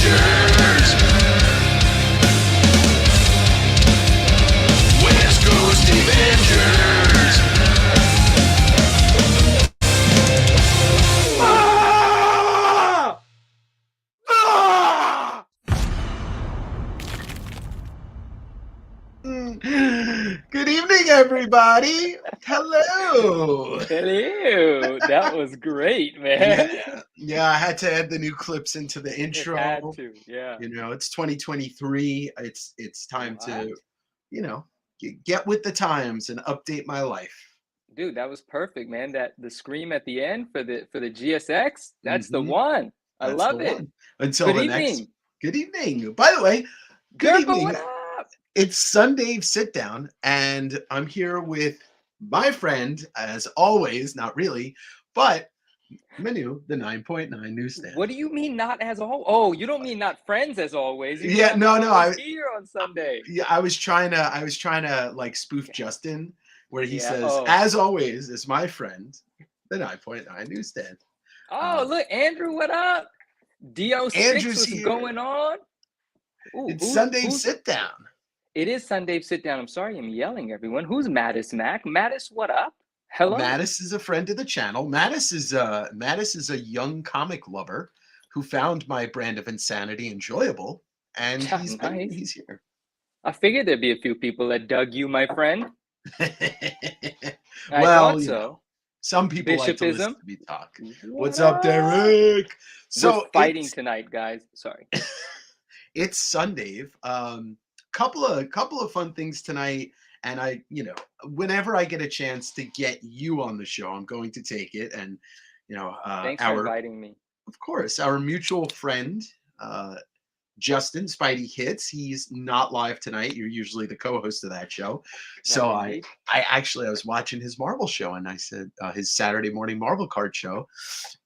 Avengers. West Coast Avengers. Ah! Ah! Good evening, everybody. Hello. Hello. That was great, man. Yeah. I had to add the new clips into the It had intro. to, yeah. You know, it's 2023. It's time What? to, get with the times and update my life. Dude, that was perfect, man. That the scream at the end for the GSX, that's the hmm one. I That's the love it. one. Until Good the next. evening. Good evening. By the way, good Derpa, what evening. up? It's SunDave Sitdown, and I'm here with my friend, as always, not really, but Manu, the 9.9 Newsstand. What do you mean not as always? Oh, you don't mean not friends as always. You mean Yeah, I'm no, not no, always here on Sunday. yeah, I was trying to like spoof Justin, where he Yeah. says, Oh. "As always, is my friend, the 9.9 Newsstand." Oh, Uh, look, Andrew, what up? DO6, Andrew's what's here. going on? Ooh, It's who's SunDave who's Sitdown. It is SunDave Sit Down. I'm sorry, I'm yelling, everyone. Who's Mattis Mac? Mattis, what up? Hello? Mattis is a friend of the channel. Mattis is a young comic lover who found my brand of insanity enjoyable, and Nice. he's here. I figured there'd be a few people that dug you, my friend. I Well, thought so. some people like to listen Bishopism? to me talk. What What's up, up? Derek? We're So fighting tonight, guys. Sorry. it's Sunday. Couple of fun things tonight, and whenever I get a chance to get you on the show, I'm going to take it. And Thanks for our inviting me. of course our mutual friend Justin Spidey Hits. He's not live tonight. You're usually the co-host of that show. So Right, I indeed. I was watching his Marvel show, and I said his Saturday morning Marvel card show,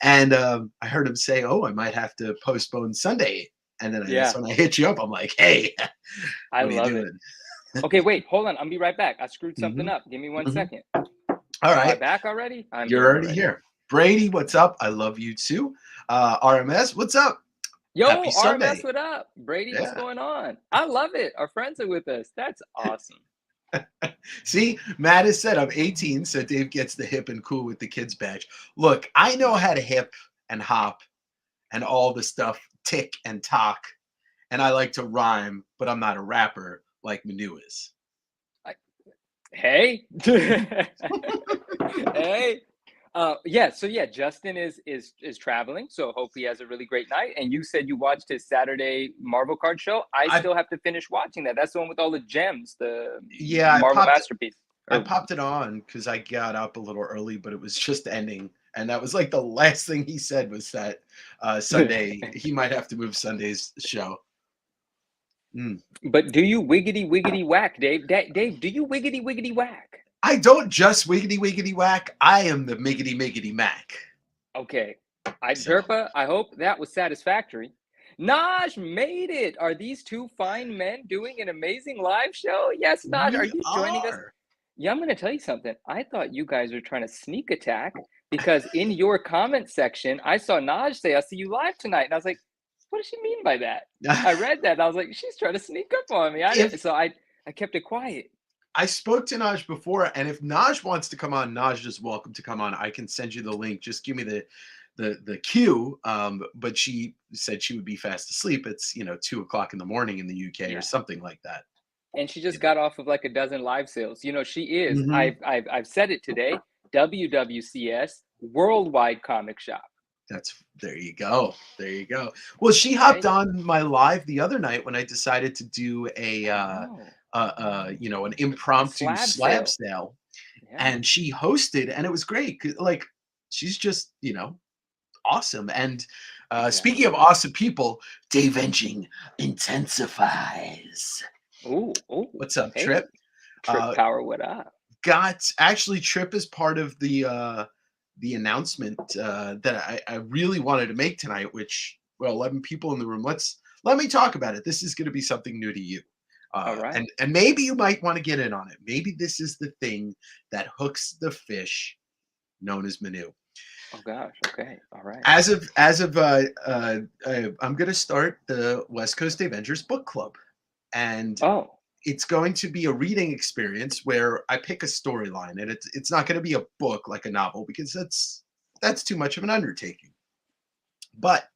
and I heard him say, "Oh, I might have to postpone Sunday." And then that's Yeah, when I hit you up. I'm like, "Hey, I what are you love it. doing?" Okay, wait, hold on. I'll be right back. I screwed something hmm up. Give me one hmm second. All Am I right, back already? I'm you're here already already. here. Brady, what's up? I love you too. RMS, what's up? Happy Yo, RMS, Sunday. what up? Brady, what's Yeah. going on? I love it. Our friends are with us. That's awesome. See, Matt has said I'm 18, so Dave gets the hip and cool with the kids badge. Look, I know how to hip and hop and all the stuff, tick and talk, and I like to rhyme, but I'm not a rapper like Manu is. I, hey. Hey. Yeah, so yeah, Justin is traveling, so hope he has a really great night. And you said you watched his Saturday Marvel card show. I I still have to finish watching that. That's the one with all the gems, the yeah, Marvel masterpiece. I Or popped it on because I got up a little early, but it was just ending. And that was like the last thing he said was that Sunday, he might have to move Sunday's show. Mm. But do you wiggity wiggity whack, Dave? Dave, do you wiggity wiggity whack? I don't just wiggity wiggity whack. I am the miggity miggity mac. Okay. So Derpa, I hope that was satisfactory. Naj made it. Are these two fine men doing an amazing live show? Yes, Naj, are we you joining us? are. Yeah, I'm going to tell you something. I thought you guys were trying to sneak attack because in your comment section, I saw Naj say, I'll see you live tonight. And I was like, what does she mean by that? I read that and I was like, she's trying to sneak up on me. if So I kept it quiet. I spoke to Naj before, and if Naj wants to come on, Naj is welcome to come on. I can send you the link. Just give me the cue. But she said she would be fast asleep. It's 2 o'clock in the morning in the UK or Yeah. something like that. And she just You know. got off of like a dozen live sales. She is. Mhm. I've said it today. WWCS Worldwide Comic Shop. That's there you go. There you go. Well, she hopped Right? on my live the other night when I decided to do Oh, an a impromptu slab slab sale. sale, Yeah. and she hosted, and it was great. Like she's just awesome. And speaking of Exactly. awesome people, Dave Enging intensifies. Ooh, ooh. What's up, Hey, Trip? Trip Uh, Power, what up? got actually Trip is part of the announcement that I really wanted to make tonight, which 11 people in the room. Let me talk about it. This is going to be something new to you. All right. And maybe you might want to get in on it. Maybe this is the thing that hooks the fish known as Manu. Oh gosh. Okay. All right. I'm going to start the West Coast Avengers Book Club, and Oh, it's going to be a reading experience where I pick a storyline, and it's not going to be a book like a novel because that's too much of an undertaking. But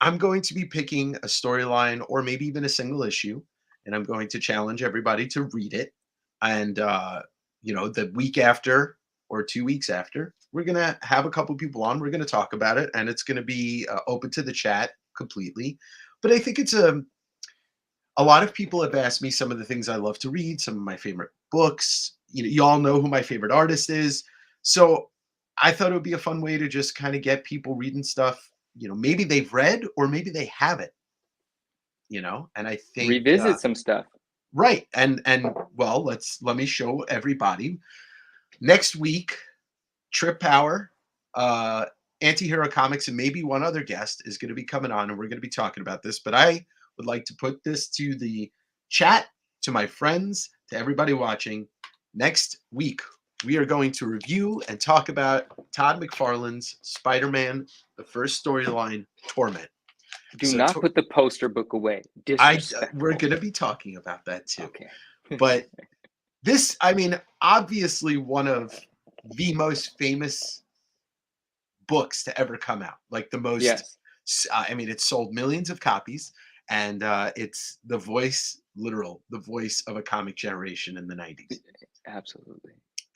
I'm going to be picking a storyline or maybe even a single issue, and I'm going to challenge everybody to read it. And the week after or 2 weeks after, we're gonna have a couple people on. We're gonna talk about it, and it's gonna be open to the chat completely. But I think it's a lot of people have asked me some of the things I love to read, some of my favorite books. You all know who my favorite artist is. So I thought it would be a fun way to just kind of get people reading stuff, maybe they've read or maybe they haven't, and I think revisit some stuff. right. And well, let me show everybody. Next week, Trip Power, uh Antihero Comics, and maybe one other guest is going to be coming on, and we're going to be talking about this. But I would like to put this to the chat, to my friends, to everybody watching. Next week, we are going to review and talk about Todd McFarlane's Spider-Man, the first storyline, Torment. Do So not put the poster book away. we're Disrespectful. going to be talking about that too. Okay. But this, I mean, obviously one of the most famous books to ever come out. Like the most, Yes. I mean, it sold millions of copies, and it's the voice of a comic generation in the 90s. Absolutely.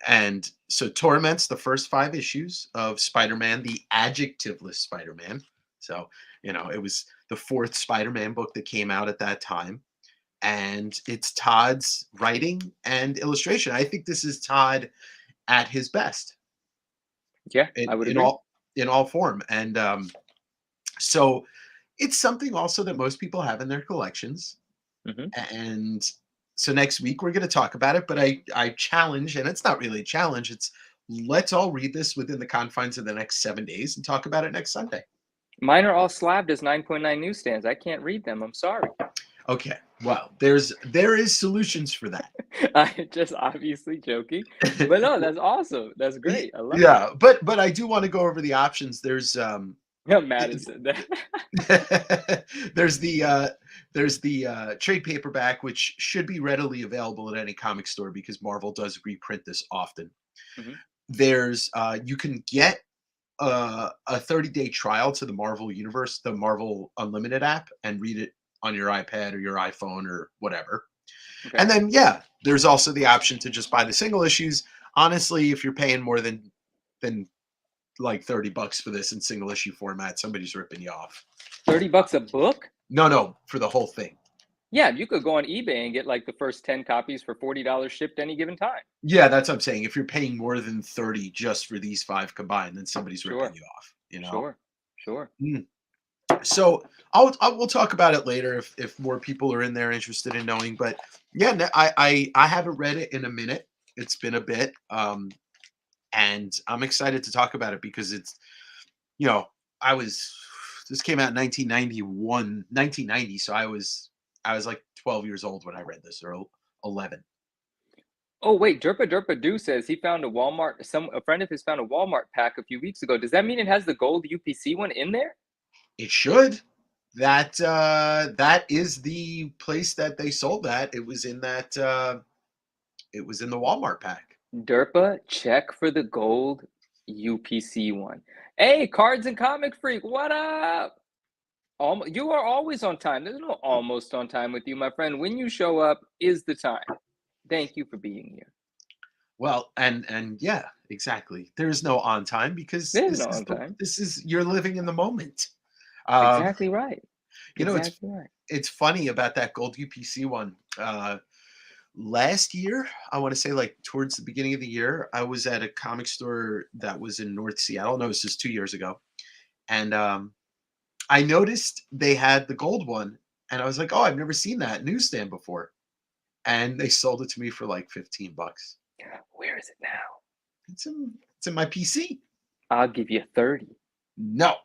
And so Torment's the first 5 issues of Spider-Man, the adjectiveless Spider-Man. So, it was the fourth Spider-Man book that came out at that time. And it's Todd's writing and illustration. I think this is Todd at his best Yeah, in, I would in agree. all form. And so it's something also that most people have in their collections. Hmm. And so next week we're going to talk about it, but I challenge, and it's not really a challenge, it's let's all read this within the confines of the next 7 days and talk about it next Sunday. Mine are all slabbed as 9.9 newsstands. I can't read them. I'm sorry. Okay. Well, there is solutions for that. I'm just obviously joking. But no, that's awesome. That's great. I love it. Yeah, but I do want to go over the options. There's Yeah, Madison. there's the trade paperback, which should be readily available at any comic store because Marvel does reprint this often. Mhm. There's you can get a 30-day trial to the Marvel Universe, the Marvel Unlimited app, and read it on your iPad or your iPhone or whatever. Okay. And then yeah, there's also the option to just buy the single issues. Honestly, if you're paying more than like $30 for this in single issue format, somebody's ripping you off. $30 a book? No, for the whole thing. Yeah, you could go on eBay and get like the first 10 copies for $40 shipped any given time. Yeah, that's what I'm saying. If you're paying more than 30 just for these 5 combined, then somebody's Sure. ripping you off. Sure. So we'll talk about it later if more people are in there interested in knowing. But yeah, I haven't read it in a minute. It's been a bit, and I'm excited to talk about it because it's I was this came out in 1990, so I was like 12 years old when I read this, or 11. Oh wait, Derpa Derpa Doo says he found a friend of his found a Walmart pack a few weeks ago. Does that mean it has the gold UPC one in there? It should. That is the place that they sold that. It was in the Walmart pack. Derpa, check for the gold UPC one. Hey, Cards and Comic Freak, what up? You are always on time. There's no almost on time with you, my friend. When you show up is the time. Thank you for being here. Well, and yeah, exactly. There is no on time because There's no on time. this is you're living in the moment. Um, Exactly right. Exactly right. it's funny about that gold UPC one. Last year, I want to say like towards the beginning of the year, I was at a comic store that was in North Seattle. No, this is 2 years ago, and I noticed they had the gold one, and I was like, "Oh, I've never seen that Newsstand before," and they sold it to me for like $15. Where is it now? It's in my PC. I'll give you 30. No.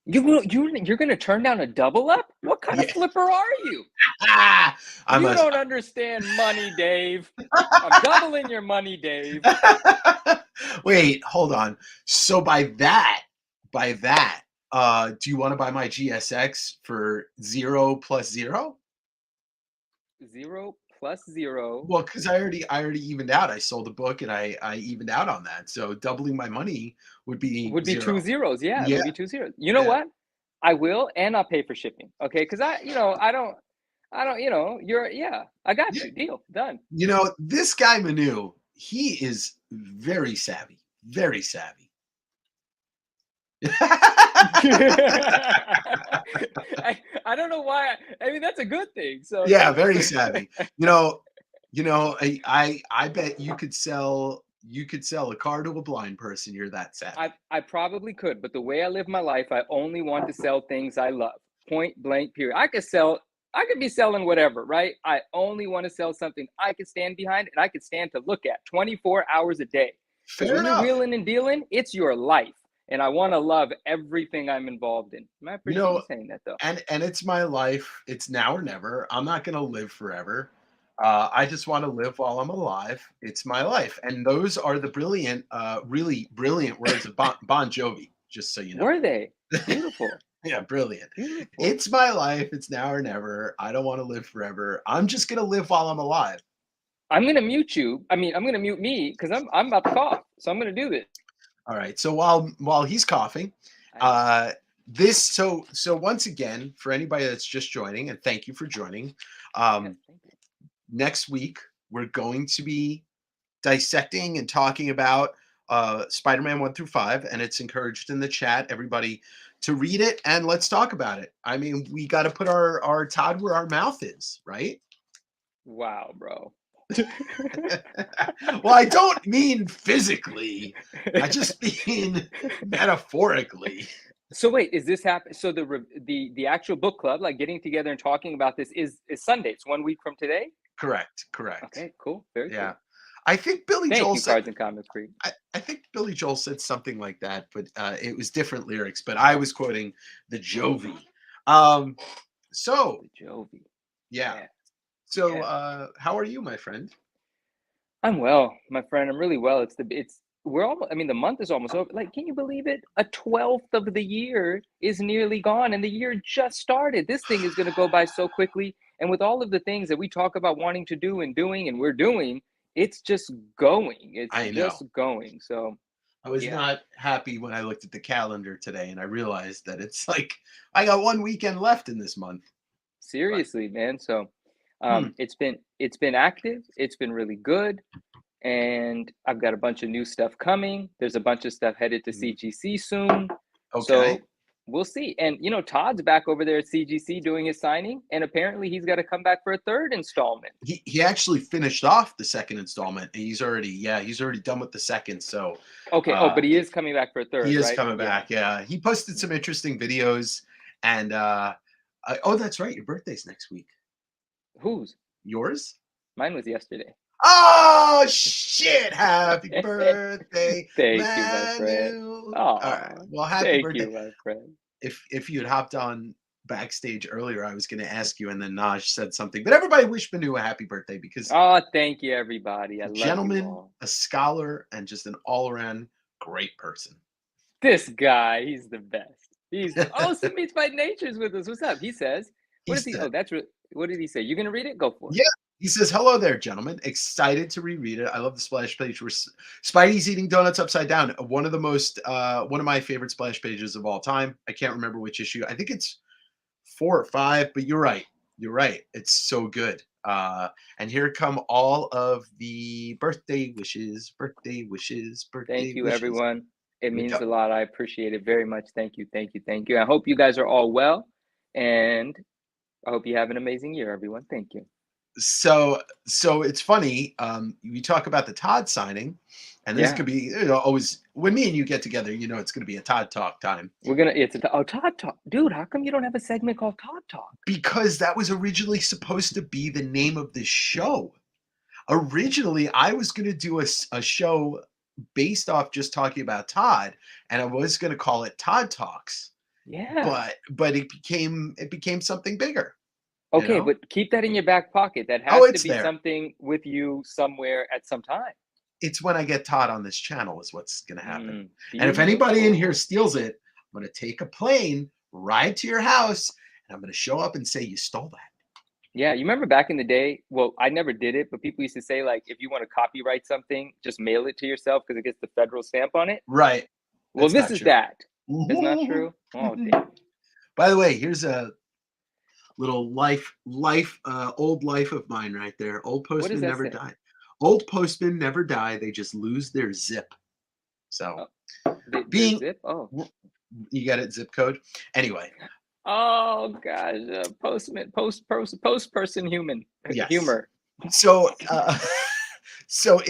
You're gonna turn down a double up? What kind of Yeah. flipper are you? I'm You a, don't understand money, Dave. I'm doubling your money, Dave. Wait, hold on. So by that, by that, do you want to buy my GSX for 0 plus 0? 0 plus 0 Well, because I already evened out. I sold the book and I evened out on that. So doubling my money would be would be 2 0. zeros. Yeah, it Yeah, would be 2 zeros. You know yeah, what? I will, and I'll pay for shipping. Okay, because I don't, yeah, I got yeah. you. Deal done. This guy Manu, he is very savvy, very savvy. I don't know why. I mean, that's a good thing. So Yeah, thanks very for. savvy. I bet you could sell a car to a blind person. You're that savvy. I probably could, but the way I live my life, I only want to sell things I love. Point blank. Period. I could be selling whatever, right? I only want to sell something I could stand behind and I could stand to look at 24 hours a day. Because Fair when you're enough. wheeling and dealing, it's your life. And I want to love everything I'm involved in. I You appreciate you know, saying that though. and it's my life. It's now or never. I'm not gonna live forever. I just want to live while I'm alive. It's my life, and those are the brilliant, really brilliant words of Bon Jovi. Just so you know. Were they? Beautiful. Yeah, brilliant. Beautiful. It's my life. It's now or never. I don't want to live forever. I'm just gonna live while I'm alive. I'm gonna mute you. I mean, I'm gonna mute me because I'm about to cough. So I'm gonna do this. All right. So while he's coughing, I know. uh, this so once again for anybody that's just joining, and thank you for joining. Yes, Um, thank you. Next week we're going to be dissecting and talking about Spider-Man 1 through 5, and it's encouraged in the chat everybody to read it and let's talk about it. I mean, we got to put our Todd where our mouth is, right? Wow, bro. Well, I don't mean physically. I just mean metaphorically. So wait, is this happen? So the actual book club, like getting together and talking about this, is Sunday. It's 1 week from today. Correct, correct. Okay, cool, very Yeah. cool. I think Billy Thank Joel you, said Cards and Comic Creek. I think Billy Joel said something like that, but it was different lyrics. But I was quoting the Jovi. Um, so The Jovi. yeah. Yeah, So yeah. how are you, my friend? I'm well, my friend. I'm really well. We're almost. I mean, the month is almost over. Like, can you believe it? A twelfth of the year is nearly gone, and the year just started. This thing is going to go by so quickly. And with all of the things that we talk about wanting to do and doing, and we're doing, it's just going. It's I just know. going. So, I was yeah, not happy when I looked at the calendar today and I realized that it's like I got one weekend left in this month. But seriously, man. So, hmm, it's been active. It's been really good. And I've got a bunch of new stuff coming. There's a bunch of stuff headed to hmm, CGC soon. okay. So we'll see. And Todd's back over there at CGC doing his signing, and apparently he's got to come back for a third installment. He actually finished off the second installment. And he's already done with the second. So Okay. Oh, uh but he is coming back for a he third, is right? coming Yeah. back. Yeah. He posted Yeah. some interesting videos and oh, that's right. Your birthday's next week. Whose? Yours? Mine was yesterday. Oh shit! Happy birthday, Thank you, my friend. Manu. All right. Oh, Well, happy thank birthday. you, my friend. If you had hopped on backstage earlier, I was going to ask you, and then Naj said something. But everybody wish Manu a happy birthday because Oh, thank you, everybody. I love you gentleman, all. a scholar, and just an all-around great person. This guy, he's the best. Some Meets by Nature's with us. What's up? He says, He what is he? said, Oh, what did he say? You gonna read it? Go for it. "Yeah." He says, "Hello there, gentlemen. Excited to reread it. I love the splash page where Spidey's eating donuts upside down. One of my favorite splash pages of all time. I can't remember which issue. I think it's 4 or 5, but you're right. You're right. It's so good. And here come all of the birthday wishes, birthday wishes, Thank birthday you, wishes. everyone. It Here we means go. a lot. I appreciate it very much. Thank you, thank you, thank you. I hope you guys are all well, and I hope you have an amazing year, everyone. Thank you. So it's funny. We talk about the Todd signing, and this Yeah, could be always when me and you get together. It's going to be a Todd talk time we're gonna. Todd Talk, dude. How come you don't have a segment called Todd Talk? because that was originally supposed to be the name of this show. Originally, I was going to do a show based off just talking about Todd, and I was going to call it Todd Talks, Yeah. but it became something bigger, you Okay, know? but keep that in your back pocket. That Oh, has to it's be there. something with you somewhere at some time. It's when I get Todd on this channel is what's going to happen. And if anybody in here Beautiful. steals it, I'm going to take a plane, ride to your house, and I'm going to show up and say you stole that. Yeah, you remember back in the day? Well, I never did it, but people used to say, like, if you want to copyright something, just mail it to yourself because it gets the federal stamp on it. Right. Well, That's this not is true. that. It's not true. Oh, damn. By the way, here's a little old life of mine right there. Old What does postmen that never say? die. Old postmen never die. They just lose their zip. So Oh, their being, zip. Oh, you got it, zip code. Anyway, oh gosh, post person human yes. humor. So, so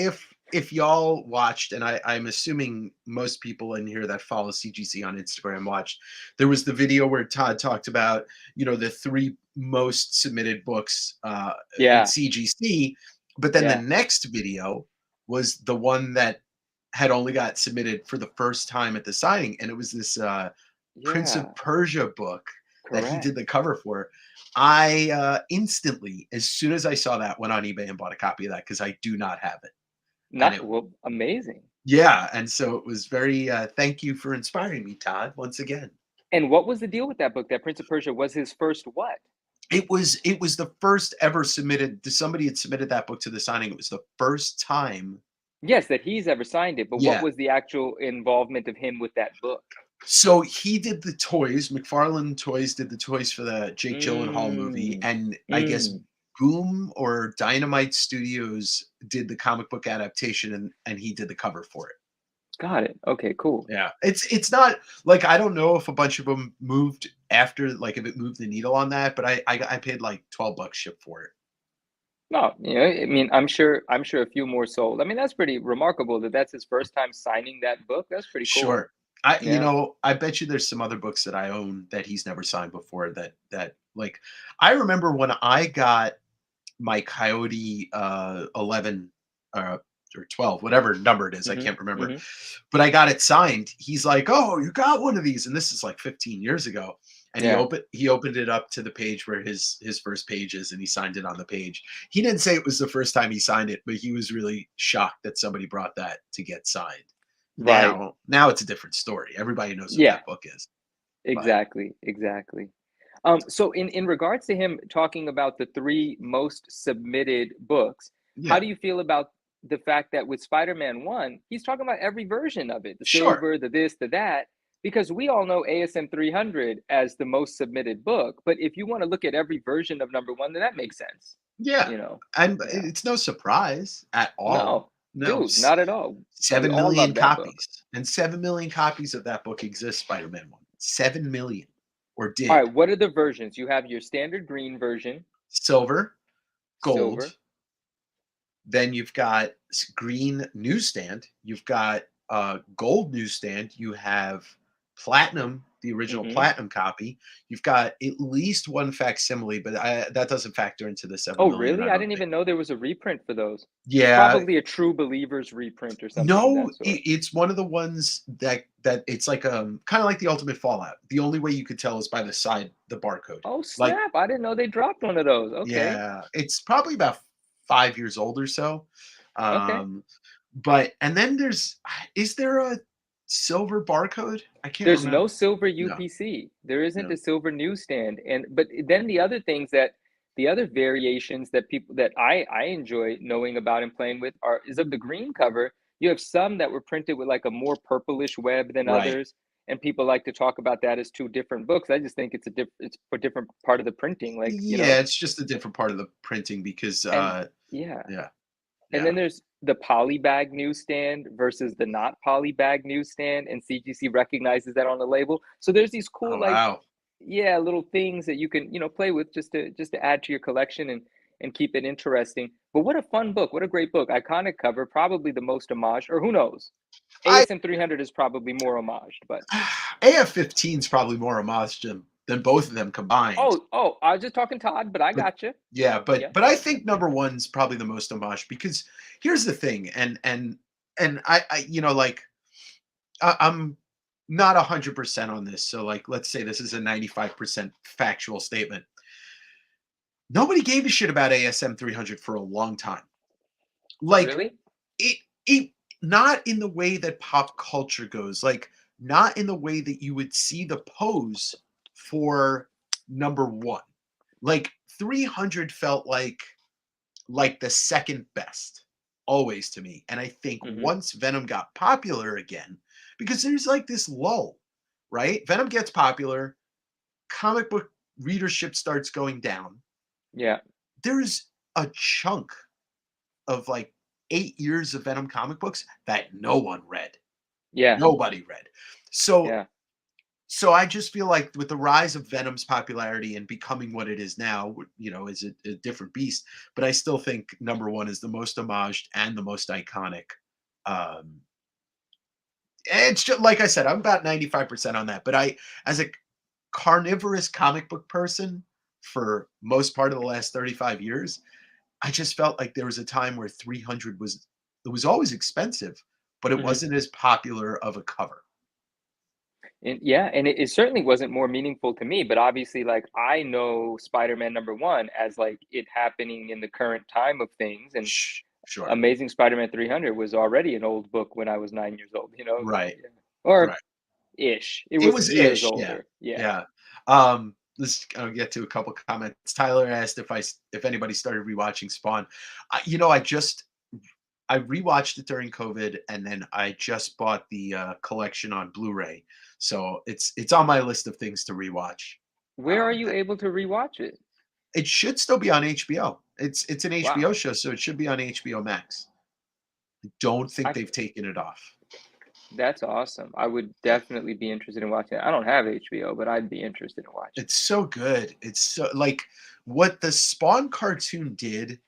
if y'all watched, and I'm assuming most people in here that follow CGC on Instagram watched, there was the video where Todd talked about, the three most submitted books in Yeah, CGC, but then the yeah, next video was the one that had only got submitted for the first time at the signing, and it was this Prince yeah. of Persia book that he did Correct. the cover for. I instantly, as soon as I saw that, went on eBay and bought a copy of that because I do not have it. And Not it, well. Amazing. yeah, and so it was very. Thank you for inspiring me, Todd, once again. And what was the deal with that book? That Prince of Persia was his first what? It was the first ever submitted. Somebody had submitted that book to the signing. It was the first time. Yes, that he's ever signed it. But what Yeah. was the actual involvement of him with that book? So he did the toys. McFarlane Toys did the toys for the Jake Gyllenhaal movie, Mm, and I guess mm. Boom or Dynamite Studios did the comic book adaptation, and he did the cover for it. Got it. Okay, cool. Yeah, it's not like I don't know if a bunch of them moved after, like if it moved the needle on that, but I paid like $12 ship for it. No, I mean, I'm sure a few more sold. I mean, that's pretty remarkable that that's his first time signing that book. That's pretty cool. Sure. I Yeah. I bet you there's some other books that I own that he's never signed before that like I remember when I got my Coyote 11 or 12, whatever number it is, I Mhm. can't remember. Mhm. But I got it signed. He's like, "Oh, you got one of these." And this is like 15 years ago. And Yeah. he opened it up to the page where his first page is, and he signed it on the page. He didn't say it was the first time he signed it, but he was really shocked that somebody brought that to get signed. Right. Now it's a different story. Everybody knows what Yeah. that book is. But Exactly. Exactly. So in regards to him talking about the three most submitted books, how yeah, do you feel about the fact that with Spider-Man 1, he's talking about every version of it, the sure. silver, the this, the that, because we all know ASM 300 as the most submitted book. But if you want to look at every version of number one, then that makes sense. Yeah. You know? And Yeah. it's no surprise at all. No, No, dude, not at all. We 7 all million love that book. copies, and 7 million copies of that book exist, Spider-Man 1. 7 million, or All did. right, what are the versions? You have your standard green version, Silver, gold, silver. then you've got green newsstand, you've got gold newsstand, you have platinum, the original Hmm. platinum copy. You've got at least one facsimile, but that doesn't factor into the 7 Oh, million, really? I I don't didn't think. even know there was a reprint for those. Yeah, Probably a True Believers reprint or something of no, that sort. it's one of the ones that it's like, kind of like the Ultimate Fallout. The only way you could tell is by the side, the barcode. Oh, Like, snap. I didn't know they dropped one of those. Okay. yeah, it's probably about 5 years old or so. Okay. Um, but and then is there a silver barcode? I can't There's no remember. silver No, UPC. There isn't no. a silver newsstand. And but then the other things that the other variations that people that I enjoy knowing about and playing with are is of the green cover. You have some that were printed with like a more purplish web than Right. others. And people like to talk about that as two different books. I just think it's for different part of the printing, like, Yeah, it's just a different part of the printing because, and yeah. yeah, And yeah. then there's the polybag newsstand versus the not polybag newsstand, and CGC recognizes that on the label. So there's these Oh, cool, like, wow. yeah, little things that you can, play with just to add to your collection and keep it interesting. But what a fun book! What a great book! Iconic cover, probably the most homage, or who knows? I ASM 300 is probably more homaged, but AF-15 is probably more homage than both of them combined. oh, I was just talking Todd, but I But got you. yeah, Yeah, but I yeah. think number one's probably the most homage because here's the thing, and I like I'm not 100% on this. So like, let's say this is a 95% factual statement. Nobody gave a shit about ASM 300 for a long time. Like Really? it not in the way that pop culture goes. Like not in the way that you would see the pose for number one. Like 300 felt like the second best always to me. And I think Hmm. once Venom got popular again, because there's like this lull, right? Venom gets popular, comic book readership starts going down. Yeah. There's a chunk of like 8 years of Venom comic books that no one read. Yeah. Nobody read. So Yeah. so I just feel like with the rise of Venom's popularity and becoming what it is now, is a different beast. But I still think number one is the most homaged and the most iconic. Um, it's just like I said, I'm about 95% on that. But as a carnivorous comic book person for most part of the last 35 years, I just felt like there was a time where 300 was it was always expensive, but it Hmm. wasn't as popular of a cover. And yeah, and it certainly wasn't more meaningful to me, but obviously, like, I know Spider-Man number one as like it happening in the current time of things, and Sure. Amazing Spider-Man 300 was already an old book when I was 9 years old, so Right. yeah. Or Right. ish. It It was was years ish, yeah, older. Yeah. yeah. Let's get to a couple comments. Tyler asked if anybody started rewatching Spawn. I rewatched it during COVID, and then I just bought the collection on Blu-ray, so it's on my list of things to rewatch. Where are you able to rewatch it? It should still be on HBO. It's an HBO Wow. show, so it should be on HBO Max. I don't think I they've taken it off. That's awesome. I would definitely be interested in watching it. I don't have HBO, but I'd be interested in watching It's so good. It's so like what the Spawn cartoon did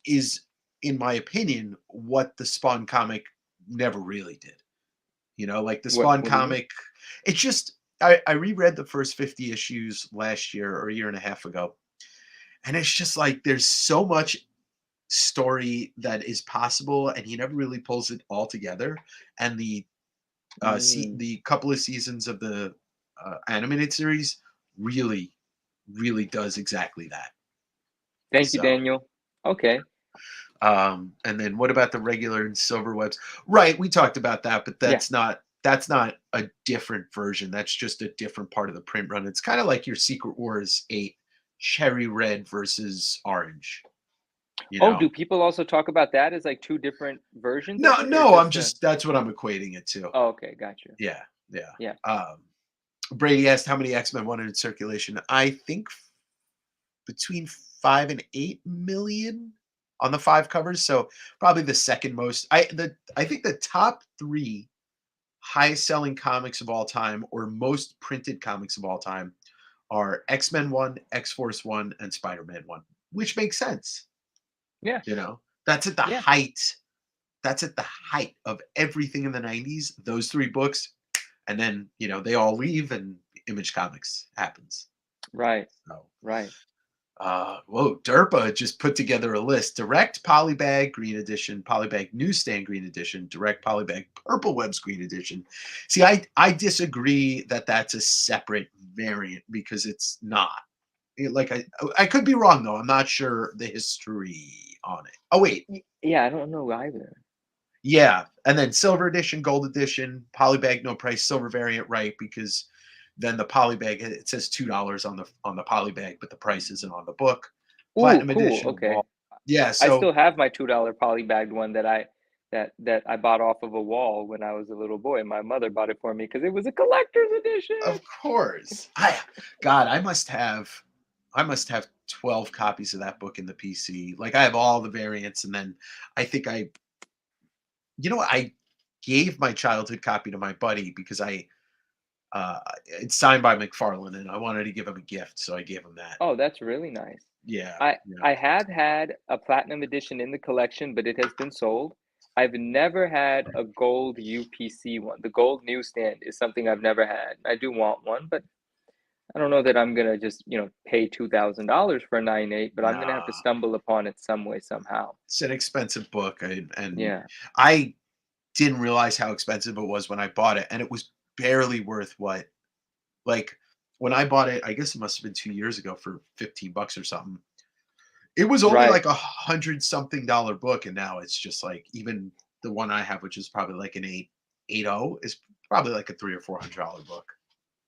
is, in my opinion, what the Spawn comic never really did. Like the it. Spawn What do you mean? comic, it's just I reread the first 50 issues last year or a year and a half ago, and it's just like there's so much story that is possible, and he never really pulls it all together. And Mm. the couple of seasons of the animated series really, really does exactly that. Thank you, So Daniel. Okay. And then what about the regular and silver webs? Right, we talked about that, but Yeah. that's not a different version. That's just a different part of the print run. It's kind of like your Secret Wars 8 cherry red versus orange, you Oh, know? do people also talk about that as like two different versions of No, it, or no, I'm just a? just that's what I'm equating it to. Oh, okay, got you. Yeah, yeah. Yeah. Brady asked how many X-Men wanted in circulation. I think between 5 and 8 million on the 5 covers. So probably the second most. I think the top three highest selling comics of all time or most printed comics of all time are X-Men 1, X-Force 1, and Spider-Man 1, which makes sense. Yeah. That's at the Yeah. height. That's at the height of everything in the 90s, those three books. And then, they all leave and Image Comics happens. Right. So Right. whoa, Derpa just put together a list. Direct Polybag Green Edition, Polybag Newsstand Green Edition, Direct Polybag Purple Webs Green Edition. See, I disagree that that's a separate variant because it's not. Like I could be wrong though. I'm not sure the history on it. Oh wait, Yeah, I don't know either. yeah, and then Silver Edition, Gold Edition, Polybag no price, Silver variant, right? Because then the Polybag it says $2 on the Polybag, but the price isn't on the book. Ooh, Platinum cool. Edition, Okay. yeah. I So still have my $2 polybagged one that I bought off of a wall when I was a little boy. My mother bought it for me because it was a collector's edition. of course, God, I must have 12 copies of that book in the PC. Like I have all the variants, and then I think I gave my childhood copy to my buddy because it's signed by McFarlane, and I wanted to give him a gift, so I gave him that. Oh, that's really nice. Yeah, I yeah. I have had a platinum edition in the collection, but it has been sold. I've never had a gold UPC one. The gold newsstand is something I've never had. I do want one, but I don't know that I'm gonna just, pay $2,000 for a 9.8, but I'm gonna have to Nah, stumble upon it some way, somehow. it's an expensive book, and Yeah. I didn't realize how expensive it was when I bought it, and it was barely worth what like, when I bought it, I guess it must have been 2 years ago for 15 bucks or something. It was only Right. like a hundred something dollar book, and now it's just like even the one I have, which is probably like an 8.80, is Probably like a $300 or $400 book.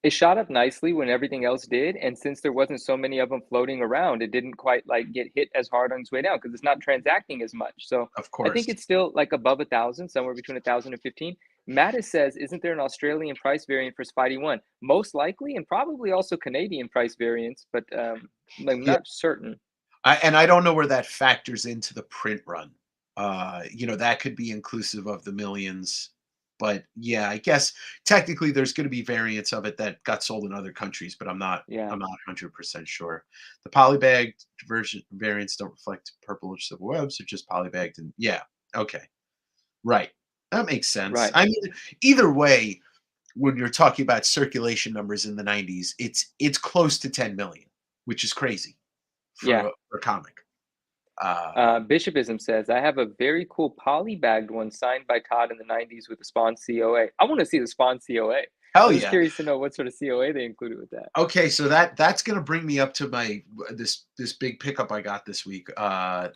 It shot up nicely when everything else did, and since there wasn't so many of them floating around, it didn't quite like get hit as hard on its way down because it's not transacting as much. So Of I think course. it's still like above 1,000, somewhere between 1,000 and 15. Mattis says, isn't there an Australian price variant for Spidey 1? Most likely, and probably also Canadian price variants, but I'm Yeah. not certain. I don't know where that factors into the print run. That could be inclusive of the millions. But yeah, I guess technically there's going to be variants of it that got sold in other countries, but Yeah, I'm not 100% sure. The polybagged version variants don't reflect purple or silver webs, they're just polybagged and yeah, okay. Right. That makes sense. right. I mean, either way, when you're talking about circulation numbers in the 90s, it's close to 10 million, which is crazy Yeah. for a comic. Uh, Bishopism says, I have a very cool polybagged one signed by Todd in the 90s with the Spawn COA. I want to see the Spawn COA. Hell I'm just yeah. curious to know what sort of COA they included with that. Okay, so that's gonna bring me up to my this big pickup I got this week. Yeah,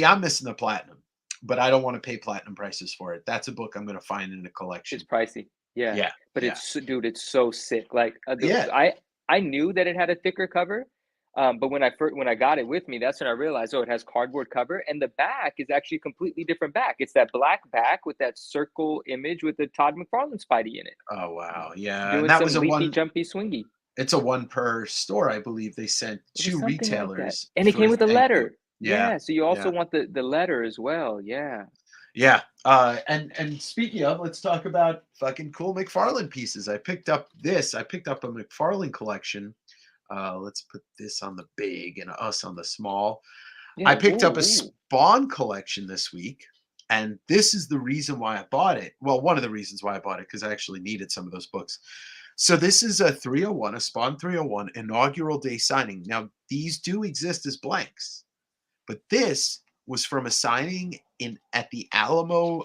I'm missing the platinum, but I don't want to pay platinum prices for it. That's a book I'm gonna find in a It's collection. pricey. Yeah. Yeah, But yeah, dude, it's so sick. Like yeah. I knew that it had a thicker cover. But when I got it with me, that's when I realized, oh, it has cardboard cover, and the back is actually a completely different back. It's that black back with that circle image with the Todd McFarlane Spidey in it, Oh wow, yeah. And doing that was some a leapy, one. jumpy, swingy. It's a one per store, I believe. They sent It was two something like that. retailers And it for came with a thank you. letter. Yeah, Yeah, so you also yeah. want the letter as well. Yeah. Yeah, and speaking of, let's talk about fucking cool McFarlane pieces. I picked up this. I picked up a McFarlane collection. Let's put this on the big and us on the small. Yeah. I picked up Ooh, a ooh. Spawn collection this week, and this is the reason why I bought it. Well, one of the reasons why I bought it because I actually needed some of those books. So this is a 301, a Spawn 301 inaugural day signing. Now these do exist as blanks, but this was from a signing in at the Alamo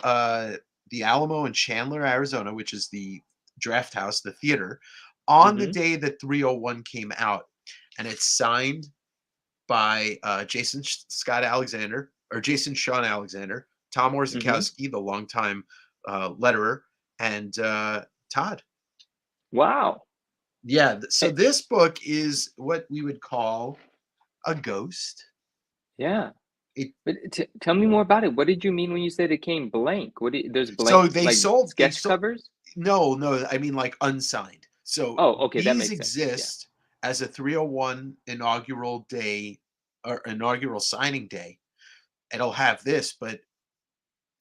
in Chandler, Arizona, which is the draft house, the theater, on the Mm-hmm. day that 301 came out, and it's signed by Jason Sean Alexander, Tom Mm-hmm. Orzechowski, the longtime letterer, and Todd. Wow. Yeah, so Eh, this book is what we would call a ghost. yeah. It But tell me more about it. What did you mean when you said it came blank? There's blank so like they sketch sold covers? no, no, I mean like unsigned. So Oh, okay, that these makes sense. Yeah. exist as a 301 inaugural day or inaugural signing day. It'll have this, but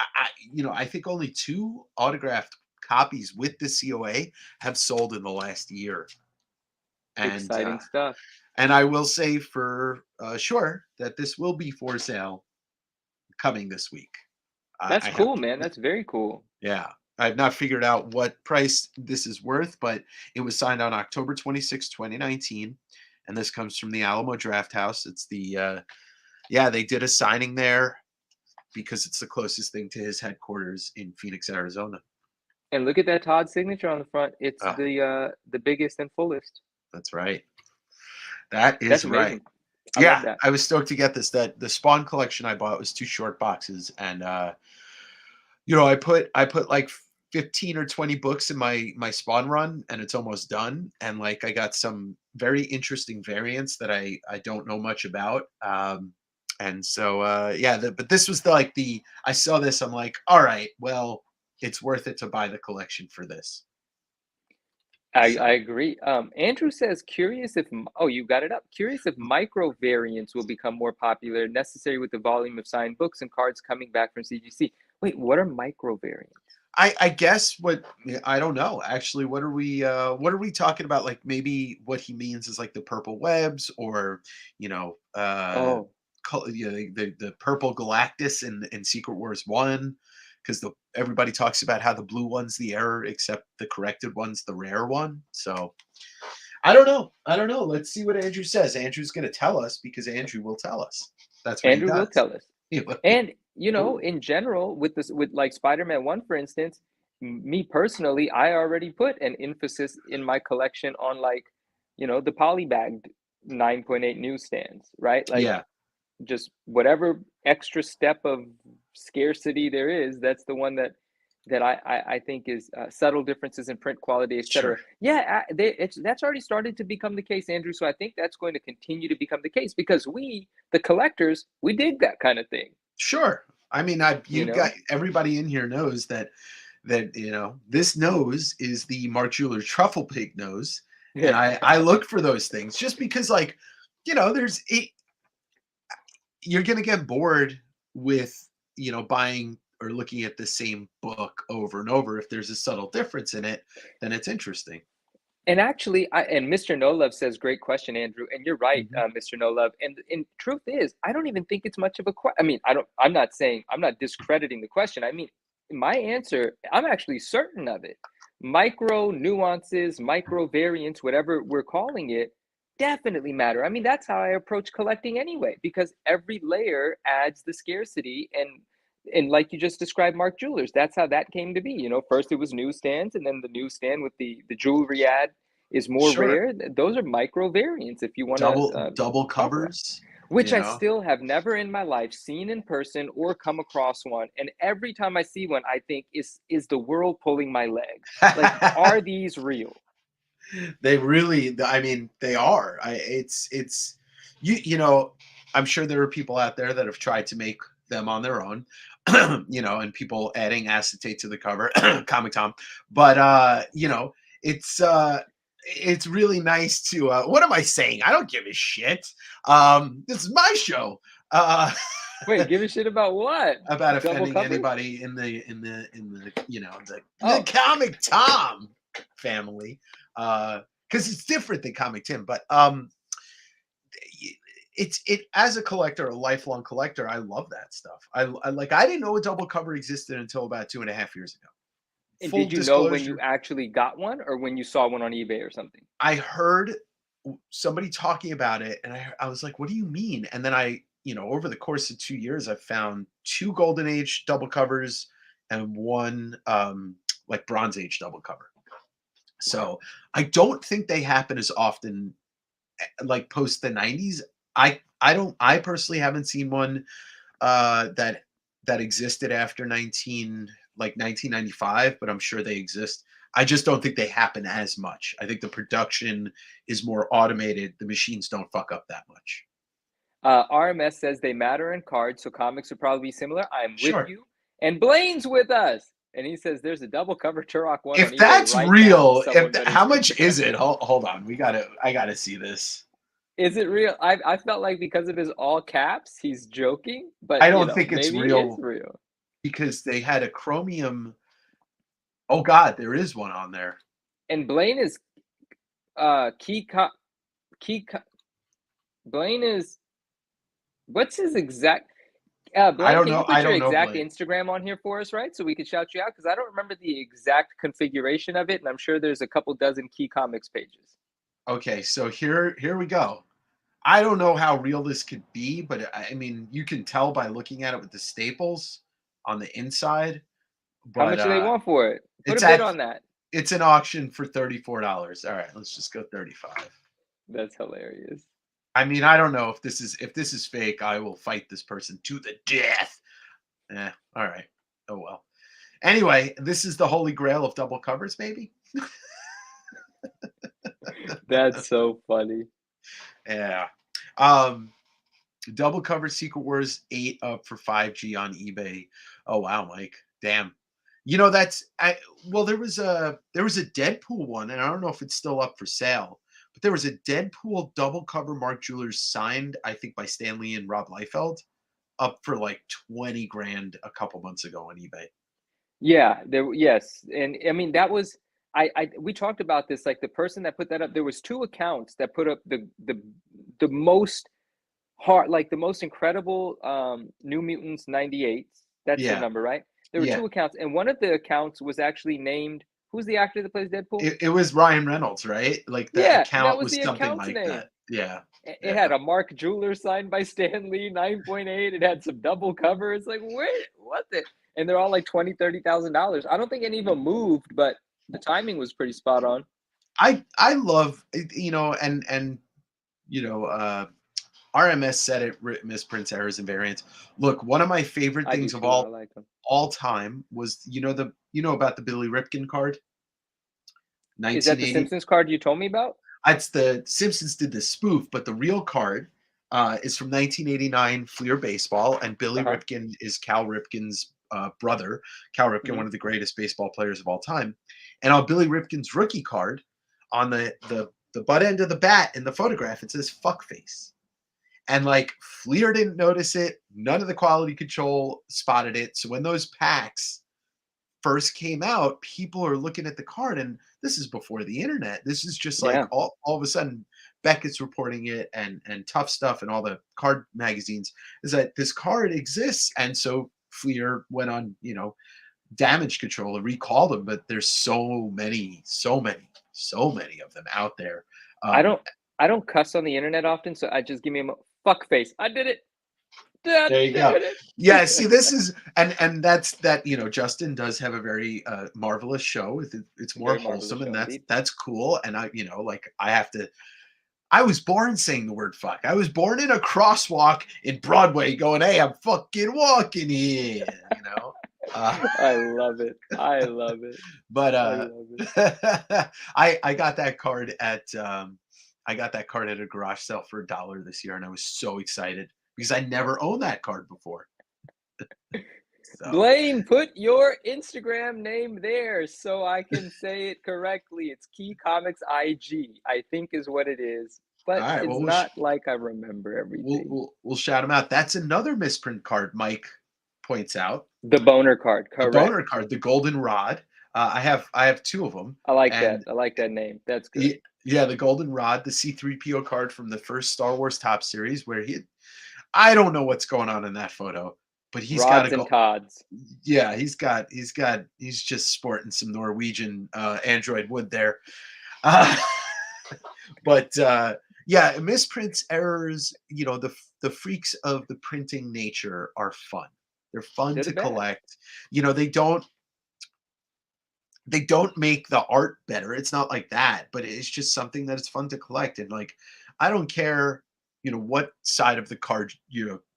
I think only two autographed copies with the COA have sold in the last year. And Exciting stuff. I will say for sure that this will be for sale coming this week. That's I have cool, man. That's very cool. Yeah. I've not figured out what price this is worth, but it was signed on October 2019. And this comes from the Alamo Draft House. It's they did a signing there because it's the closest thing to his headquarters in Phoenix, Arizona. And look at that Todd signature on the front. It's Oh, the biggest and fullest. that's right. That is That's right. amazing. I love Yeah, that. I was stoked to get this. That the Spawn collection I bought was two short boxes, and I put like 15 or 20 books in my Spawn run, and it's almost done. And like I got some very interesting variants that I don't know much about. And so but this was the I saw this, I'm like, all right, well, it's worth it to buy the collection for this. I So agree. Andrew says, curious if, oh, you got it up. Curious if micro variants will become more popular, necessary with the volume of signed books and cards coming back from CGC. Wait, what are micro variants? I guess I don't know actually. What are we talking about? Like maybe what he means is like the purple webs, or you know uh Oh, the purple Galactus in Secret Wars 1, because the everybody talks about how the blue one's the error, except the corrected one's the rare one. So I don't know. Let's see what Andrew says. Andrew's going to tell us because Andrew will tell us. That's what he Andrew will does. tell us. And in general, with like Spider-Man 1, for instance, me personally, I already put an emphasis in my collection on like, the polybagged 9.8 newsstands, right? Like Yeah. just whatever extra step of scarcity there is, that's the one that that I think is subtle differences in print quality, etc. Sure. Yeah, that's already started to become the case, Andrew. So I think that's going to continue to become the case because we, the collectors, we dig that kind of thing. Sure. I mean, You you got know? everybody in here knows that this nose is the Mark Jeweler truffle pig nose, and Yeah. I look for those things just because, like, there's you're gonna get bored with buying or looking at the same book over and over. If there's a subtle difference in it, then it's interesting. And actually, and Mr. No Love says, "Great question, Andrew." And you're right, Mhm. Mr. No Love. And truth is, I don't even think it's much of a question. I mean, I don't. I'm not saying I'm not discrediting the question. I mean, my answer, I'm actually certain of it. Micro nuances, micro variants, whatever we're calling it, definitely matter. I mean, that's how I approach collecting anyway, because every layer adds the scarcity and like you just described Mark Jewelers, that's how that came to be. First it was newsstands, and then the newsstand with the jewelry ad is more Sure. rare. Those are micro variants if you want to Double talk about, covers, which you I know. still have never in my life seen in person or come across one. And every time I see one, I think, is the world pulling my leg? Like, are these real? They really, I mean, they are. It's I'm sure there are people out there that have tried to make them on their own, and people adding acetate to the cover, Comic Tom. But it's really nice to what am I saying? I don't give a shit. This is my show. Uh Wait, give a shit about what? about Double offending covers? anybody in the the Oh, Comic Tom family, because it's different than Comic Tim. But it as a collector, a lifelong collector, I love that stuff. I didn't know a double cover existed until about 2.5 years ago. and Full did you know when you disclosure, actually got one, or when you saw one on eBay or something? I heard somebody talking about it, and I was like, "What do you mean?" And then over the course of 2 years, I found two Golden Age double covers and one like Bronze Age double cover. So I don't think they happen as often, like post the '90s. I personally haven't seen one that existed after 1995, but I'm sure they exist. I just don't think they happen as much. I think the production is more automated. The machines don't fuck up that much. RMS says they matter in cards, so comics would probably be similar. I'm with Sure. you. And Blaine's with us. And he says there's a double cover Turok one on If eBay that's right now. real, Someone better how screenshot much is it. it? Hold on. I gotta see this. Is it real? I felt like because of his all caps, he's joking, but I don't think it's maybe it's real real. because they had a chromium. Oh God, there is one on there. And Blaine is key co- Blaine is what's his exact I Blaine, don't can you know. put I your don't know, exact Blaine. Instagram on here for us, right? So we can shout you out because I don't remember the exact configuration of it, and I'm sure there's a couple dozen key comics pages. Okay, so here we go. I don't know how real this could be, but I mean, you can tell by looking at it with the staples on the inside. How But much do they want for it? Put a it's bid at on that. it's an auction for $34. All right, let's just go 35. That's hilarious. I mean, I don't know if this is fake. I will fight this person to the death. All right. Oh well. Anyway, this is the holy grail of double covers, maybe. That's so funny. Yeah. Um, Double cover Secret Wars 8 up for 5G on eBay. Oh wow, Mike. Damn. That's well, there was a Deadpool one, and I don't know if it's still up for sale, but there was a Deadpool double cover Mark Jewelers signed, I think by Stanley and Rob Liefeld, up for like 20 grand a couple months ago on eBay. Yeah, yes. And I mean that was I we talked about this, like the person that put that up, there was two accounts that put up the most hard, like the most incredible New Mutants 98. That's the Yeah, number, right? There were yeah. two accounts, and one of the accounts was actually named, who's the actor that plays Deadpool? It was Ryan Reynolds, right? Like the Yeah, that account was was the something account's like name. that. Yeah. It Yeah. had a Mark Jeweler signed by Stan Lee, 9.8. It had some double covers. Like, wait, what the? And they're all like $20,000, $30,000. I don't think any of them moved, but the timing was pretty spot on. I love and you know uh RMS said it, misprints, errors, and variants. Look, one of my favorite I do things of too. I all like them. all time was You know about the Billy Ripken card? Is that the 1980. Simpsons card you told me about? It's the Simpsons did the spoof, but the real card is from 1989 Fleer Baseball, and Billy Uh-huh. Ripken is Cal Ripken's brother. Cal Ripken, Hmm. one of the greatest baseball players of all time. And on Billy Ripken's rookie card, on the butt end of the bat in the photograph, it says "fuckface." And like Fleer didn't notice it. None of the quality control spotted it. So when those packs first came out, people are looking at the card, and this is before the internet. This is just like Yeah. all of a sudden Beckett's reporting it, and Tough Stuff and all the card magazines is that this card exists. And so Fleer went on, damage control and recalled them, but there's so many of them out there. I Um, don't I don't cuss on the internet often, so I just give me a fuck face. I did it. God There you go. damn Yeah, see, it. this is and that's that, Justin does have a very marvelous show. It's more Very marvelous wholesome, and show that's indeed. that's cool. And like I have to I was born saying the word fuck. I was born in a crosswalk in Broadway going, "Hey, I'm fucking walking here." Uh, I love it. I love it. but I love it. I got that card at a garage sale for $1 this year, and I was so excited because I never owned that card before. So Blaine, put your Instagram name there so I can say it correctly. It's Key Comics IG, I think is what it is. all But right, it's well not like I remember we'll everything. we'll, we'll shout him out. That's another misprint card. Mike points out The boner card, the correct. boner card, the goldenrod. I have two of them, I like that. and I like that name. That's good. yeah, the goldenrod, the C3PO card from the first Star Wars Top Series, where I don't know what's going on in that photo, but he's got Rods a and go. Tods. Yeah, he's just sporting some Norwegian Android wood there. Uh, but yeah, misprints, errors, the freaks of the printing nature are fun. They're fun They're the to best. collect. You know, they don't make the art better. It's not like that, but it's just something that is fun to collect. And like, I don't care, what side of the card,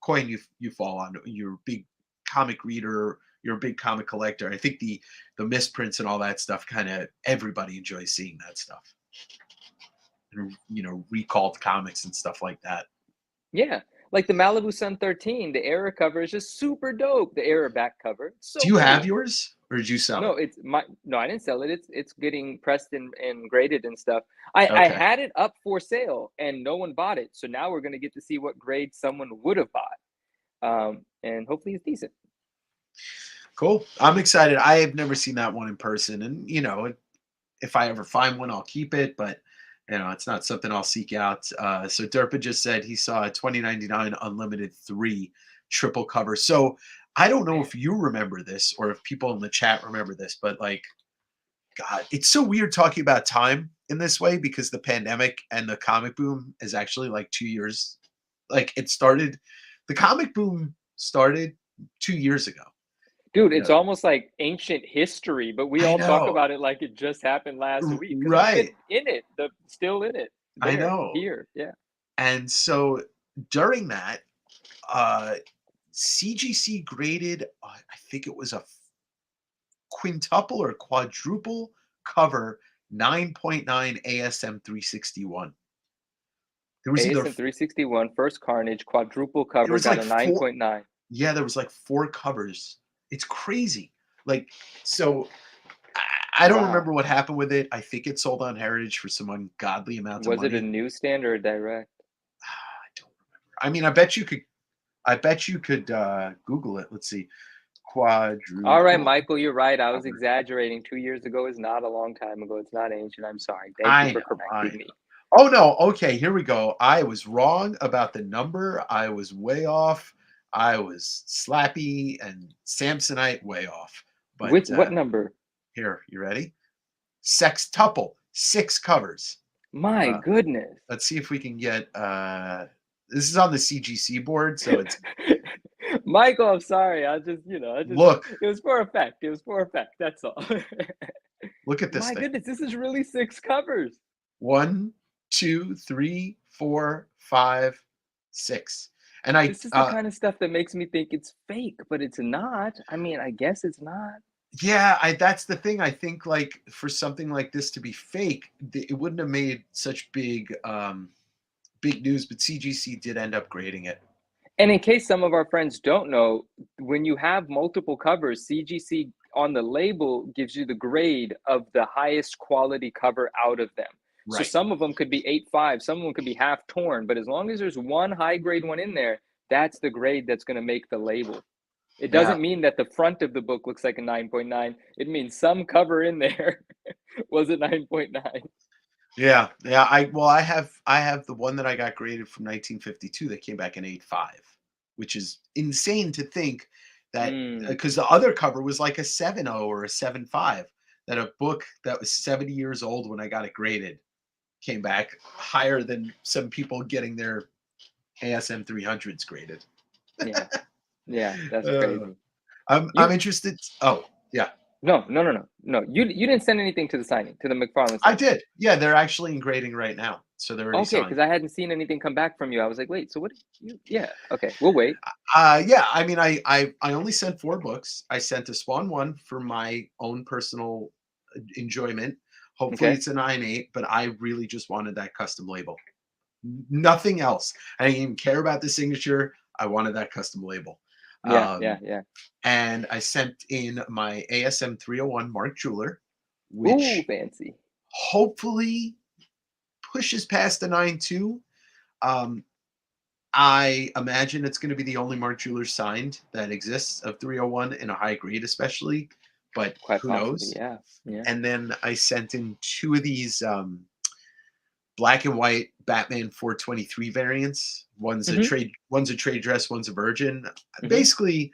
coin you fall on. You're a big comic reader, you're a big comic collector. I think the misprints and all that stuff, kind of everybody enjoys seeing that stuff. And recalled comics and stuff like that. Yeah. Like the Malibu Sun 13, the error cover is just super dope. The error back cover. Do So you have cool. yours, or did you sell No, it? it's my no, I didn't sell it. It's getting pressed and graded and stuff. I Okay, had it up for sale and no one bought it. So now we're gonna get to see what grade someone would have bought. And hopefully it's decent. cool. I'm excited. I have never seen that one in person, and if I ever find one, I'll keep it. But it's not something I'll seek out. So Derpa just said he saw a 2099 Unlimited 3 triple cover. So I don't know if you remember this or if people in the chat remember this, but like, God, it's so weird talking about time in this way because the pandemic and the comic boom is actually like 2 years. Like the comic boom started 2 years ago. Dude, You it's know, almost like ancient history, but we I all talk know, about it like it just happened last week because we've right? been in it, still in it, I there, know. here, yeah. And so during that, uh, CGC graded, I think it was a quintuple or quadruple cover 9.9 ASM 361. There was either ASM 361, First Carnage, quadruple there cover, was got like a four, 9.9. yeah, there was like four covers. It's crazy. Like, so I don't Wow. remember what happened with it. I think it sold on Heritage for some ungodly amount of Was it a money. newsstand or a direct? I don't remember. I mean, I bet you could Google it. Let's see. All right, Quadruple Michael, you're right. I was cover. exaggerating. 2 years ago is not a long time ago. It's not ancient. I'm sorry. Thank you I for know, I correcting know. me. Oh no, okay, here we go. I was wrong about the number. I was way off. I was Slappy and Samsonite way off. But Which what number? here, you ready? Sextuple, 6 covers. My Uh, goodness. let's see if we can get this is on the CGC board, so it's Michael, I'm sorry. I just look, it was for effect. It was for effect. That's all. look at this My thing. goodness, this is really 6 covers. One, two, three, four, five, six. And I This is the kind of stuff that makes me think it's fake, but it's not. I mean, I guess it's not. Yeah, that's the thing. I think like for something like this to be fake, it wouldn't have made such big news, but CGC did end up grading it. And in case some of our friends don't know, when you have multiple covers, CGC on the label gives you the grade of the highest quality cover out of them. So Right. some of them could be 8.5, some of them could be half torn, but as long as there's one high grade one in there, that's the grade that's going to make the label. It Yeah. doesn't mean that the front of the book looks like a 9.9. It means some cover in there was a 9.9. Yeah. Yeah. I have the one that I got graded from 1952 that came back in 8.5, which is insane to think that Mm, because the other cover was like a 7.0 or a 7.5, that a book that was 70 years old when I got it graded came back higher than some people getting their ASM 300s graded. yeah, yeah, that's Uh, crazy. I'm You interested. Oh, yeah, No, no, no, no, no. You didn't send anything to the signing, to the McFarland I signing. did. Yeah, they're actually in grading right now, so they're already Okay, signed. because I hadn't seen anything come back from you. I was like, wait, so what did you? Yeah, okay, we'll wait. Yeah, I mean, I only sent 4 books. I sent a Swan one for my own personal enjoyment. Hopefully, Okay, it's a 9.8, but I really just wanted that custom label. Nothing else. I didn't even care about the signature. I wanted that custom label. yeah, yeah, Um, yeah. and I sent in my ASM 301 Mark Jeweler, Ooh, which fancy. hopefully pushes past the 9.2. Um, I imagine it's going to be the only Mark Jeweler signed that exists of 301 in a high grade, especially, but Quite who possibly, knows? yeah, yeah. And then I sent in 2 of these black and white Batman 423 variants. Mm-hmm, One's a trade dress, one's a virgin. mm-hmm. Basically,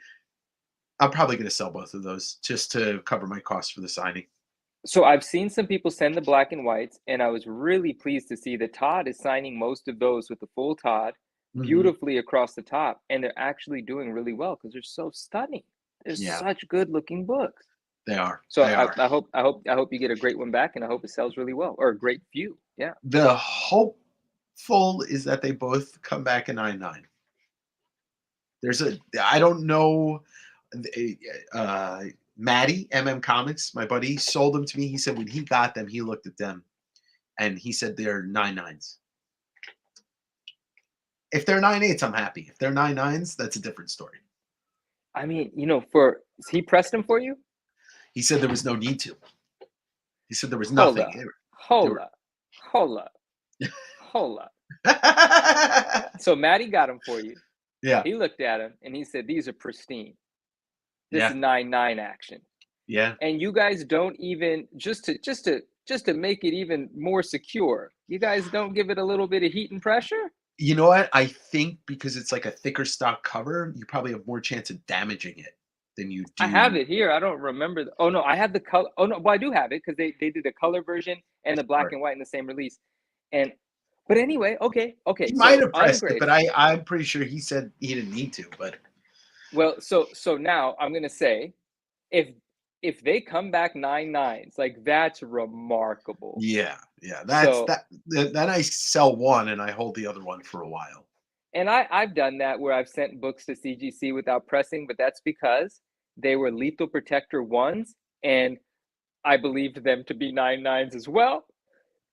I'm probably going to sell both of those just to cover my costs for the signing. So I've seen some people send the black and whites, and I was really pleased to see that Todd is signing most of those with the full Todd, Mhm. beautifully across the top, and they're actually doing really well because they're so stunning. They're Yeah, such good looking books. they are. So They are. I hope you get a great one back, and I hope it sells really well, or a great few. Yeah. The hopeful is that they both come back in 9.9. I don't know, uh, Maddie, Comics, my buddy, sold them to me. He said when he got them, he looked at them and he said they're 9.9s. If they're 9.8s, I'm happy. If they're 9.9s, that's a different story. I mean, for he pressed them for you? He said there was no need to. He said there was Hold nothing. up, They hold were up, hold up, hold up. So Maddie got them for you. Yeah, He looked at them and he said, "These are pristine. This is yeah, 9.9 action." yeah. And you guys don't even just to make it even more secure. You guys don't give it a little bit of heat and pressure? You know what? I think because it's like a thicker stock cover, you probably have more chance of damaging it than you I have do. it here. I don't remember. Oh no, I have the color. Oh no, well I do have it because they did the color version and the black Sure. and white in the same release. And but anyway, okay, okay. He might So have pressed it, but ungraded. I'm pretty sure he said he didn't need to. But Well, so now I'm gonna say if if they come back 9.9s, like that's remarkable. yeah, yeah, that's So that. Then I sell one and I hold the other one for a while. and I've done that where I've sent books to CGC without pressing, but that's because they were Lethal Protector ones, and I believed them to be 9.9s as well,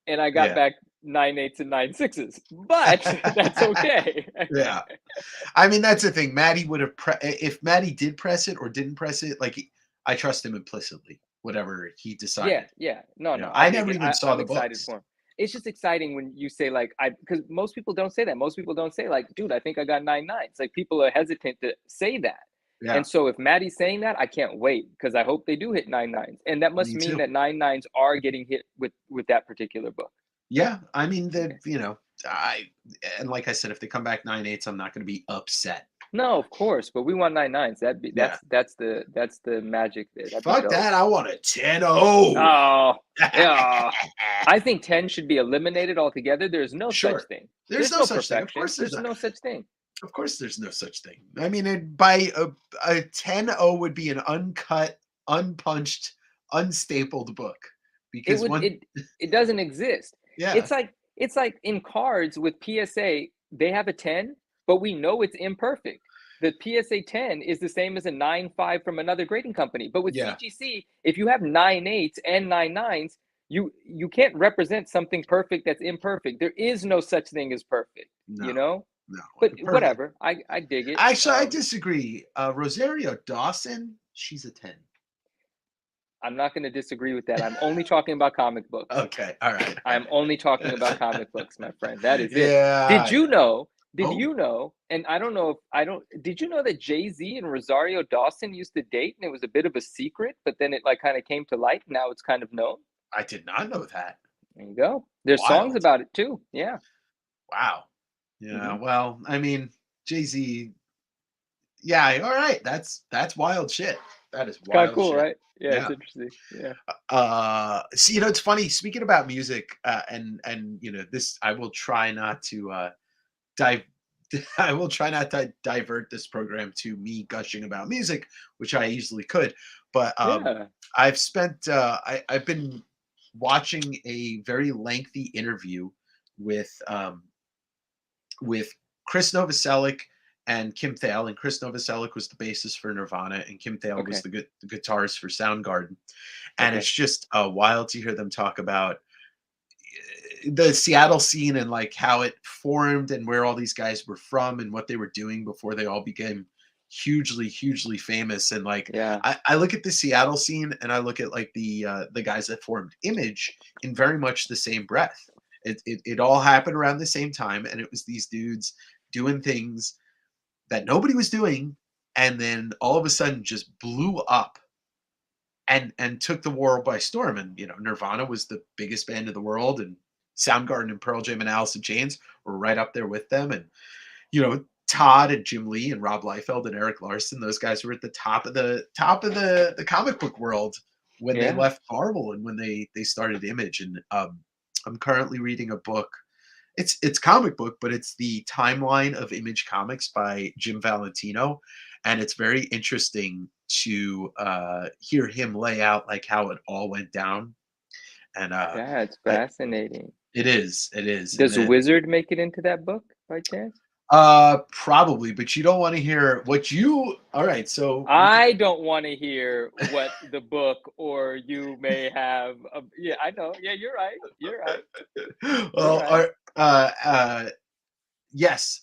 and I got Yeah, back 9.8s and 9.6s. But that's okay. yeah. I mean, that's the thing. Maddie would have if Maddie did press it or didn't press it. Like I trust him implicitly, whatever he Yeah, decided. yeah. No, You know, no. I I dig never it. even saw I'm the excited books. for him. It's just exciting when you say like because most people don't say that. Most people don't say like, dude, I think I got 9.9s. Like people are hesitant to say that. Yeah, And so if Maddie's saying that, I can't wait because I hope they do hit 9.9s. And that must me mean too. that 9.9s are getting hit with that particular book. Yeah, I mean Okay. that. I and like I said, if they come back 9.8s, I'm not going to be upset. No, of course, but we want 9.9s. That'd be Yeah, that's the magic there. That'd be fuck dope. that. I want a 10-0. Oh, yeah. I think 10 should be eliminated altogether. There's no such Sure. thing. There's There's no no such thing. Of perfection. course there's There's not. no such thing. Of course there's no such thing. I mean, by a 10-0 would be an uncut, unpunched, unstapled book It because would one it doesn't exist. yeah, It's like in cards with PSA, they have a 10, but we know it's imperfect. the PSA 10 is the same as a 9.5 from another grading company. But with Yeah. CGC, if you have 9.8s and 9.9s, you can't represent something perfect that's imperfect. There is no such thing as perfect, No, you know? no. But Perfect. whatever. I dig it. Actually, I disagree. Rosario Dawson, she's a 10. I'm not going to disagree with that. I'm only talking about comic books. Okay. All right. All I'm only talking about right. comic books, my friend. That is it. Did Yeah. you know? Did Oh, you know? And I don't know if I don't. Did you know that Jay-Z and Rosario Dawson used to date, and it was a bit of a secret, but then it like kind of came to light. Now it's kind of known. I did not know that. There you go. There's songs Wild. about it too. Yeah. Wow. Yeah. Hmm. Well, I mean, Jay-Z. Yeah. All right. That's wild shit. That is It's kind of wild cool, shit. right? Yeah, it's Yeah. interesting. Yeah. See, it's funny speaking about music, and this, I will try not to dive I will try not to divert this program to me gushing about music, which I easily could. But Yeah. I've been watching a very lengthy interview with with Chris Novoselic and Kim Thale. And Chris Novoselic was the bassist for Nirvana, and Kim Thale was Okay. the guitarist for Soundgarden. And Okay. it's just wild to hear them talk about the Seattle scene and like how it formed and where all these guys were from and what they were doing before they all became hugely famous. And like Yeah. I look at the Seattle scene and I look at like the guys that formed Image in very much the same breath. It all happened around the same time, and it was these dudes doing things that nobody was doing, and then all of a sudden just blew up and took the world by storm. And Nirvana was the biggest band in the world, and Soundgarden and Pearl Jam and Alice in Chains were right up there with them. And Todd and Jim Lee and Rob Liefeld and Eric Larson, those guys were at the top of the comic book world when they Yeah. left Marvel and when they started Image. And I'm currently reading a book. It's comic book, but it's the timeline of Image Comics by Jim Valentino, and it's very interesting to hear him lay out like how it all went down. And That's I, fascinating. it is, and Does then Wizard make it into that book by chance? probably, but you don't want to hear what you. All right, so we can. I don't want to hear what the book or you may have. Yeah, I know. Yeah, you're right. You're right. You're Well, right. yes,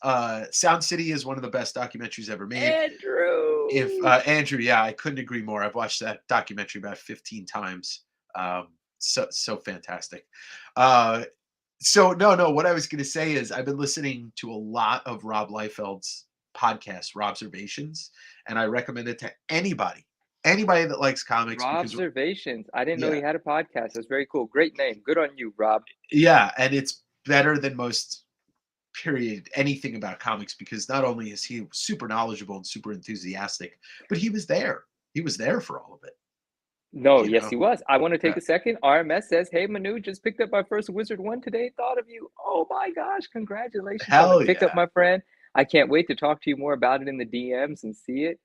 Sound City is one of the best documentaries ever made. If Andrew. Andrew, yeah, I couldn't agree more. I've watched that documentary about 15 times. So fantastic. Uh, so no, what I was going to say is I've been listening to a lot of Rob Liefeld's podcast, Robservations, and I recommend it to anybody that likes comics because Robservations. I didn't know yeah, he had a podcast. That's very cool. Great name. Good on you, Rob. yeah, and it's better than most period anything about comics because not only is he super knowledgeable and super enthusiastic, but he was there. He was there for all of it. No, You yes, know. he was. I want to take Yeah. a second. RMS says, "Hey, Manu, just picked up my first Wizard One today. Thought of you. Oh my gosh, congratulations on the Hell pickup, yeah. my friend. I can't wait to talk to you more about it in the DMs and see it.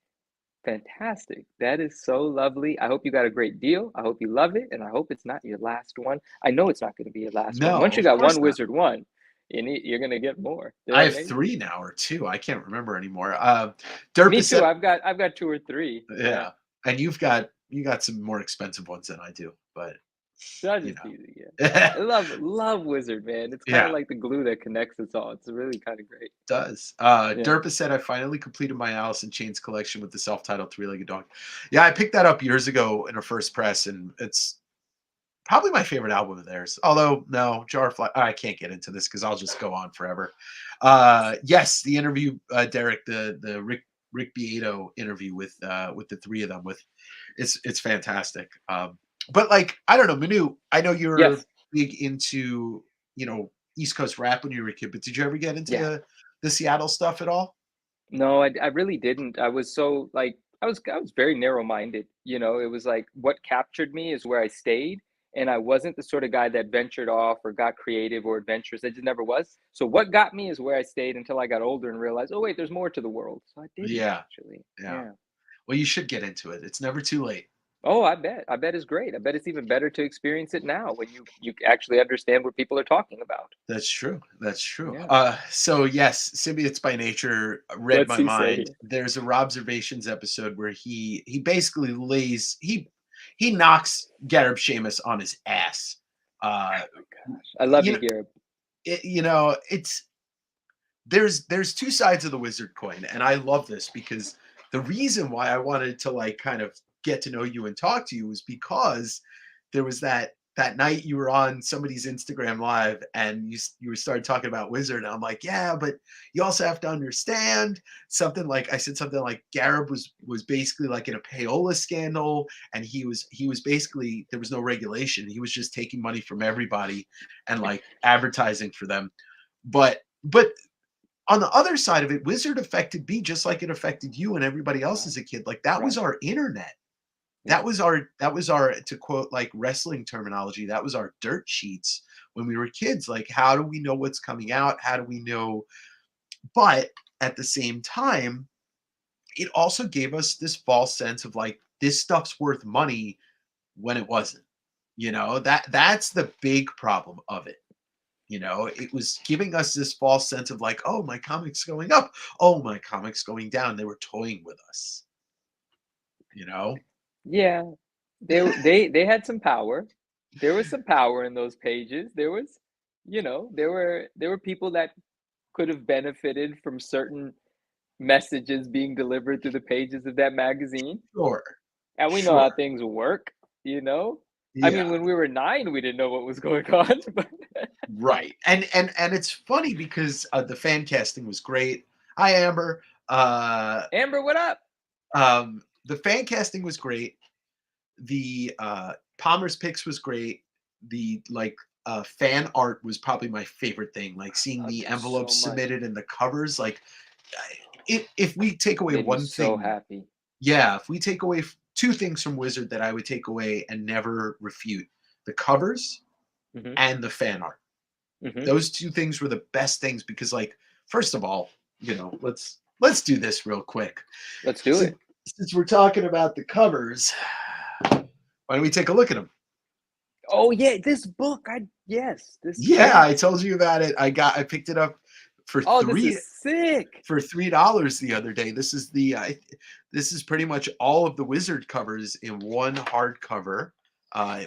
Fantastic. That is so lovely. I hope you got a great deal. I hope you love it, and I hope it's not your last one. I know it's not going to be your last one. No, Once you of got course one not. Wizard One, you're going to get more. I They're have amazing. 3 now or 2. I can't remember anymore. Me Derpa too. said, I've got two or three. Yeah. yeah, and you got some more expensive ones than I do, but I'm you just know. teasing. Yeah. I love Wizard, man. It's kind of Yeah, like the glue that connects us all. It's really kind of great. does. Yeah. Derpa said I finally completed my Alice in Chains collection with the self-titled three-legged dog. Yeah, I picked that up years ago in a first press, and it's probably my favorite album of theirs. Although, no, Jar of Fly. I can't get into this because I'll just go on forever. Yes, the interview, Derek, the Rick Beato interview with the three of them, with it's fantastic. But like, I don't know, Manu. I know you're Yes. big into East Coast rap when you were a kid, but did you ever get into Yeah. the Seattle stuff at all? No, I really didn't. I was so like I was very narrow-minded. It was like what captured me is where I stayed, and I wasn't the sort of guy that ventured off or got creative or adventurous. I just never was. So what got me is where I stayed until I got older and realized, oh wait, there's more to the world. So I did it Yeah, actually. yeah. Yeah. Well, you should get into it. It's never too late. Oh, I bet. I bet it's great. I bet it's even better to experience it now when you actually understand what people are talking about. That's true. That's true. Yeah. So yes, Symbiotes by Nature read What's my he say mind. here? There's a Observations episode where he basically lays he knocks Gareb Sheamus on his ass. Uh, Oh my gosh. I love you you, know, Garrett. it's there's two sides of the wizard coin, and I love this because the reason why I wanted to like kind of get to know you and talk to you was because there was that night you were on somebody's Instagram live and you started talking about wizard, and I'm like, yeah, but you also have to understand something. Like I said something like Garib was basically like in a payola scandal, and he was basically, there was no regulation, he was just taking money from everybody and like advertising for them. But on the other side of it, Wizard affected me just like it affected you and everybody else Right. as a kid. Like that was Right. our internet. Yeah. That was our, to quote like wrestling terminology, that was our dirt sheets when we were kids. Like, how do we know what's coming out? How do we know? But at the same time, it also gave us this false sense of like this stuff's worth money when it wasn't. That's the big problem of it. It was giving us this false sense of like, oh, my comic's going up. Oh, my comic's going down. They were toying with us, you know? Yeah. They had some power. There was some power in those pages. There was, there were people that could have benefited from certain messages being delivered through the pages of that magazine. Sure. And we know how Sure. things work, you know? I Yeah. mean, when we were 9, we didn't know what was going on, but Right. And it's funny because the fan casting was great. Hi, Amber. Amber, what up? The fan casting was great. The Palmer's picks was great. The like fan art was probably my favorite thing. Like I seeing loved the it so envelopes much. submitted and the covers. Like, if we take away Made me one so thing, happy. yeah, if we take away two things from Wizard that I would take away and never refute: the covers Mhm, and the fan art. mhm. Those two things were the best things because, like, first of all, let's do this real quick. Let's do Since, it. since we're talking about the covers, why don't we take a look at them? Oh, yeah, this book, I yes, this Yeah, yeah. I told you about it. I picked it up for Oh, this is three sick. for $3 the other day. This is pretty much all of the Wizard covers in one hardcover,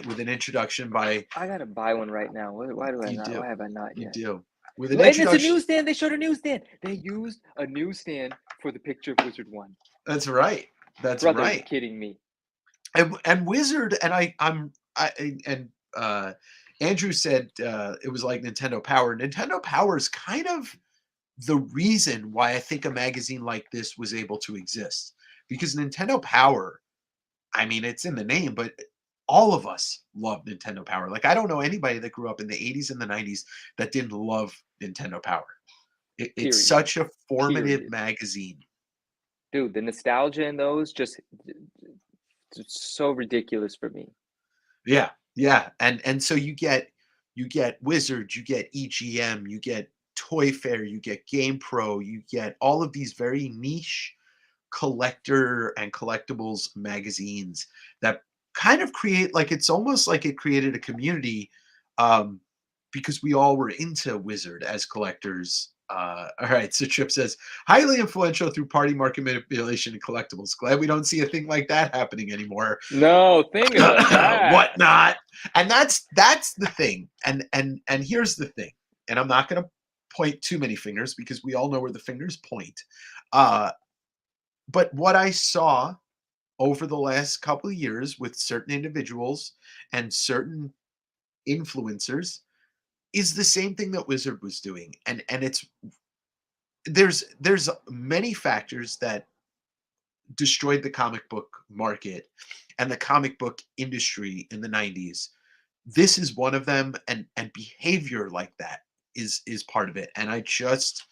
with an introduction by, I gotta buy one right now. Why do I you not? do Why have I not you yet? do with an Well, and it's a introduction. newsstand. They showed a newsstand. They used a newsstand for the picture of Wizard One. That's right. That's Brother, you right. kidding me? And Wizard, and and Andrew said it was like Nintendo Power. Nintendo Power is kind of the reason why I think a magazine like this was able to exist, because Nintendo Power, I mean, it's in the name, but all of us love Nintendo Power. Like, I don't know anybody that grew up in the 80s and the 90s that didn't love Nintendo Power. It's Period. such a formative Period. magazine. Dude, the nostalgia in those just so ridiculous for me. Yeah, yeah, and so you get Wizard, you get EGM, you get Toy Fair, you get Game Pro, you get all of these very niche collector and collectibles magazines that kind of create, like, it's almost like it created a community, um, because we all were into Wizard as collectors. All right, so Chip says highly influential through party market manipulation and collectibles. Glad we don't see a thing like that happening anymore. No, thing of the past. Whatnot. And that's the thing. And here's the thing. And I'm not going to point too many fingers because we all know where the fingers point. Uh, but what I saw over the last couple of years with certain individuals and certain influencers is the same thing that Wizard was doing. And it's there's many factors that destroyed the comic book market and the comic book industry in the 90s. This is one of them, and behavior like that is part of it, and I just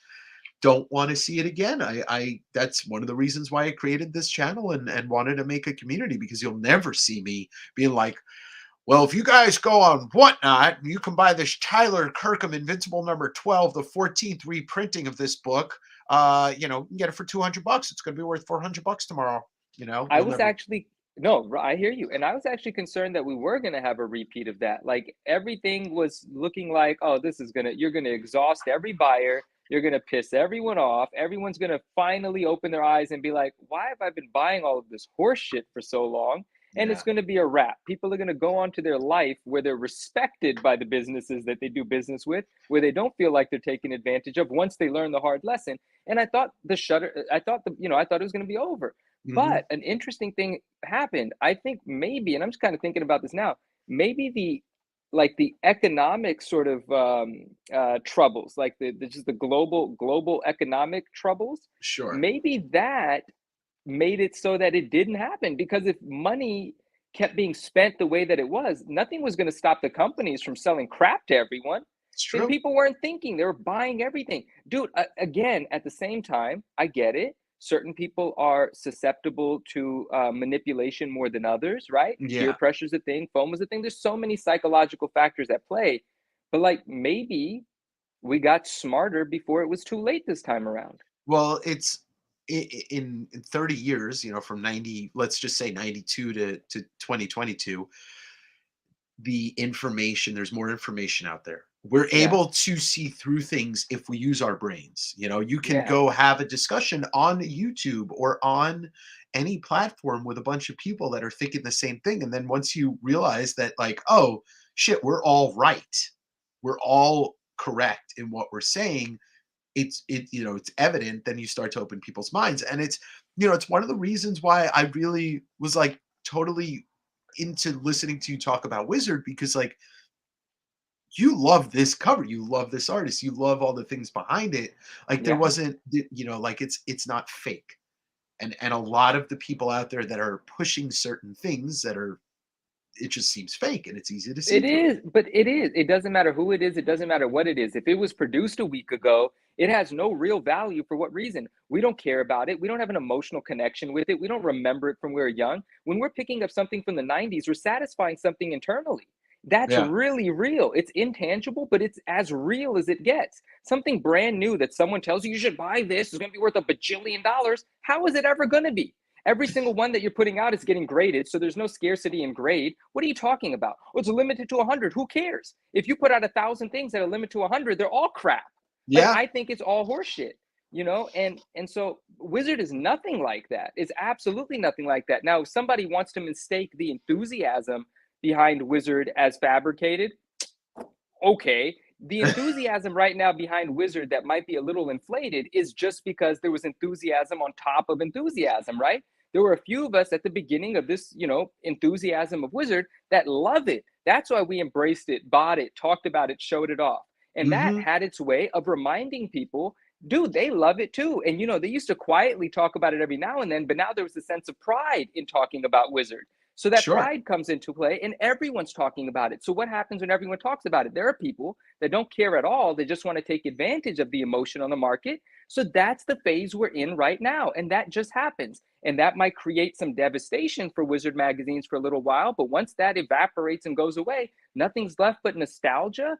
don't want to see it again. I That's one of the reasons why I created this channel and wanted to make a community, because you'll never see me being like, well, if you guys go on Whatnot, you can buy this Tyler Kirkham Invincible number 12, the 14th reprinting of this book. You can get it for $200. It's going to be worth $400 tomorrow. I You'll was never. actually No, I hear you. And I was actually concerned that we were going to have a repeat of that. Like everything was looking like, oh, you're going to exhaust every buyer. You're going to piss everyone off. Everyone's going to finally open their eyes and be like, why have I been buying all of this horse shit for so long? And it's Yeah. going to be a wrap. People are going to go on to their life where they're respected by the businesses that they do business with, where they don't feel like they're taken advantage of once they learn the hard lesson. And I thought it was going to be over. Hmm. But an interesting thing happened. I think maybe, and I'm just kind of thinking about this now, maybe the economic sort of troubles, like just the global economic troubles, Sure. maybe that made it so that it didn't happen. Because if money kept being spent the way that it was, nothing was going to stop the companies from selling crap to everyone. It's And true. people weren't thinking, they were buying everything. Dude, again, at the same time, I get it. Certain people are susceptible to manipulation more than others, right? Peer Yeah. pressure is a thing, FOMO is a thing. There's so many psychological factors at play. But like maybe we got smarter before it was too late this time around. Well, in 30 years, from 90, let's just say 92 to 2022, there's more information out there. We're Yeah. able to see through things if we use our brains. You can Yeah. go have a discussion on YouTube or on any platform with a bunch of people that are thinking the same thing. And then once you realize that, like, oh shit, we're all right, we're all correct in what we're saying, it's evident, then you start to open people's minds. And it's one of the reasons why I really was like totally into listening to you talk about Wizard, because like you love this cover, you love this artist, you love all the things behind it. Like there Yeah. wasn't, like it's not fake. And a lot of the people out there that are pushing certain things that are, it just seems fake and it's easy to see It through it. is, but it is. It doesn't matter who it is. It doesn't matter what it is. If it was produced a week ago, it has no real value. For what reason? We don't care about it. We don't have an emotional connection with it. We don't remember it from when we were young. When we're picking up something from the 90s, we're satisfying something internally. That's Yeah. really real. It's intangible, but it's as real as it gets. Something brand new that someone tells you should buy this is going to be worth $1 bajillion. How is it ever going to be? Every single one that you're putting out is getting graded, so there's no scarcity in grade. What are you talking about? Oh, it's limited to 100. Who cares? If you put out 1,000 things that are limited to 100, they're all crap. Like Yeah. I think it's all horseshit, And so Wizard is nothing like that. It's absolutely nothing like that. Now, if somebody wants to mistake the enthusiasm behind Wizard as fabricated, okay. The enthusiasm right now behind Wizard that might be a little inflated is just because there was enthusiasm on top of enthusiasm, right? There were a few of us at the beginning of this, enthusiasm of Wizard that love it. That's why we embraced it, bought it, talked about it, showed it off. And that Hmm. had its way of reminding people, dude, they love it too. And, they used to quietly talk about it every now and then, but now there was a sense of pride in talking about Wizard. So that Sure. pride comes into play and everyone's talking about it. So what happens when everyone talks about it? There are people that don't care at all. They just want to take advantage of the emotion on the market. So that's the phase we're in right now. And that just happens. And that might create some devastation for Wizard magazines for a little while. But once that evaporates and goes away, nothing's left but nostalgia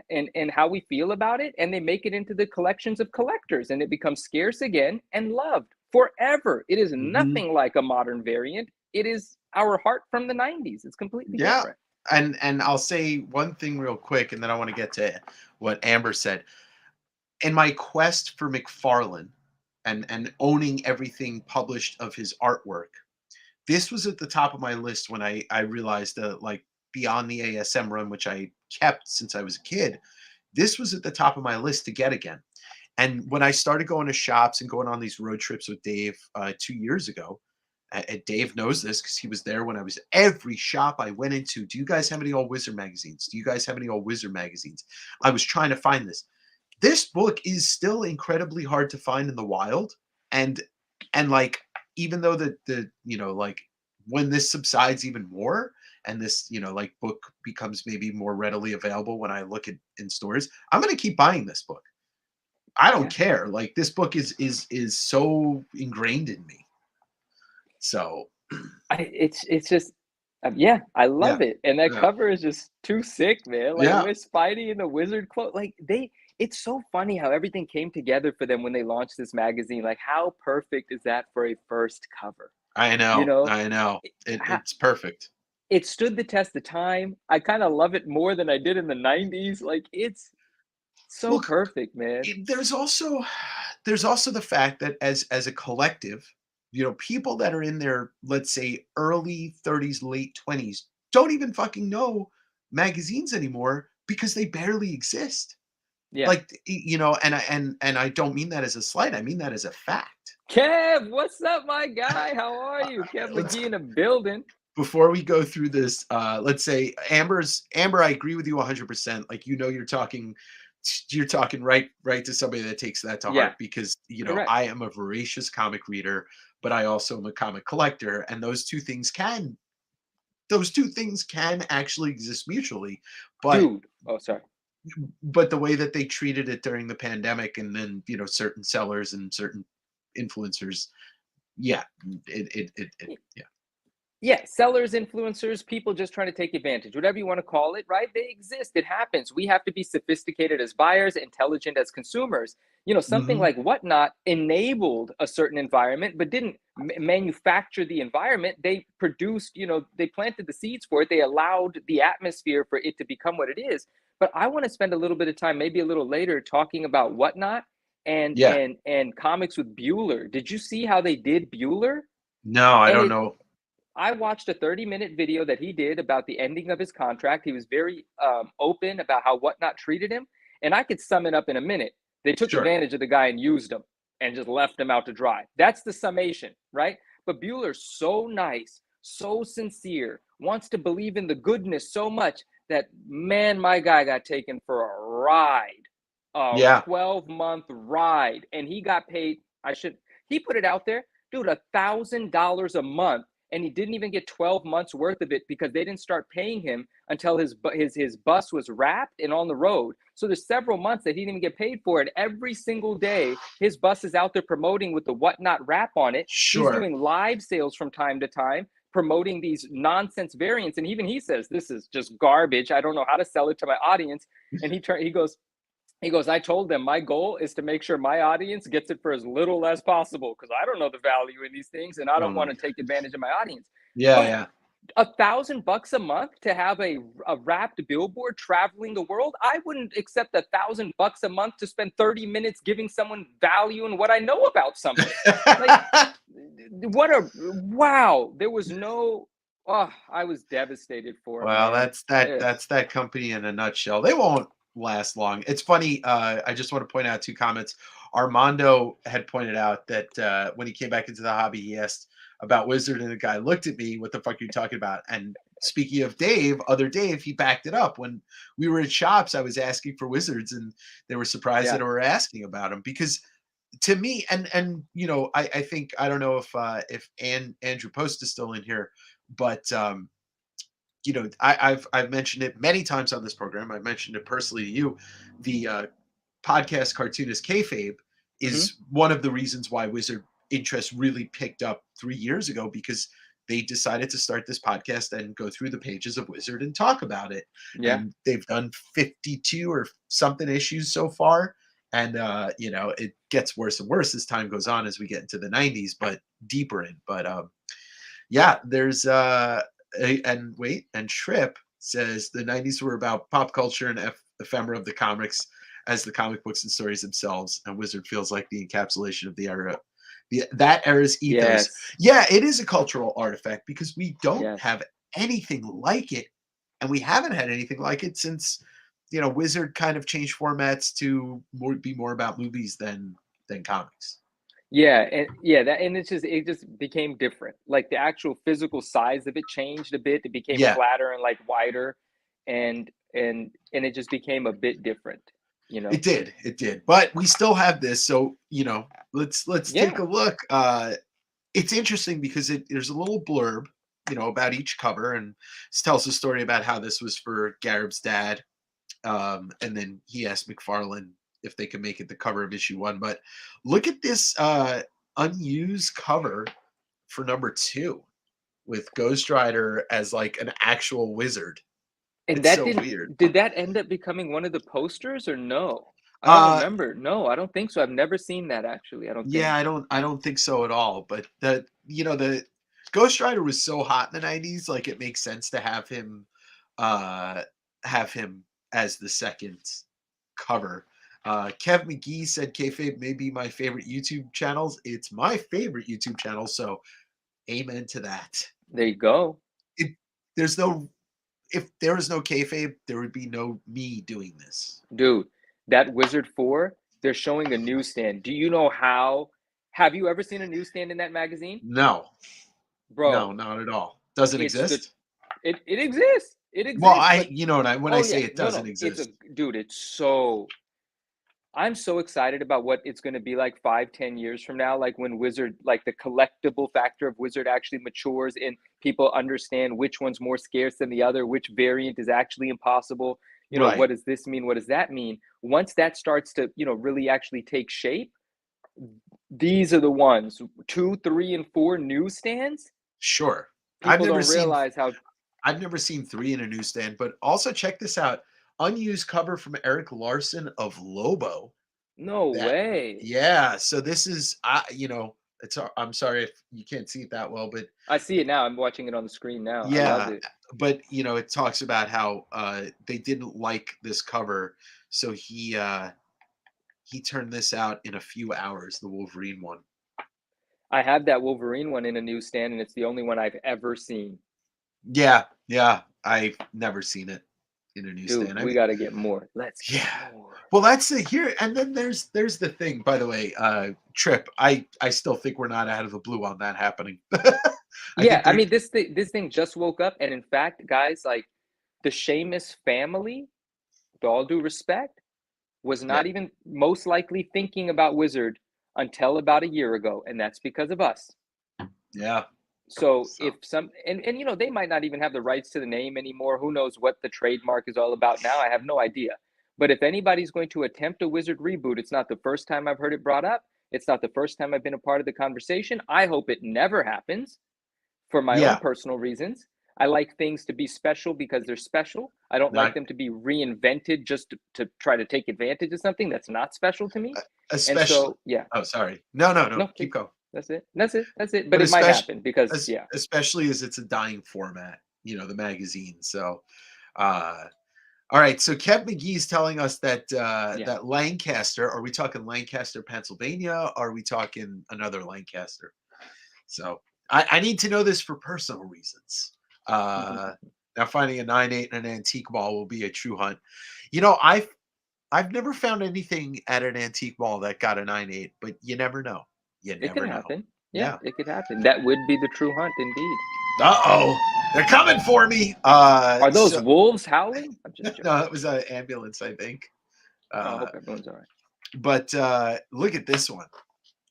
and how we feel about it. And they make it into the collections of collectors and it becomes scarce again and loved forever. It is Hmm. nothing like a modern variant. It is our heart from the 90s. It's completely Yeah. different. And I'll say one thing real quick, and then I want to get to what Amber said. In my quest for McFarlane and owning everything published of his artwork, this was at the top of my list when I realized that, like, beyond the ASM run, which I kept since I was a kid, this was at the top of my list to get again. And when I started going to shops and going on these road trips with Dave 2 years ago, and Dave knows this because he was there when I was every shop I went into. Do you guys have any old Wizard magazines? Do you guys have any old Wizard magazines? I was trying to find this. This book is still incredibly hard to find in the wild, and like, even though like, when this subsides even more and this, like, book becomes maybe more readily available when I look at in stores, I'm going to keep buying this book. I don't Yeah. care. Like, this book is so ingrained in me. So, It's just yeah, I yeah. love it. And that Yeah. cover is just too sick, man. Like Yeah. with Spidey and the wizard cloak, like it's so funny how everything came together for them when they launched this magazine. Like how perfect is that for a first cover? I You know, know, I know. it, It's perfect. it stood the test of time. I kind of love it more than I did in the 90s. Like it's so Well, perfect, man. there's also the fact that as a collective, people that are in their, let's say, early 30s, late 20s don't even fucking know magazines anymore because they barely exist. Yeah. Like, and I don't mean that as a slight. I mean that as a fact. Kev, what's up, my guy? How are you? Kev Let's McGee in the building. Before we go through this, let's say Amber, I agree with you 100%. Like, you're talking right to somebody that takes that to Yeah, heart because, correct. I am a voracious comic reader, but I also am a comic collector, and those two things can actually exist mutually. But Dude. Oh, sorry. the way that they treated it during the pandemic, and then, certain sellers and certain influencers, yeah, yeah. Yeah, sellers, influencers, people just trying to take advantage, whatever you want to call it, right? They exist. It happens. We have to be sophisticated as buyers, intelligent as consumers. Something Mhm. like Whatnot enabled a certain environment, but didn't manufacture the environment. They produced, they planted the seeds for it. They allowed the atmosphere for it to become what it is. But I want to spend a little bit of time, maybe a little later, talking about Whatnot and Yeah. and and comics with Bueller. Did you see how they did Bueller? No, I And don't it know. I watched a 30-minute video that he did about the ending of his contract. He was very open about how Whatnot treated him. And I could sum it up in a minute. They took Sure. advantage of the guy and used him and just left him out to dry. That's the summation, right? But Bueller's so nice, so sincere, wants to believe in the goodness so much that, man, my guy got taken for a ride, a Yeah. 12-month ride. And he got paid, he put it out there, dude, $1,000 a month, and he didn't even get 12 months worth of it because they didn't start paying him until his bus was wrapped and on the road. So there's several months that he didn't even get paid for it. Every single day, his bus is out there promoting with the Whatnot wrap on it. He's Sure. doing live sales from time to time, promoting these nonsense variants. And even he says, this is just garbage. I don't know how to sell it to my audience. And he goes, I told them my goal is to make sure my audience gets it for as little as possible because I don't know the value in these things and I Oh don't my want to god. take advantage of my audience. Yeah, But yeah. $1,000 a month to have a wrapped billboard traveling the world, I wouldn't accept $1,000 a month to spend 30 minutes giving someone value in what I know about something. Like, what a wow. There was no, oh, I was devastated for him, Well, man. Ugh. that's that company in a nutshell. They won't last long. It's funny, I just want to point out 2 comments. Armando had pointed out that, when he came back into the hobby, he asked about Wizard, and the guy looked at me, "What the fuck are you talking about?" And speaking of other Dave, he backed it up. When we were at shops, I was asking for Wizards, and they were surprised that Yeah. I were asking about him because, to me, and I think, I don't know if Andrew Post is still in here, but I've mentioned it many times on this program. I've mentioned it personally to you. The podcast cartoonist kayfabe Hmm. is one of the reasons why Wizard interest really picked up 3 years ago, because they decided to start this podcast and go through the pages of Wizard and talk about it. Yeah. And they've done 52 or something issues so far. And it gets worse and worse as time goes on as we get into the 90s, but deeper in. But yeah, there's and wait, and Trip says the 90s were about pop culture and ephemera of the comics as the comic books and stories themselves, and Wizard feels like the encapsulation of the era, that era's ethos. Yes. Yeah, it is a cultural artifact because we don't Yes. have anything like it, and we haven't had anything like it since Wizard kind of changed formats to be more about movies than comics. Yeah, and yeah, that and it just became different. Like the actual physical size of it changed a bit. It became Yeah, flatter and like wider, and it just became a bit different, you know? it did, but we still have this. So let's take Yeah. a look. It's interesting because there's a little blurb, about each cover, and this tells a story about how this was for Garib's dad, and then he asked McFarlane if they could make it the cover of issue 1. But look at this unused cover for number 2 with Ghost Rider as like an actual wizard. And It's that so didn't weird. did that end up becoming one of the posters or no? I don't Uh, remember. No, I don't think so. I've never seen that actually, I don't yeah, think. I don't think so at all. But the Ghost Rider was so hot in the 90s, like it makes sense to uh have him as the second cover. Kev McGee said kayfabe may be my favorite YouTube channels. It's my favorite YouTube channel, so amen to that. There you go. It there's no if there was no kayfabe, there would be no me doing this. Dude, that Wizard 4, they're showing a newsstand. Do you know how? Have you ever seen a newsstand in that magazine? No, no, Bro, not at all. Doesn't it's the exist. it exists. It Well, exists, but you know what I when I oh say yeah, it no, doesn't no. It's a exist. dude, it's so I'm so excited about what it's going to be like 5, 10 years from now, like when Wizard, like the collectible factor of Wizard actually matures and people understand which one's more scarce than the other, which variant is actually impossible. You know, Right. what does this mean? What does that mean? Once that starts to, really actually take shape, these are the ones 2, 3, and 4 newsstands. Sure. I've People never don't seen realize how, I've never seen 3 in a newsstand, but also check this out. Unused cover from Eric Larson of Lobo. no That way. yeah, so this is I'm sorry if you can't see it that well, but I see it now. I'm watching it on the screen now. I love yeah, it. but it talks about how they didn't like this cover, so he turned this out in a few hours, the Wolverine one. I have that Wolverine one in a newsstand, and it's the only one I've ever seen. Yeah, yeah, I've never seen it in a Dude, newstand. I we mean, gotta get more. Let's get yeah. more. Well, that's the here, and then there's the thing. By the way, Trip, I still think we're not out of the blue on that happening. I Yeah, think I they're mean this thing just woke up, and in fact, guys, like the Sheamus family, with all due respect, was yeah, not even most likely thinking about Wizard until about a year ago, and that's because of us. yeah. So So if some and they might not even have the rights to the name anymore. Who knows what the trademark is all about now? I have no idea. But if anybody's going to attempt a Wizard reboot, it's not the first time I've heard it brought up. It's not the first time I've been a part of the conversation. I hope it never happens for my own yeah, personal reasons. I like things to be special because they're special. I don't like not them to be reinvented just to try to take advantage of something that's not special to me. And especially. so, yeah, Oh, sorry. No, no, no. no, Keep going. that's it. That's it. That's it. But But it might happen because, yeah, especially as it's a dying format, the magazine. So, uh, all right. So Kev McGee's telling us that yeah. that Lancaster. Are we talking Lancaster, Pennsylvania? Or are we talking another Lancaster? So I need to know this for personal reasons. Now finding a 9.8 in an antique mall will be a true hunt. I've never found anything at an antique mall that got a 9.8, but you never know. You It could never know. happen. Yeah, Yeah. it could happen. That would be the true hunt indeed. Uh-oh. They're coming for me. Are those So wolves howling? I'm just no, joking. it was an ambulance, I think. Oh, I Uh, hope everyone's all right. but look at this one.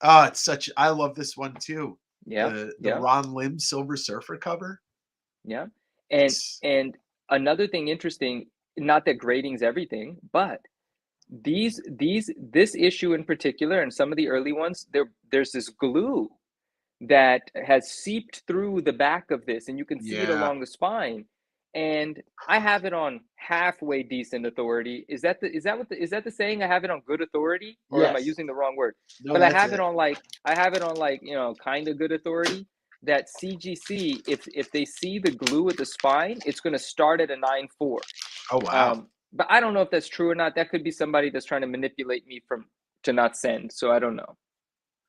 I love this one too. Yeah, The yeah, Ron Lim Silver Surfer cover. yeah. And It's and another thing interesting, not that grading's everything, but this issue in particular and some of the early ones, there's this glue that has seeped through the back of this, and you can see it yeah. along the spine. And I have it on halfway decent authority. Is that the saying? I have it on good authority, or am I Yes. using the wrong word? No, But I that's have it it. on like kind of good authority. That CGC, if they see the glue at the spine, it's going to start at a 9.4. Oh wow. But I don't know if that's true or not. That could be somebody that's trying to manipulate me to not send. So I don't know.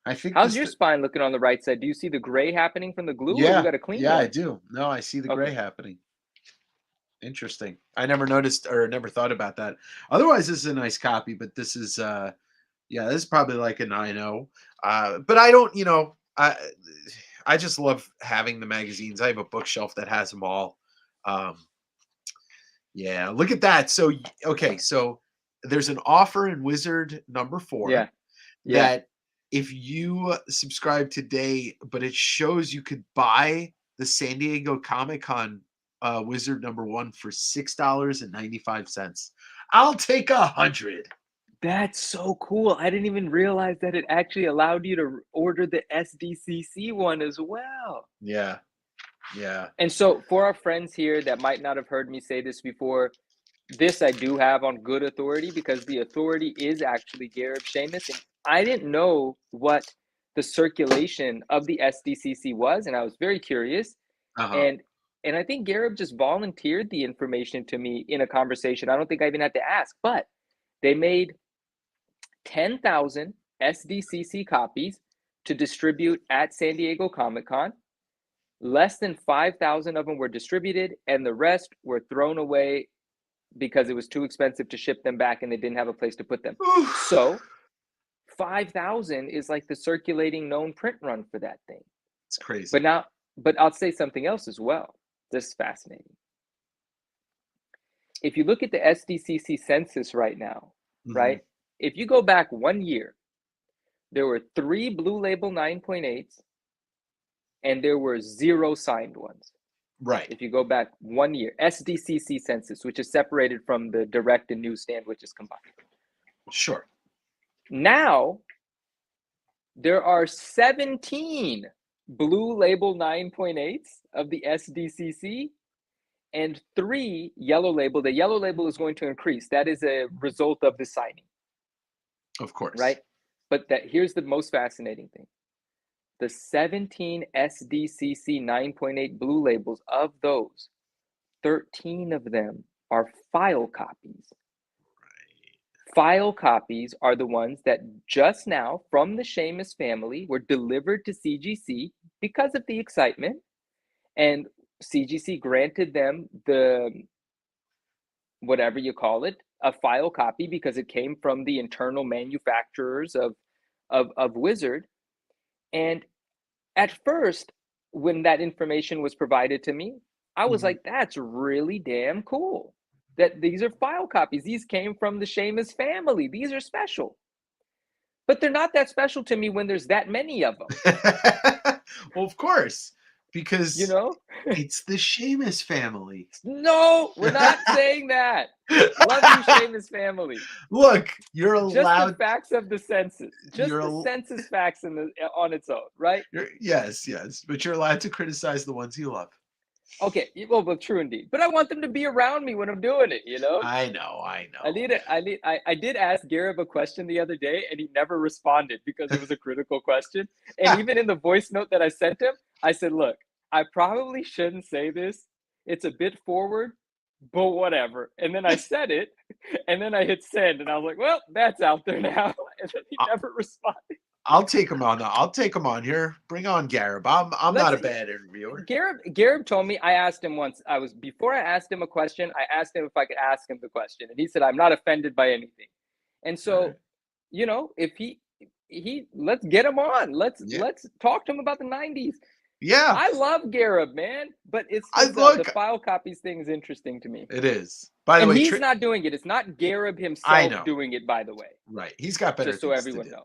I think How's this your spine looking on the right side? Do you see the gray happening from the glue, or you yeah. got a clean Yeah, I one? do. No, I see the gray Okay. happening. Interesting. I never noticed or never thought about that. Otherwise, this is a nice copy, but this is yeah, this is probably like a 9.0. But I don't, I just love having the magazines. I have a bookshelf that has them all. Um, yeah, look at that. So okay, so there's an offer in Wizard number 4 Yeah. Yeah. that if you subscribe today, but it shows you could buy the San Diego Comic Con Wizard number 1 for $6.95. I'll take 100. That's so cool. I didn't even realize that it actually allowed you to order the SDCC one as well. Yeah, yeah, And so, for our friends here that might not have heard me say this before, this I do have on good authority because the authority is actually Gareb Sheamus. And I didn't know what the circulation of the SDCC was, and I was very curious. Uh-huh. And I think Garib just volunteered the information to me in a conversation. I don't think I even had to ask, but they made 10,000 SDCC copies to distribute at San Diego Comic-Con. Less than 5,000 of them were distributed, and the rest were thrown away because it was too expensive to ship them back and they didn't have a place to put them. So 5,000 is like the circulating known print run for that thing. It's crazy. But I'll say something else as well. This is fascinating. If you look at the SDCC census right now, right? If you go back 1 year, there were 3 Blue Label 9.8s and there were 0 signed ones. Right. If you go back 1 year, SDCC census, which is separated from the direct and newsstand, which is combined. Sure. Now, there are 17 Blue Label 9.8s of the SDCC and 3 Yellow Label. The Yellow Label is going to increase. That is a result of the signing. Of course. Right? But here's the most fascinating thing. The 17 SDCC 9.8 Blue Labels, of those, 13 of them are file copies. File copies are the ones that just now, from the Seamus family, were delivered to CGC because of the excitement, and CGC granted them the, whatever you call it, a file copy because it came from the internal manufacturers of Wizard. And at first, when that information was provided to me, I was like, that's really damn cool that these are file copies. These came from the Seamus family. These are special. But they're not that special to me when there's that many of them. Well, of course, because you know, it's the Seamus family. No, we're not saying that. Love you, Seamus family. Look, you're allowed. Just the facts of the census. Just the census facts on its own, right? Yes, but you're allowed to criticize the ones you love. Okay, well, true indeed. But I want them to be around me when I'm doing it, you know? I know. I did ask Garib a question the other day, and he never responded because it was a critical question. And even in the voice note that I sent him, I said, look, I probably shouldn't say this. It's a bit forward, but whatever. And then I said it, and then I hit send, and I was like, well, that's out there now. And then he never responded. I'll take him on. I'll take him on here. Bring on Garib. I'm not a bad interviewer. Garib told me, I asked him once, before I asked him a question, I asked him if I could ask him the question. And he said, I'm not offended by anything. And so, you know, if he let's get him on. Let's talk to him about the 90s. Yeah. I love Garib, man. But it's the file copies thing is interesting to me. It is. By the way, he's not doing it. It's not Garib himself doing it, by the way. Right. He's got better. Just so everyone knows.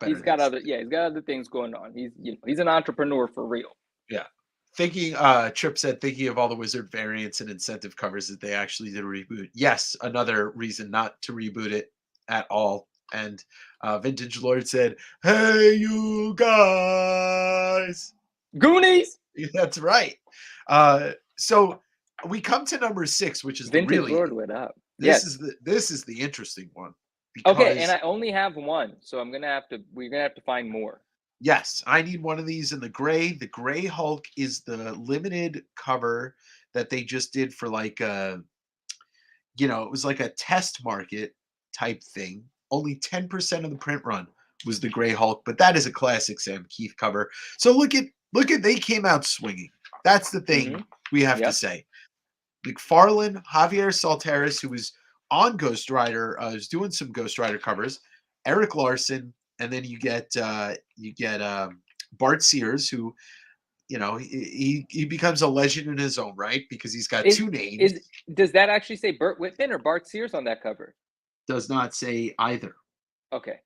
He's got other things going on. He's an entrepreneur for real. Yeah. Trip said, thinking of all the Wizard variants and incentive covers that they actually did a reboot. Yes, another reason not to reboot it at all. And Vintage Lord said, hey, you guys. Goonies. That's right. So we come to number 6, which is Vintage Lord went up. This is the interesting one. Okay, and I only have one, so we're gonna have to find more. Yes, I need one of these in the gray. The gray Hulk is the limited cover that they just did for like it was like a test market type thing. Only 10% of the print run was the gray Hulk, but that is a classic Sam Keith cover. So look at they came out swinging. That's the thing we have to say. McFarlane, Javier Salteris, who was on Ghost Rider, is doing some Ghost Rider covers. Eric Larson, and then you get Bart Sears, who he becomes a legend in his own right because he's got 2 names. Does that actually say Burt Whitman or Bart Sears on that cover? Does not say either. Okay.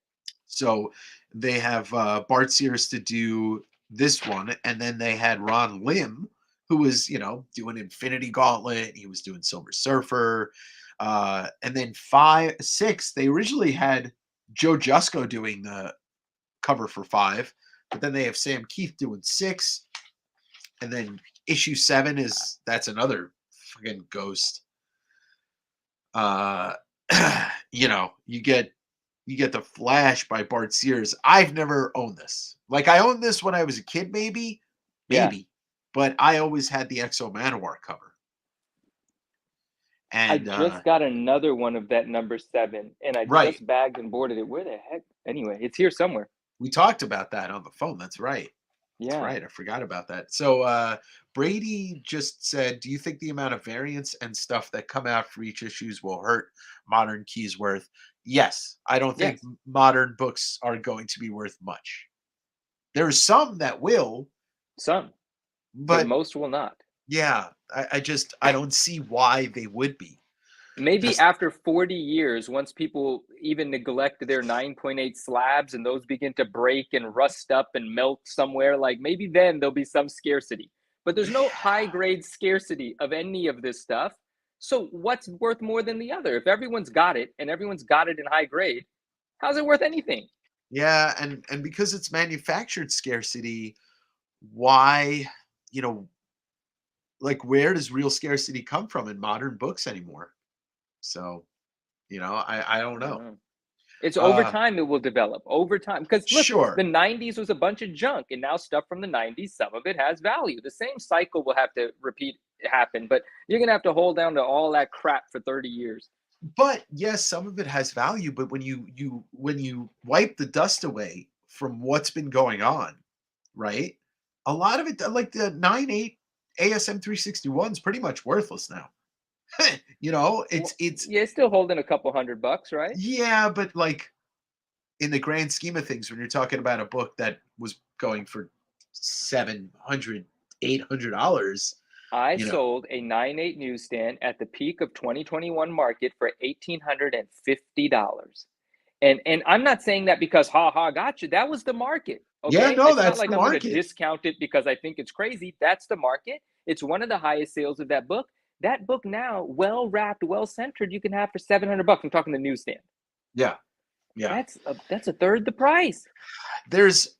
So they have Bart Sears to do this one, and then they had Ron Lim, who was doing Infinity Gauntlet. He was doing Silver Surfer, and then 5, 6. They originally had Joe Jusko doing the cover for 5, but then they have Sam Keith doing 6, and then issue 7 that's another fucking ghost. You get You get The Flash by Bart Sears. I've never owned this. Like, I owned this when I was a kid, maybe, Yeah. but I always had the Exo Manowar cover. I And just got another one of that number 7, and I right, just bagged and boarded it. Where the heck? Anyway, it's here somewhere. we talked about that on the phone. That's right. That's Yeah. right. I forgot about that. So Brady just said, "Do you think the amount of variants and stuff that come out for each issues will hurt modern keys worth?" Yes, I don't think Yes. modern books are going to be worth much. There's some that will, Some, but but most will not. yeah, I don't see why they would be. Maybe Just after 40 years, once people even neglect their 9.8 slabs and those begin to break and rust up and melt somewhere, like maybe then there'll be some scarcity. But there's no high grade scarcity of any of this stuff. So what's worth more than the other? If everyone's got it and everyone's got it in high grade, how's it worth anything? yeah, and because it's manufactured scarcity, why, you know, like where does real scarcity come from in modern books anymore? So, I don't I don't know. know. It's over Uh time it will develop over time. Because look, the sure. 90s was a bunch of junk, and now stuff from the 90s, some of it has value. The same cycle will have to happen, but you're gonna have to hold down to all that crap for 30 years. But yes, some of it has value, but when you wipe the dust away from what's been going on, right? A lot of it, like the 9.8 ASM 361 is pretty much worthless now. Well, It's yeah, it's still holding a couple $100, right? yeah, but like in the grand scheme of things, when you're talking about a book that was going for 700, $800, I you know, sold a 9.8 newsstand at the peak of 2021 market for $1,850. And I'm not saying that because ha ha got you. That was the market. yeah, Okay. no, It's not that's like the I'm gonna market. discount it because I think it's crazy. That's the market. It's one of the highest sales of that book. That book now, well wrapped, well centered, you can have for $700. I'm talking the newsstand. Yeah, yeah. That's a third the price. There's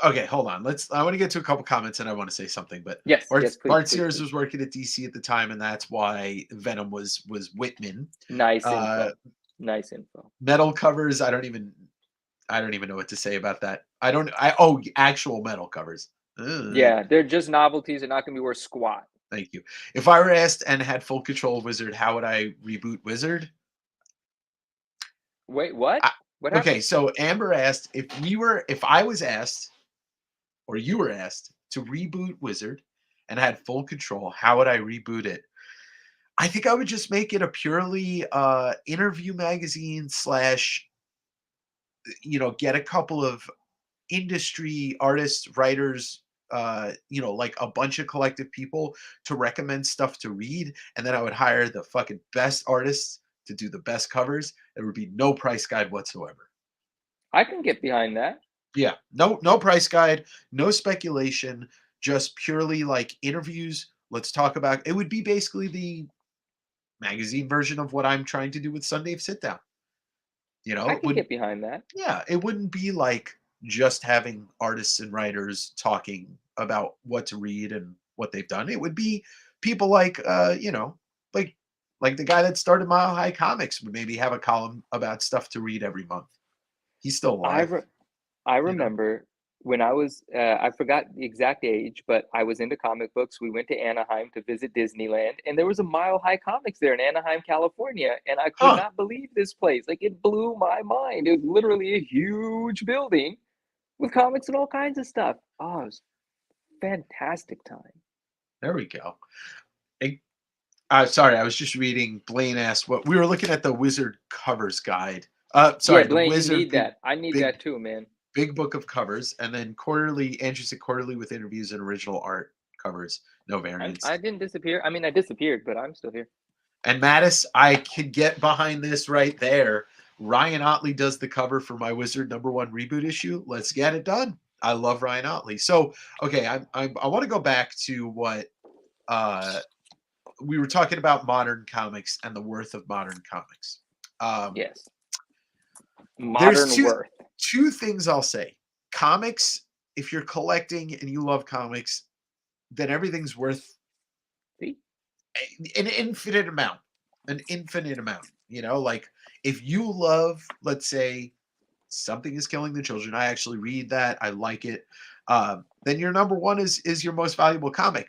Okay, hold on. I want to get to a couple comments and I want to say something, but Yes, yes, please, Bart please, Sears please. was working at DC at the time, and that's why Venom was Whitman. Nice Uh, info. Nice info. Metal covers, I don't even know what to say about that. I don't I oh actual metal covers. Yeah, they're just novelties. They're not gonna be worth squat. Thank you. If I were asked and had full control of Wizard, how would I reboot Wizard? Wait, what? I, What okay, happened? so Amber asked if I was asked or you were asked to reboot Wizard and had full control, how would I reboot it? I think I would just make it a purely interview magazine slash, get a couple of industry artists, writers, like a bunch of collective people to recommend stuff to read. And then I would hire the fucking best artists to do the best covers. There would be no price guide whatsoever. I can get behind that. Yeah, no price guide, no speculation, just purely like interviews. Let's talk about it. Would be basically the magazine version of what I'm trying to do with SunDave Sitdown. I It can would get behind that. Yeah, it wouldn't be like just having artists and writers talking about what to read and what they've done. It would be people like like the guy that started Mile High Comics would maybe have a column about stuff to read every month. He's still I alive, re- I you know. remember when I was I forgot the exact age, but I was into comic books. We went to Anaheim to visit Disneyland, and there was a Mile High Comics there in Anaheim, California, and I could Huh. not believe this place. Like it blew my mind. It was literally a huge building with comics and all kinds of stuff. Oh, it was fantastic time. There we go. Eh, sorry, I was just reading. Blaine asked what we were looking at the Wizard covers guide. Yeah, Sorry, the Blaine, you Wizard need that. I need big that too, man. big book of covers, and then quarterly. Andrew said quarterly with interviews and original art covers, no I variants. didn't disappear. I mean, I disappeared, but I'm still here. And Mattis, I could get behind this right there. Ryan Otley does the cover for my Wizard #1 reboot issue. Let's get it done. I love Ryan Otley. So, okay, I want to go back to what uh, we were talking about modern comics and the worth of modern comics. Um, Yes. there's Modern worth. two things I'll say. Comics, if you're collecting and you love comics, then everything's worth See? an infinite amount. An infinite amount. Like If you love, let's say, Something is Killing the Children, I actually read that, I like it, then your number one is your most valuable comic.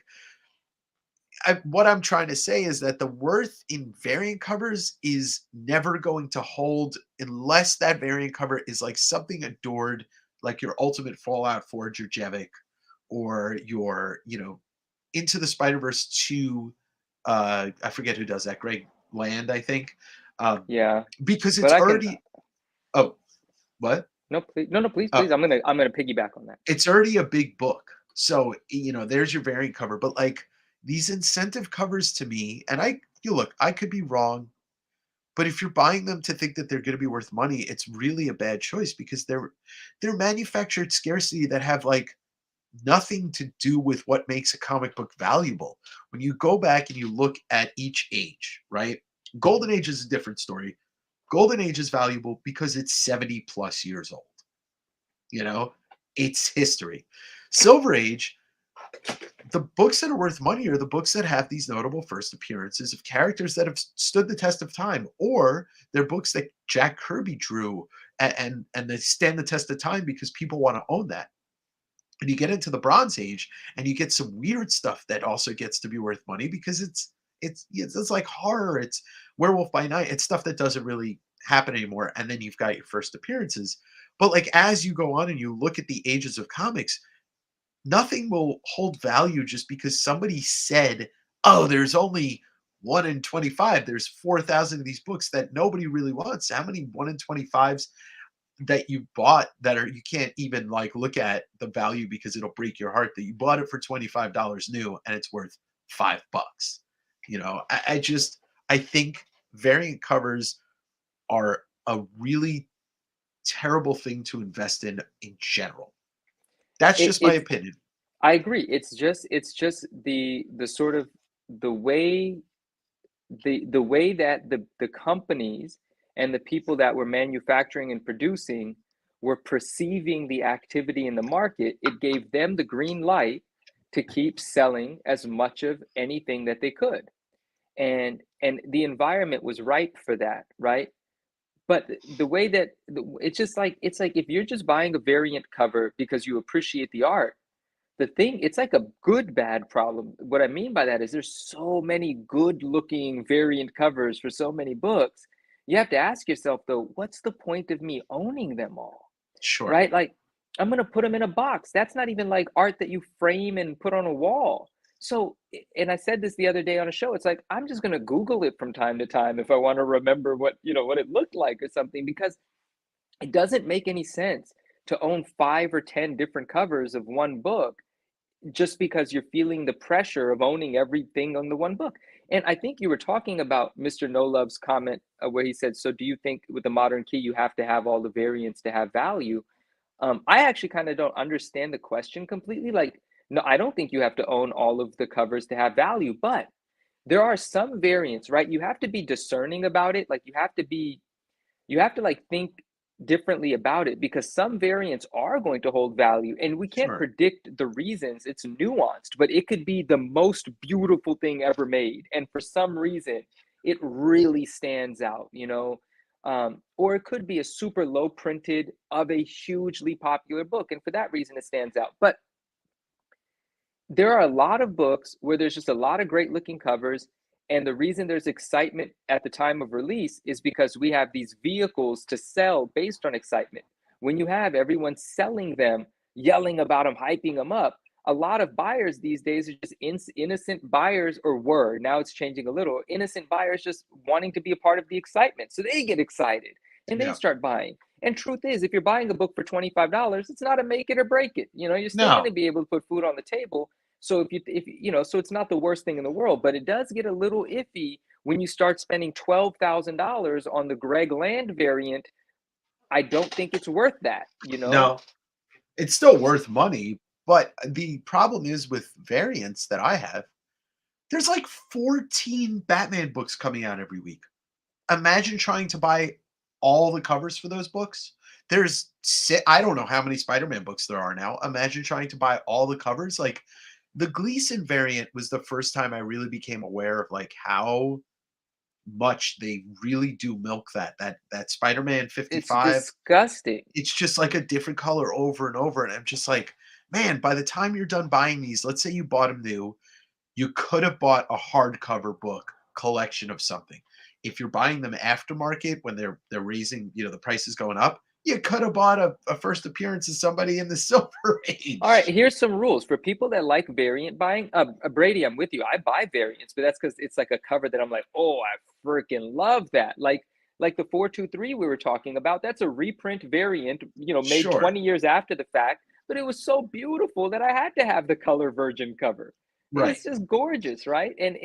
What I'm trying to say is that the worth in variant covers is never going to hold unless that variant cover is like something adored, like your Ultimate Fallout 4 Jurjevic, or your, Into the Spider-Verse 2, I forget who does that, Greg Land, I think. Um, Yeah, because but it's I can. already oh, what? No, please, no, no, please, Oh, please. I'm gonna piggyback on that. it's already a big book. So, there's your variant cover, but, like, these incentive covers to me, and you look, I could be wrong, but if you're buying them to think that they're gonna be worth money, it's really a bad choice because they're manufactured scarcity that have, like, nothing to do with what makes a comic book valuable. When you go back and you look at each age, right? Golden Age is a different story. Golden Age is valuable because it's 70 plus years old. You know, it's history. Silver Age, the books that are worth money are the books that have these notable first appearances of characters that have stood the test of time, or they're books that Jack Kirby drew, and they stand the test of time because people want to own that. And you get into the Bronze Age, and you get some weird stuff that also gets to be worth money because it's like horror, it's Werewolf by Night, it's stuff that doesn't really happen anymore. And then you've got your first appearances. But like as you go on and you look at the ages of comics, nothing will hold value just because somebody said, "Oh, there's only 1 in 25. There's 4,000 of these books that nobody really wants." How many 1 in 25s that you bought that are you can't even like look at the value because it'll break your heart that you bought it for $25 new and it's worth $5. I think variant covers are a really terrible thing to invest in general. That's It, just my it's. opinion. I agree. It's just the sort of the way the way that the companies and the people that were manufacturing and producing were perceiving the activity in the market. It gave them the green light to keep selling as much of anything that they could, and the environment was ripe for that, right? But the way that it's like if you're just buying a variant cover because you appreciate the art, the thing, it's like a good bad problem. What I mean by that is there's so many good looking variant covers for so many books. You have to ask yourself though, what's the point of me owning them all? Sure. Right? Like, I'm going to put them in a box. That's not even like art that you frame and put on a wall. So, and I said this the other day on a show, it's like I'm just going to Google it from time to time if I want to remember what it looked like or something, because it doesn't make any sense to own 5 or 10 different covers of one book just because you're feeling the pressure of owning everything on the one book. And I think you were talking about Mr. No Love's comment, where he said, "So do you think with the modern key you have to have all the variants to have value?" I actually kind of don't understand the question completely. Like, no, I don't think you have to own all of the covers to have value, but there are some variants, right? You have to be discerning about it. Like, you have to like think differently about it, because some variants are going to hold value and we can't Sure. predict the reasons. It's nuanced, but it could be the most beautiful thing ever made, and for some reason it really stands out, or it could be a super low printed of a hugely popular book, and for that reason it stands out. But there are a lot of books where there's just a lot of great looking covers. And the reason there's excitement at the time of release is because we have these vehicles to sell based on excitement. When you have everyone selling them, yelling about them, hyping them up, a lot of buyers these days are just innocent buyers, or were. Now it's changing a little. Innocent buyers just wanting to be a part of the excitement. So they get excited and they Yeah. start buying. And truth is, if you're buying a book for $25, it's not a make it or break it. You're still going No. to be able to put food on the table. So so it's not the worst thing in the world, but it does get a little iffy when you start spending $12,000 on the Greg Land variant. I don't think it's worth that. No. It's still worth money, but the problem is with variants that I have, there's like 14 Batman books coming out every week. Imagine trying to buy all the covers for those books. I don't know how many Spider-Man books there are now. Imagine trying to buy all the covers. Like the Gleason variant was the first time I really became aware of like how much they really do milk that Spider-Man It's 55. disgusting. It's just like a different color over and over, and I'm just like, man, by the time you're done buying these, let's say you bought them new, you could have bought a hardcover book collection of something. If you're buying them aftermarket when they're raising, the price is going up, you could have bought a first appearance of somebody in the Silver All right, Age. here's some rules for people that like variant buying. Brady, I'm with you. I buy variants, but that's because it's like a cover that I'm like, oh, I freaking love that. Like the 423 we were talking about. That's a reprint variant, made Sure, 20 years after the fact, but it was so beautiful that I had to have the color version cover. right. It's just gorgeous, right? And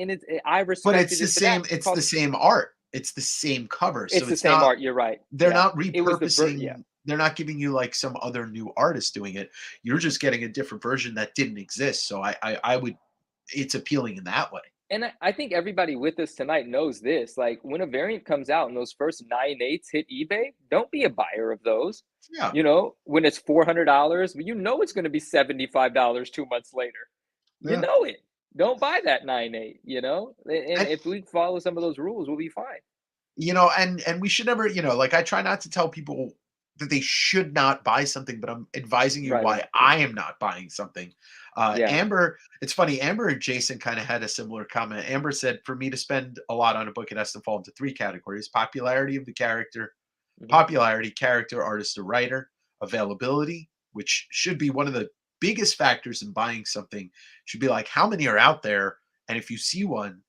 I But respected it for that. it's the same art. It's the same cover. So It's the it's same not art. You're right. they're Yeah, not it was yeah. repurposing, they're not giving you like some other new artist doing it. You're just getting a different version that didn't exist. So I would it's appealing in that way. And I think everybody with us tonight knows this. Like when a variant comes out and those first 9/8 hit eBay, don't be a buyer of those. Yeah. When it's $400, it's going to be $75 2 months later. You Yeah. know it. Don't buy that 9/8. And And if we follow some of those rules, we'll be fine. and we should never, like I try not to tell people that they should not buy something, but I'm advising you Right, why right. I am not buying something. Yeah. Amber, it's funny, Amber and Jason kind of had a similar comment. Amber said, for me to spend a lot on a book, it has to fall into three categories: popularity of the character, Hmm. popularity, character, artist, or writer, availability, which should be one of the biggest factors in buying something, should be like how many are out there. And if you see one,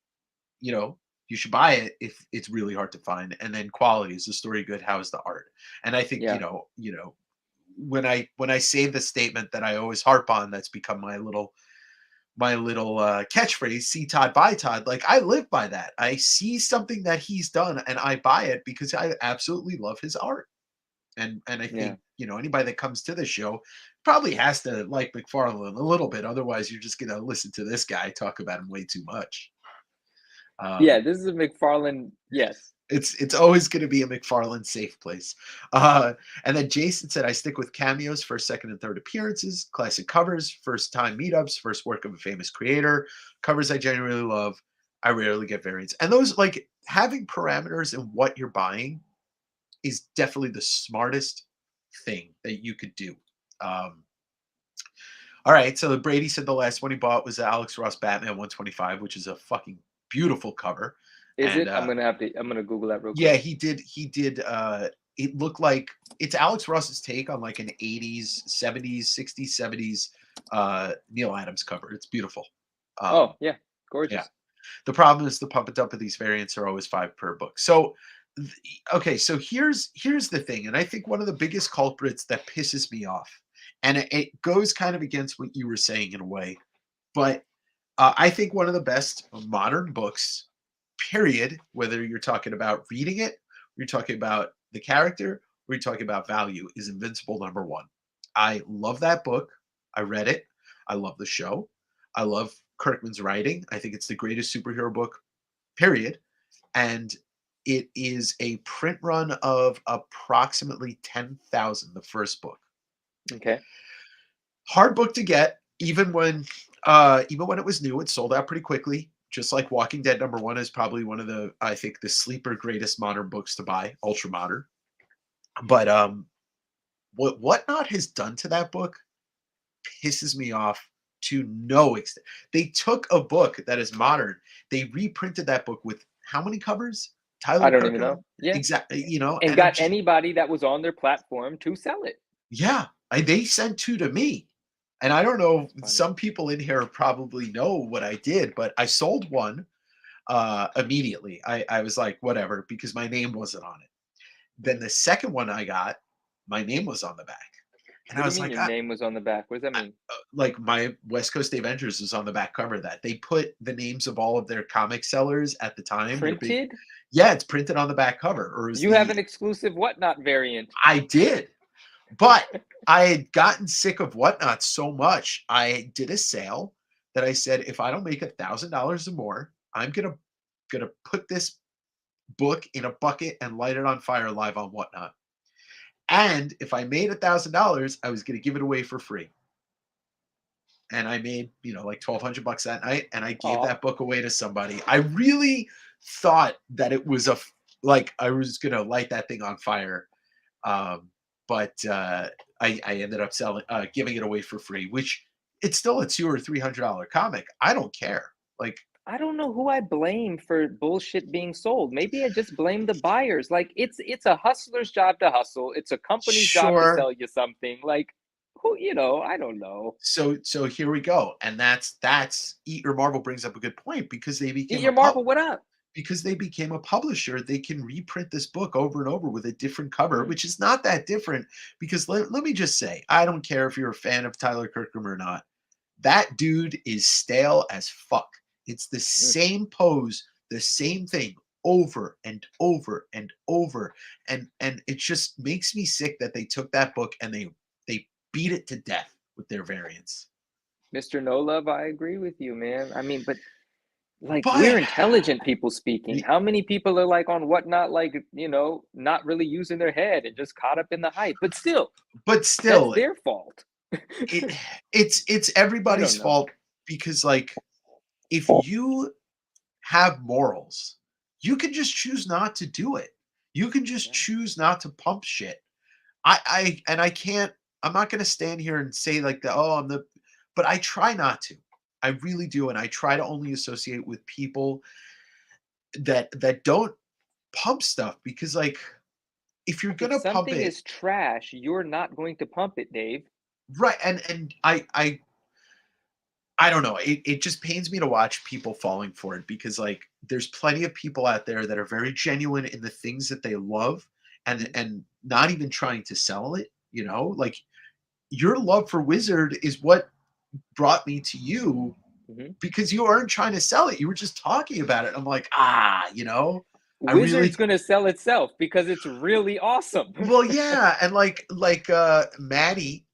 you know, you should buy it if it's really hard to find. And then quality, is the story good? How is the art? And I think, Yeah. when I say the statement that I always harp on, that's become my little catchphrase, see Todd, buy Todd. Like I live by that. I see something that he's done and I buy it because I absolutely love his art. And I Yeah. think, anybody that comes to the show probably has to like McFarlane a little bit. Otherwise, you're just gonna listen to this guy talk about him way too much. Yeah. Um, This is a McFarlane. Yes. it's always gonna be a McFarlane safe place. Uh, and then Jason said, I stick with cameos, first, second, and third appearances, classic covers, first time meetups, first work of a famous creator, covers I genuinely love. I rarely get variants. And those, like, having parameters in what you're buying is definitely the smartest thing that you could do. Um, all right, so Brady said the last one he bought was the Alex Ross Batman 125, which is a fucking beautiful cover. Is And it? I'm gonna Google that real yeah, quick. he did. It looked like it's Alex Ross's take on like an 80s, 70s, 60s, 70s Neil Adams cover. It's beautiful. Oh, Um, yeah. yeah. Gorgeous. The problem is the pump and dump of these variants are always five per book. So okay, so here's the thing, and I think one of the biggest culprits that pisses me off, and it goes kind of against what you were saying in a way, but I think one of the best modern books, period, whether you're talking about reading it, or you're talking about the character, or you're talking about value, is Invincible #1. I love that book. I read it. I love the show. I love Kirkman's writing. I think it's the greatest superhero book, period. And it is a print run of approximately 10,000, the first book. Okay. Hard book to get, even when it was new, it sold out pretty quickly. Just like Walking Dead #1 is probably one of the, I think, the sleeper greatest modern books to buy, ultra modern. But what Whatnot has done to that book pisses me off to no extent. They took a book that is modern, they reprinted that book with how many covers? I Tyler don't even Kirkham? know. Yeah. Exactly, And and I'm got just anybody that was on their platform to sell it. yeah, they sent 2 to me. And I don't know, That's funny. some people in here probably know what I did, but I sold one immediately. I was like, whatever, because my name wasn't on it. Then the second one I got, my name was on the back. And What I do you was mean like, your name was on the back? What does that mean? like my West Coast Avengers was on the back cover of that. They put the names of all of their comic sellers at the time. Their big, Printed? yeah, it's printed on the back cover. Or is You have the an exclusive whatnot variant. I did, but I had gotten sick of Whatnot so much. I did a sale that I said, if I don't make $1,000 or more, I'm gonna put this book in a bucket and light it on fire live on Whatnot. And if I made $1,000, I was gonna give it away for free. And I made, like $1,200 that night, and I gave Aw. that book away to somebody. I really thought that it was like I was gonna light that thing on fire. But I ended up giving it away for free, which it's still a $200 or $300 comic. I don't care. Like, I don't know who I blame for bullshit being sold. Maybe I just blame the buyers. Like it's a hustler's job to hustle. It's a company's job to sure. sell you something. Like who, I don't know. So here we go, and that's Eat Your Marvel brings up a good point because Eat your Marvel, what up? they became a publisher. They can reprint this book over and over with a different cover, Mm, which is not that different. Because let me just say, I don't care if you're a fan of Tyler Kirkham or not. That dude is stale as fuck. It's the mm. same pose, the same thing over and over and over. And it just makes me sick that they took that book and they beat it to death with their variants. Mr. No Love, I agree with you, man. I mean, but like we're But intelligent people speaking. How many people are like on Whatnot, like, not really using their head and just caught up in the hype? But still, but that's still, their fault. it it's I everybody's don't know. fault because like if you have morals, you can just choose not to do it. You can just Yeah. choose not to pump shit. I can't. I'm not going to stand here and say like that. Oh, but I try not to. I really do, and I try to only associate with people that don't pump stuff because like if you're If gonna pump something it is trash, you're not going to pump it, Dave. right, and I don't know. It just pains me to watch people falling for it because like there's plenty of people out there that are very genuine in the things that they love Mhm, and not even trying to sell it, Like your love for Wizard is what brought me to you mhm. because you weren't trying to sell it. You were just talking about it. I'm like, I Wizard's really gonna sell itself because it's really awesome. well, yeah, and like Maddie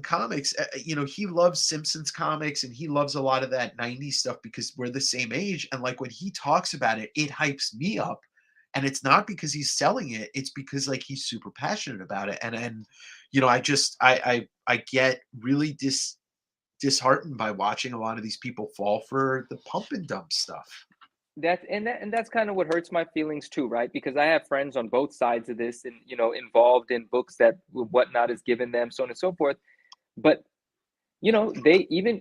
Comics, he loves Simpsons comics and he loves a lot of that 90s stuff because we're the same age. And like when he talks about it, it hypes me up. And it's not because he's selling it, it's because like he's super passionate about it. And I just I get really disheartened by watching a lot of these people fall for the pump and dump stuff. That's kind of what hurts my feelings too, right? Because I have friends on both sides of this and involved in books that Whatnot has given them, so on and so forth. But they even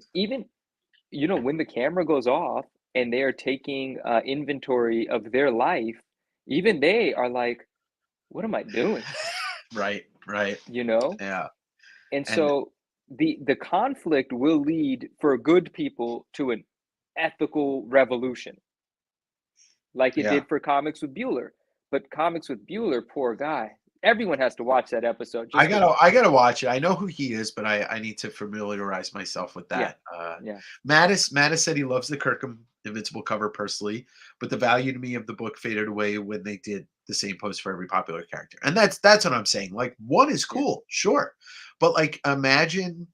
when the camera goes off and they are taking inventory of their life, even they are like, what am I doing? Right, right. You know? Yeah. And And so the conflict will lead for good people to an ethical revolution, like it yeah. did for Comics with Bueller. But Comics with Bueller, poor guy. Everyone has to watch that episode I just to, gotta I gotta watch it. I know who he is, but I need to familiarize myself with yeah, that. yeah. Mattis said he loves the Kirkham Invincible cover personally, but the value to me of the book faded away when they did the same post for every popular character. And that's what I'm saying. Like one is Yeah. cool, sure. But like imagine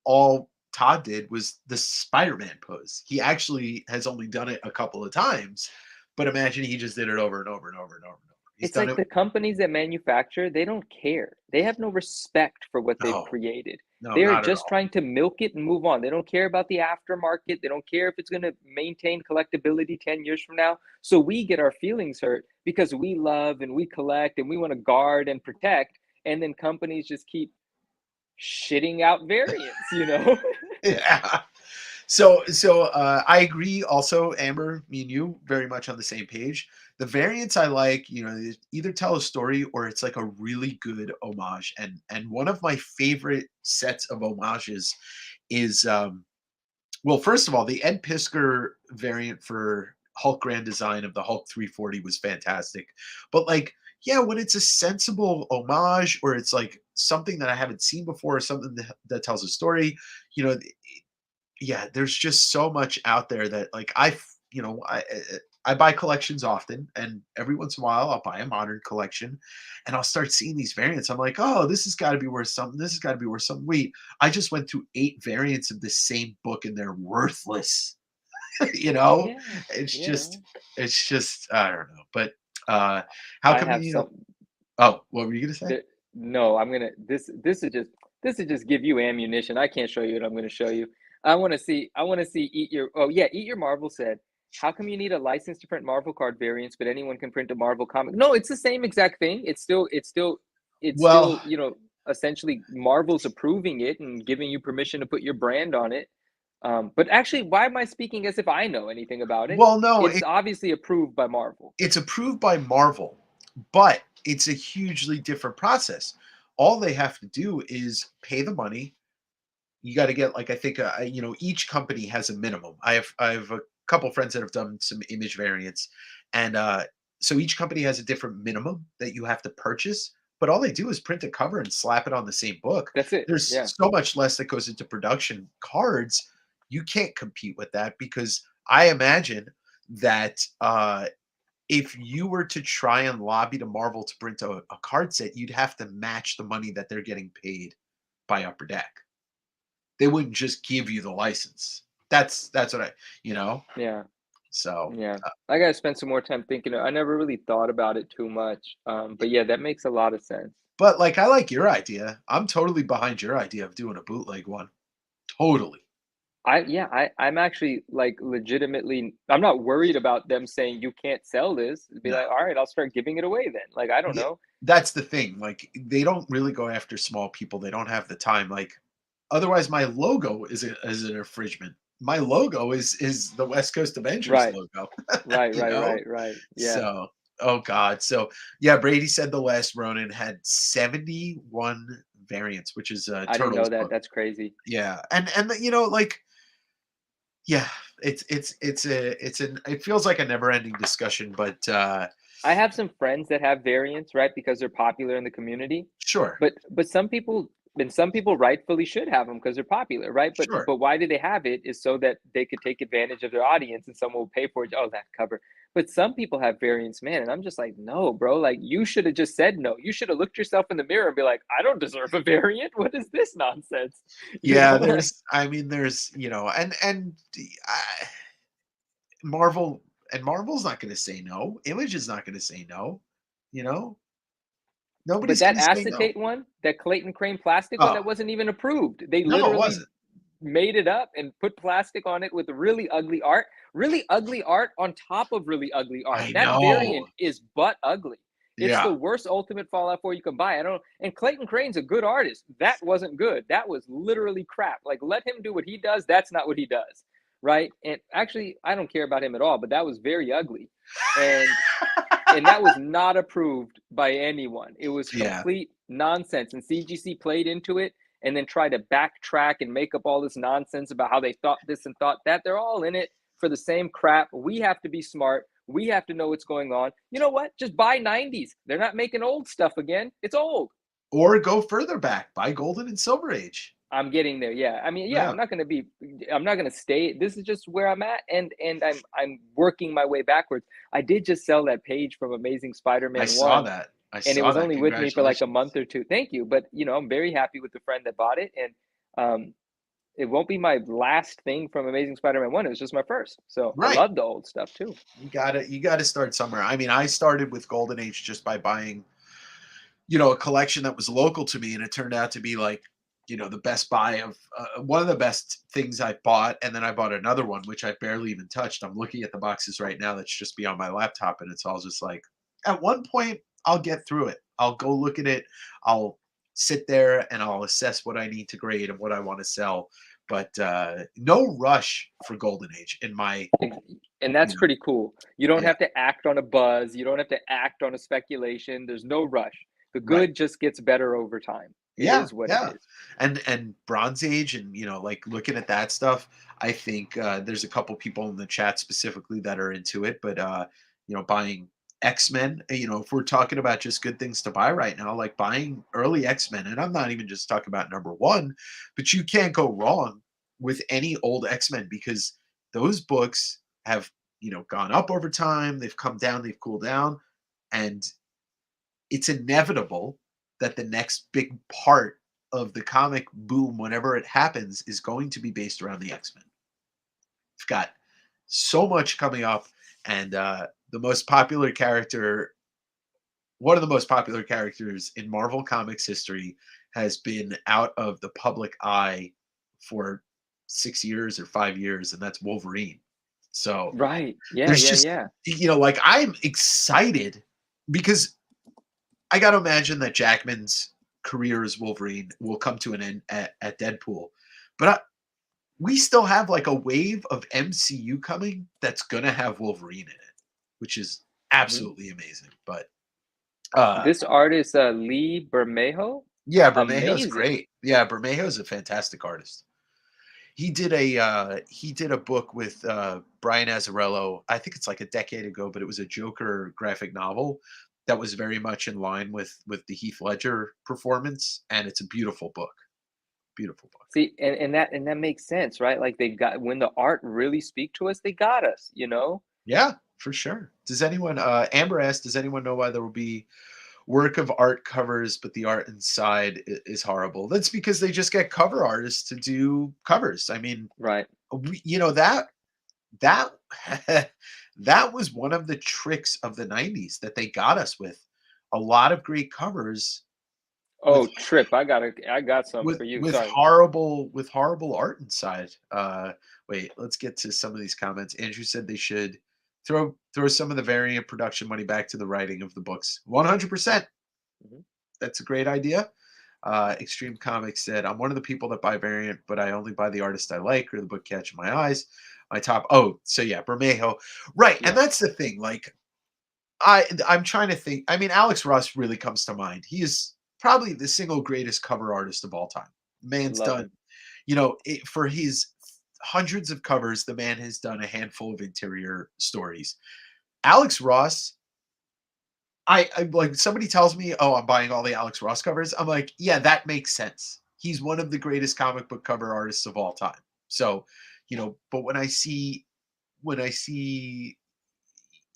all Todd did was the Spider-Man pose. He actually has only done it a couple of times, but imagine he just did it over and over and over and over and over. He's It's done like it. the companies that manufacture, they don't care. They have no respect for what they've No, created. no, They are not at just all. trying to milk it and move on. They don't care about the aftermarket. They don't care if it's going to maintain collectability 10 years from now. So we get our feelings hurt because we love and we collect and we want to guard and protect. And then companies just keep shitting out variants. Yeah. So I agree also, Amber, me and you very much on the same page. The variants I like, they either tell a story or it's like a really good homage. And one of my favorite sets of homages is well, first of all, the Ed Piskor variant for Hulk Grand Design of the Hulk 340 was fantastic. But like, yeah, when it's a sensible homage or it's like something that I haven't seen before or something that tells a story, you know, yeah, there's just so much out there that like I buy collections often, and every once in a while I'll buy a modern collection, and I'll start seeing these variants. I'm like, oh, this has got to be worth something. This has got to be worth something. Wait, I just went through 8 variants of the same book, and they're worthless. you know, Yeah, it's yeah. just it's just I don't know, but uh, how I come have some. Oh, what were you gonna say? There, no, I'm gonna. This is just give you ammunition. I can't show you what I'm gonna show you. I want to see. Eat your. Oh yeah, Eat Your Marvel said. how come you need a license to print Marvel card variants, but anyone can print a Marvel comic? No, it's the same exact thing. It's still, Well, essentially Marvel's approving it and giving you permission to put your brand on it. But actually, why am I speaking as if I know anything about it? well, no, It's obviously approved by Marvel. it's approved by Marvel, but it's a hugely different process. All they have to do is pay the money. You got to get like I think each company has a minimum. I have a couple friends that have done some image variants, and so each company has a different minimum that you have to purchase. But all they do is print a cover and slap it on the same book. That's it. There's Yeah. so much less that goes into production. Cards, you can't compete with that because I imagine that if you were to try and lobby to Marvel to print a card set, you'd have to match the money that they're getting paid by Upper Deck. They wouldn't just give you the license. That's what I. Yeah. So, Yeah. I gotta spend some more time thinking. I never really thought about it too much. But yeah, that makes a lot of sense. but like I like your idea. I'm totally behind your idea of doing a bootleg one. Totally. I'm actually like legitimately I'm not worried about them saying you can't sell this. Be No. like, all right, I'll start giving it away then. Like, I don't Yeah, know. that's the thing. Like they don't really go after small people. They don't have the time. Like otherwise, my logo is an infringement. My logo is the West Coast Avengers Right. logo. Right, you right, know. right, right. Yeah. So, oh god. So, yeah, Brady said the last Ronin had 71 variants, which is I didn't know Turtles that. book. That's crazy. Yeah, and like, yeah, it feels like a never-ending discussion, but I have some friends that have variants, right, because they're popular in the community. sure, But some people rightfully should have them because 'cause they're popular, right? But sure, but why do they have it is so that they could take advantage of their audience and someone will pay for it. Oh, that cover. But some people have variants, man, and I'm just like, "No, bro, like, you shoulda just said no. You shoulda looked yourself in the mirror and be like, I don't deserve a variant. What is this nonsense?'" You yeah. know, like There's I, Marvel and Marvel's not going to say no. Image is not going to say no. You know, but nobody's that going to say no. acetate one, that Clayton Crane plastic one, Oh that wasn't even approved. They no, it literally wasn't. made it up and put plastic on it with really ugly art on top of really ugly art. I That know. variant is butt ugly. It's the Yeah, worst Ultimate Fallout 4 you can buy. I don't. And Clayton Crane's a good artist. That wasn't good. That was literally crap. Like, let him do what he does. That's not what he does, right? And actually, I don't care about him at all. But that was very ugly, and that was not approved by anyone. It was yeah. complete nonsense. And CGC played into it and then tried to backtrack and make up all this nonsense about how they thought this and thought that. They're all in it for the same crap. We have to be smart. We have to know what's going on. You know what? Just buy 90s. They're not making old stuff again. It's old. Or go further back, buy Golden and Silver Age. I'm getting there. Yeah. I mean, yeah, Yeah, I'm not gonna stay. This is just where I'm at, and I'm working my way backwards. I did just sell that page from Amazing I Spider-Man saw 1, that. I and it saw was that. only with me for like a Congratulations. month or two. Thank you. But I'm very happy with the friend that bought it. And it won't be my last thing from Amazing Spider-Man 1. It was just my first. So I Right. love the old stuff too. You gotta start somewhere. I mean, I started with Golden Age just by buying, a collection that was local to me, and it turned out to be like, the best buy of one of the best things I bought, and then I bought another one which I barely even touched. I'm looking at the boxes right now that's just beyond my laptop, and it's all just like, at one point I'll get through it. I'll go look at it. I'll sit there and I'll assess what I need to grade and what I want to sell. But no rush for Golden Age in my, And you that's know, pretty cool. You don't yeah, have to act on a buzz. You don't have to act on a speculation. There's no rush. The right. good just gets better over time. It Yeah, is what it yeah. is. And Bronze Age and, like, looking at that stuff, I think, there's a couple people in the chat specifically that are into it, but, buying X-Men, if we're talking about just good things to buy right now, like buying early X-Men, and I'm not even just talking about number 1, but you can't go wrong with any old X-Men because those books have, gone up over time, they've come down, they've cooled down, and it's inevitable that the next big part of the comic boom, whenever it happens, is going to be based around the X Men. We've got so much coming up, and the most popular character, one of the most popular characters in Marvel Comics history, has been out of the public eye for 6 years or 5 years, and that's Wolverine. So Right. Yeah, there's yeah, just, yeah. like I'm excited because I got to imagine that Jackman's career as Wolverine will come to an end at Deadpool. But we still have like a wave of MCU coming that's going to have Wolverine in it, which is Mhm. absolutely amazing. But uh This artist, Lee Bermejo, yeah, Bermejo's amazing. great. Yeah, Bermejo's a fantastic artist. He did a book with Brian Azzarello. I think it's like a decade ago, but it was a Joker graphic novel that was very much in line with the Heath Ledger performance, and it's a beautiful book. Beautiful book. See, and that makes sense, right? Like they got when the art really speak to us, they got us, you know? Yeah, for sure. Does anyone Amber asked, does anyone know why there will be work of art covers, but the art inside is horrible? That's because they just get cover artists to do covers. I mean, Right. that that was one of the tricks of the 90s that they got us with. A lot of great covers with Oh, Trip, I got something with for you. with Sorry. horrible art inside. Wait, let's get to some of these comments. Andrew said they should throw some of the variant production money back to the writing of the books. 100%. Mhm. That's a great idea. Extreme Comics said, I'm one of the people that buy variant, but I only buy the artist I like or the book catching my eyes. My top, oh, so yeah, Bermejo. Right. And Yeah, that's the thing. Like, I'm trying to think. I mean, Alex Ross really comes to mind. He is probably the single greatest cover artist of all time. Man's love done, him. for his hundreds of covers, the man has done a handful of interior stories. Alex Ross, I like somebody tells me, "Oh, I'm buying all the Alex Ross covers." I'm like, "Yeah, that makes sense. He's one of the greatest comic book cover artists of all time." So, but when I see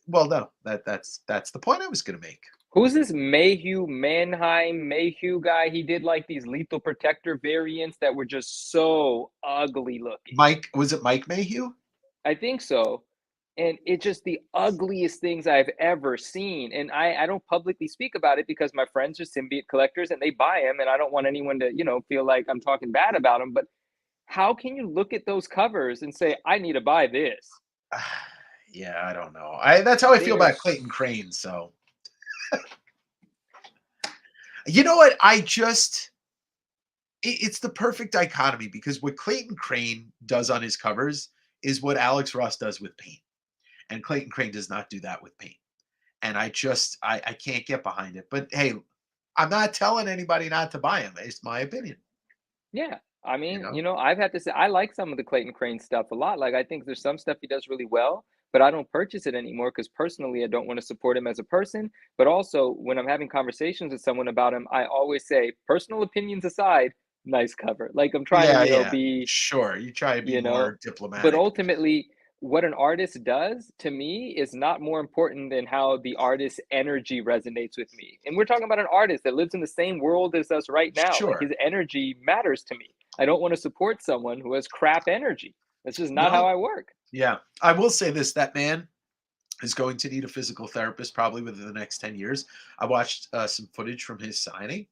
well, no, that's the point I was going to make. Who's this Mayhew, Mannheim, Mayhew guy? He did like these Lethal Protector variants that were just so ugly looking. Mike, was it Mike Mayhew? I think so. And it's just the ugliest things I've ever seen. And I don't publicly speak about it because my friends are symbiote collectors and they buy them. And I don't want anyone to, feel like I'm talking bad about them. But how can you look at those covers and say, I need to buy this? Yeah, I don't know. That's how I feel about There's, Clayton Crane. So you know what? It's the perfect dichotomy because what Clayton Crane does on his covers is what Alex Ross does with paint, and Clayton Crane does not do that with paint. And I can't get behind it. But hey, I'm not telling anybody not to buy him. It's my opinion. yeah. I You mean, know? I've had to say, I like some of the Clayton Crane stuff a lot. Like, I think there's some stuff he does really well, but I don't purchase it anymore because personally, I don't want to support him as a person. But also, when I'm having conversations with someone about him, I always say, personal opinions aside, nice cover. Like, I'm trying to, Yeah, yeah. be Sure. You try to be you know more but diplomatic. ultimately what an artist does to me is not more important than how the artist's energy resonates with me, and we're talking about an artist that lives in the same world as us right now. Like, Sure. his energy matters to me. I don't want to support someone who has crap energy. That's just not how No. I work. Yeah. I will say this, that man is going to need a physical therapist probably within the next 10 years. I watched some footage from his signing,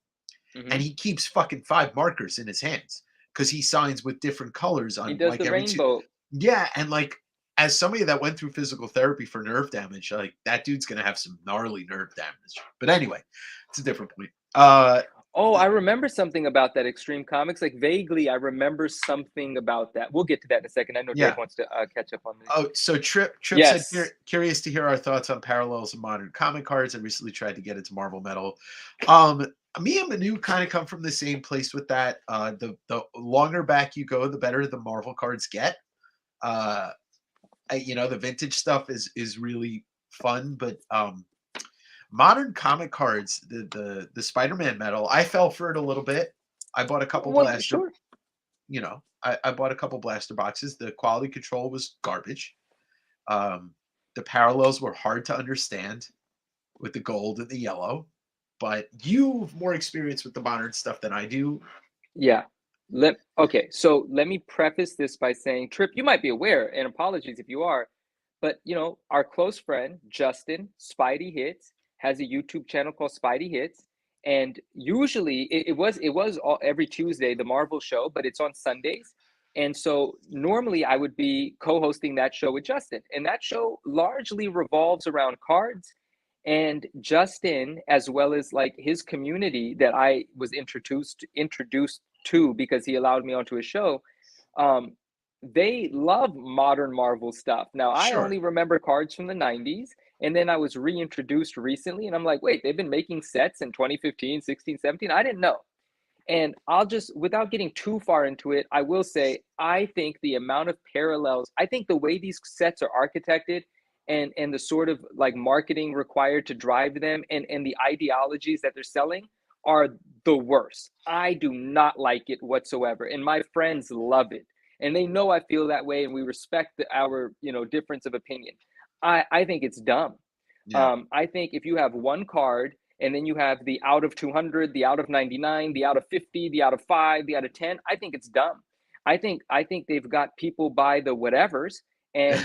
and Hmm. he keeps fucking 5 markers in his hands because he signs with different colors He on does like the every two. rainbow. Yeah, and like as somebody that went through physical therapy for nerve damage, like that dude's gonna have some gnarly nerve damage. But anyway, it's a different point. Oh, I remember something about that. Extreme Comics, like vaguely I remember something about that. We'll get to that in a second. I know Dave Yeah. wants to catch up on this. Oh, so Trip said, Yes. Curious to hear our thoughts on parallels in modern comic cards. I recently tried to get into Marvel Metal. Um, Me and Manu kind of come from the same place with that. The longer back you go, the better the Marvel cards get. Uh, the vintage stuff is really fun, but modern comic cards, the Spider-Man metal, I fell for it a little bit. I bought a couple Well, blaster, sure. I bought a couple blaster boxes. The quality control was garbage. Um, the parallels were hard to understand with the gold and the yellow. But you've more experience with the modern stuff than I do. Yeah. So let me preface this by saying, Trip, you might be aware, and apologies if you are, but our close friend Justin, Spidey Hits, has a YouTube channel called Spidey Hits. And usually it was every Tuesday, the Marvel show, but it's on Sundays. And so normally I would be co-hosting that show with Justin. And that show largely revolves around cards. And Justin, as well as like his community that I was introduced to because he allowed me onto his show, um, they love modern Marvel stuff. Now, I Sure. only remember cards from the 90s, and then I was reintroduced recently, and I'm like, wait, they've been making sets in 2015, 16, 17? I didn't know. And I'll just, without getting too far into it, I will say, I think the amount of parallels, I think the way these sets are architected and the sort of like marketing required to drive them and the ideologies that they're selling are the worst. I do not like it whatsoever. And my friends love it. And they know I feel that way and we respect our, difference of opinion. I think it's dumb. Yeah. I think if you have one card and then you have the out of 200, the out of 99, the out of 50, the out of 5, the out of 10, I think it's dumb. I think they've got people by the whatevers and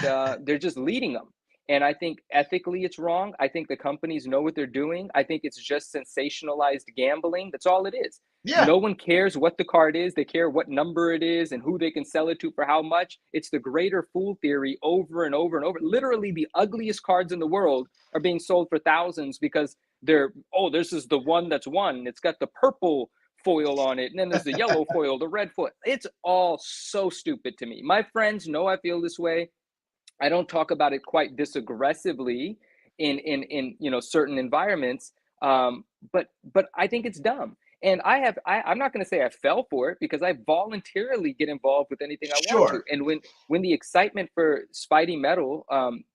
they're just leading them. And I think ethically it's wrong. I think the companies know what they're doing. I think it's just sensationalized gambling. That's all it is. Yeah. No one cares what the card is. They care what number it is and who they can sell it to for how much. It's the greater fool theory over and over and over. Literally, the ugliest cards in the world are being sold for thousands because this is the one that's won. It's got the purple foil on it. And then there's the yellow foil, the red foil. It's all so stupid to me. My friends know I feel this way. I don't talk about it quite this aggressively in certain environments, but I think it's dumb. And I'm not going to say I fell for it because I voluntarily get involved with anything I want to. Sure. And when the excitement for Spidey Metal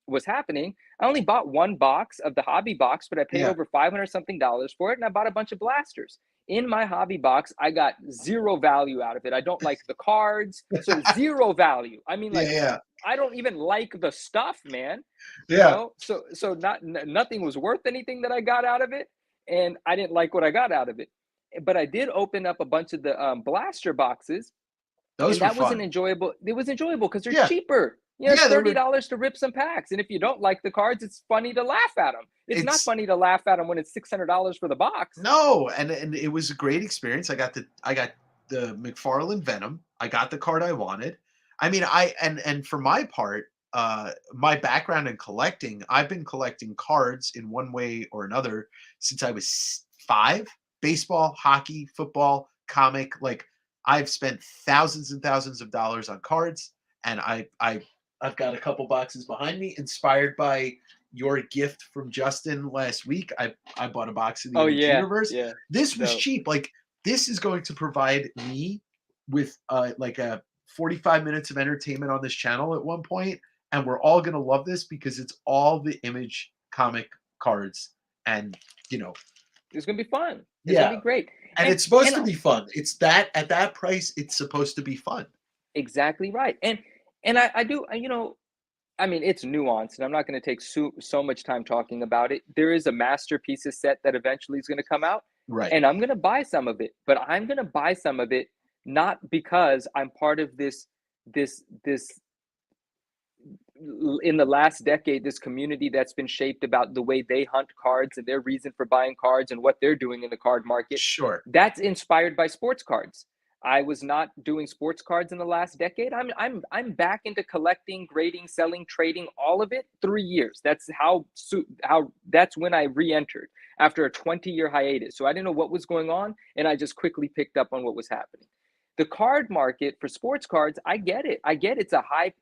was happening, I only bought one box of the hobby box, but I paid Yeah. over 500 something dollars for it, and I bought a bunch of blasters. In my hobby box, I got zero value out of it. I don't like the cards, so zero value. I mean, like Yeah. I don't even like the stuff, man. Yeah. So nothing was worth anything that I got out of it, and I didn't like what I got out of it. But I did open up a bunch of the blaster boxes, Those and were that was an fun. enjoyable. It was enjoyable because they're Yeah. cheaper. It's Yeah. $30 to rip some packs, and if you don't like the cards, it's funny to laugh at them. It's not It's funny to laugh at them when it's $600 for the box. no, and it was a great experience. I got the McFarlane Venom. I got the card I wanted. I mean, and for my part, my background in collecting, I've been collecting cards in one way or another since I was 5. Baseball, hockey, football, comic, like I've spent thousands and thousands of dollars on cards, and I've got a couple boxes behind me inspired by your gift from Justin last week. I bought a box of the Oh Image yeah, Universe. yeah. This was So cheap. Like this is going to provide me with like a 45 minutes of entertainment on this channel at one point, and we're all going to love this because it's all the Image comic cards, and you know, it's gonna be fun. It's gonna yeah, be great. and And it's supposed and to be fun. It's that at that price, it's supposed to be fun. exactly right. And I do I mean, it's nuanced, and I'm not going to take so much time talking about it. There is a masterpieces set that eventually is going to come out, Right. and I'm going to buy some of it. But I'm going to buy some of it not because I'm part of this in the last decade, this community that's been shaped about the way they hunt cards and their reason for buying cards and what they're doing in the card market. Sure. That's inspired by sports cards. I was not doing sports cards in the last decade. I'm back into collecting, grading, selling, trading, all of it. 3 years. That's how that's when I re-entered after a 20-year hiatus. So I didn't know what was going on, and I just quickly picked up on what was happening. The card market for sports cards, I get it. I get it's a high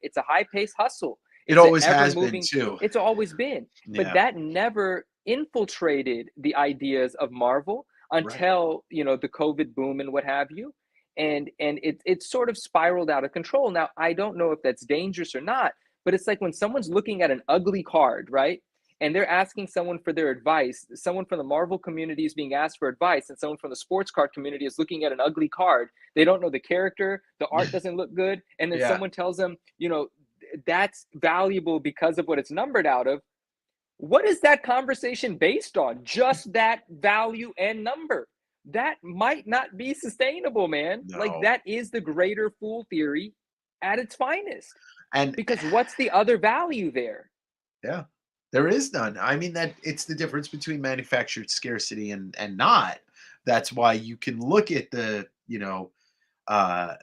pace hustle. It It's an always ever has been moving. too. It's always been, but Yeah. that never infiltrated the ideas of Marvel Right. until the COVID boom and what have you, and it sort of spiraled out of control. Now I don't know if that's dangerous or not, but it's like when someone's looking at an ugly card, right? And they're asking someone for their advice. Someone from the Marvel community is being asked for advice, and someone from the sports card community is looking at an ugly card. They don't know the character, the art doesn't look good, and then Yeah. someone tells them, that's valuable because of what it's numbered out of. What is that conversation based on? Just that value and number. That might not be sustainable, man. Like No. that is the greater fool theory at its finest. And Because what's the other value there? yeah, there is none. I mean that it's the difference between manufactured scarcity and not. That's why you can look at the, uh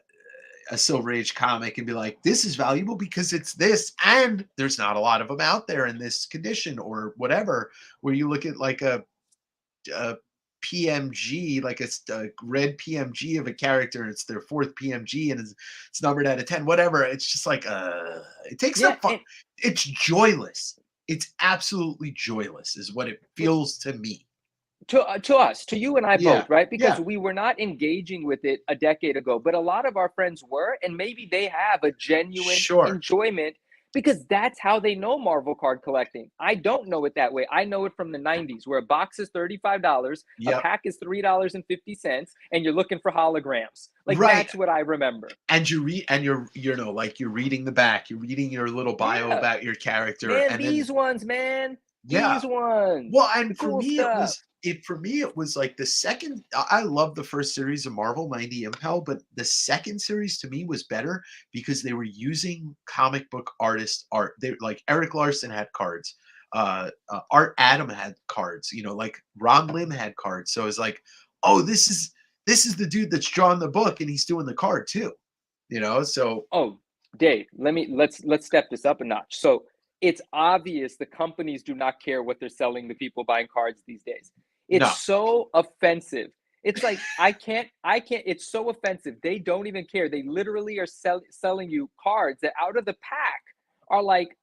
a Silver Age comic and be like, this is valuable because it's this, and there's not a lot of them out there in this condition or whatever. Where you look at like a PMG, like a red PMG of a character, and it's their fourth PMG, and it's numbered out of 10, whatever. It's just like, it takes Yeah, the fun. and It's joyless. It's absolutely joyless, is what it feels to me. to us, to you and I Yeah, both, right? Because yeah, we were not engaging with it a decade ago, but a lot of our friends were, and maybe they have a genuine sure. enjoyment because that's how they know Marvel card collecting. I don't know it that way. I know it from the 90s where a box is $35, a Yep. pack is $3.50, and you're looking for holograms. Like Right. that's what I remember. And you read, and like you're reading the back, you're reading your little bio Yeah. about your character, Man, and then these ones, man. yeah. These ones. Well, The and for cool me, stuff. it was like the second. I love the first series of Marvel 90 Impel, but the second series to me was better because they were using comic book artist art. They like Eric Larson had cards, Art Adam had cards. Like Ron Lim had cards. So it's like, oh, this is the dude that's drawing the book and he's doing the card too. So Oh, Dave, let's step this up a notch. So it's obvious the companies do not care what they're selling the people buying cards these days. It's no, so offensive. It's like I can't. It's so offensive. They don't even care. They literally are selling you cards that out of the pack are like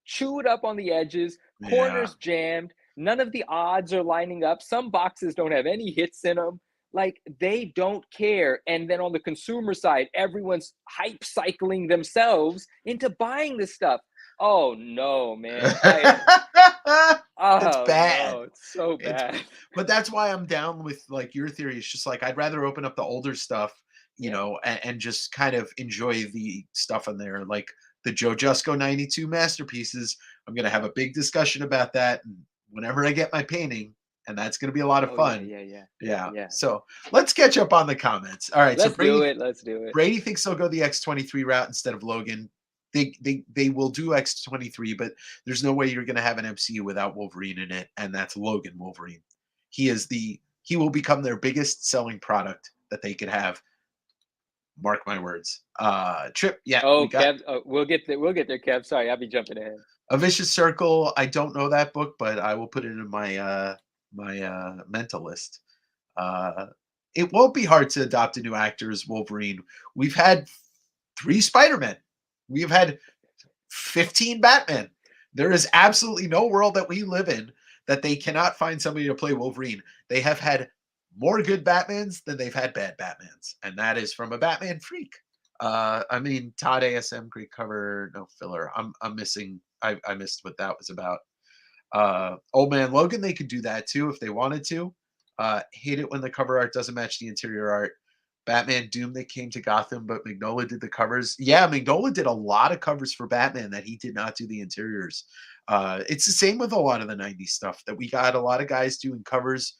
chewed up on the edges, yeah. corners jammed. None of the odds are lining up. Some boxes don't have any hits in them. Like they don't care. And then on the consumer side, everyone's hype cycling themselves into buying this stuff. Oh no, man. That's Oh bad. no, it's so It's bad. But that's why I'm down with like your theory. It's just like I'd rather open up the older stuff, Yeah. and just kind of enjoy the stuff in there, like the Joe Jusko 92 masterpieces. I'm gonna have a big discussion about that, and whenever I get my painting, and that's gonna be a lot of Oh yeah, fun. yeah, yeah. Yeah. Yeah. So let's catch up on the comments. All right. So Let's do it. Let's do it. Brady thinks they'll go the X-23 route instead of Logan. They will do X-23, but there's no way you're going to have an MCU without Wolverine in it, and that's Logan Wolverine. He will become their biggest selling product that they could have. Mark my words. Trip, yeah, we Oh, got Kev, we'll get there. We'll get there, Kev. Sorry, I'll be jumping ahead. A Vicious Circle. I don't know that book, but I will put it in my mental list. Uh, it won't be hard to adopt a new actor as Wolverine. We've had 3 Spider-Men. We've had 15 Batman. There is absolutely no world that we live in that they cannot find somebody to play Wolverine. They have had more good Batmans than they've had bad Batmans, and that is from a Batman freak. I mean, Todd ASM, great cover, no filler. I'm missing. I missed what that was about. Old Man Logan, they could do that too if they wanted to. Hate it when the cover art doesn't match the interior art. Batman Doom, they came to Gotham, but Mignola did the covers. Yeah, Mignola did a lot of covers for Batman that he did not do the interiors. It's the same with a lot of the 90s stuff that we got a lot of guys doing covers.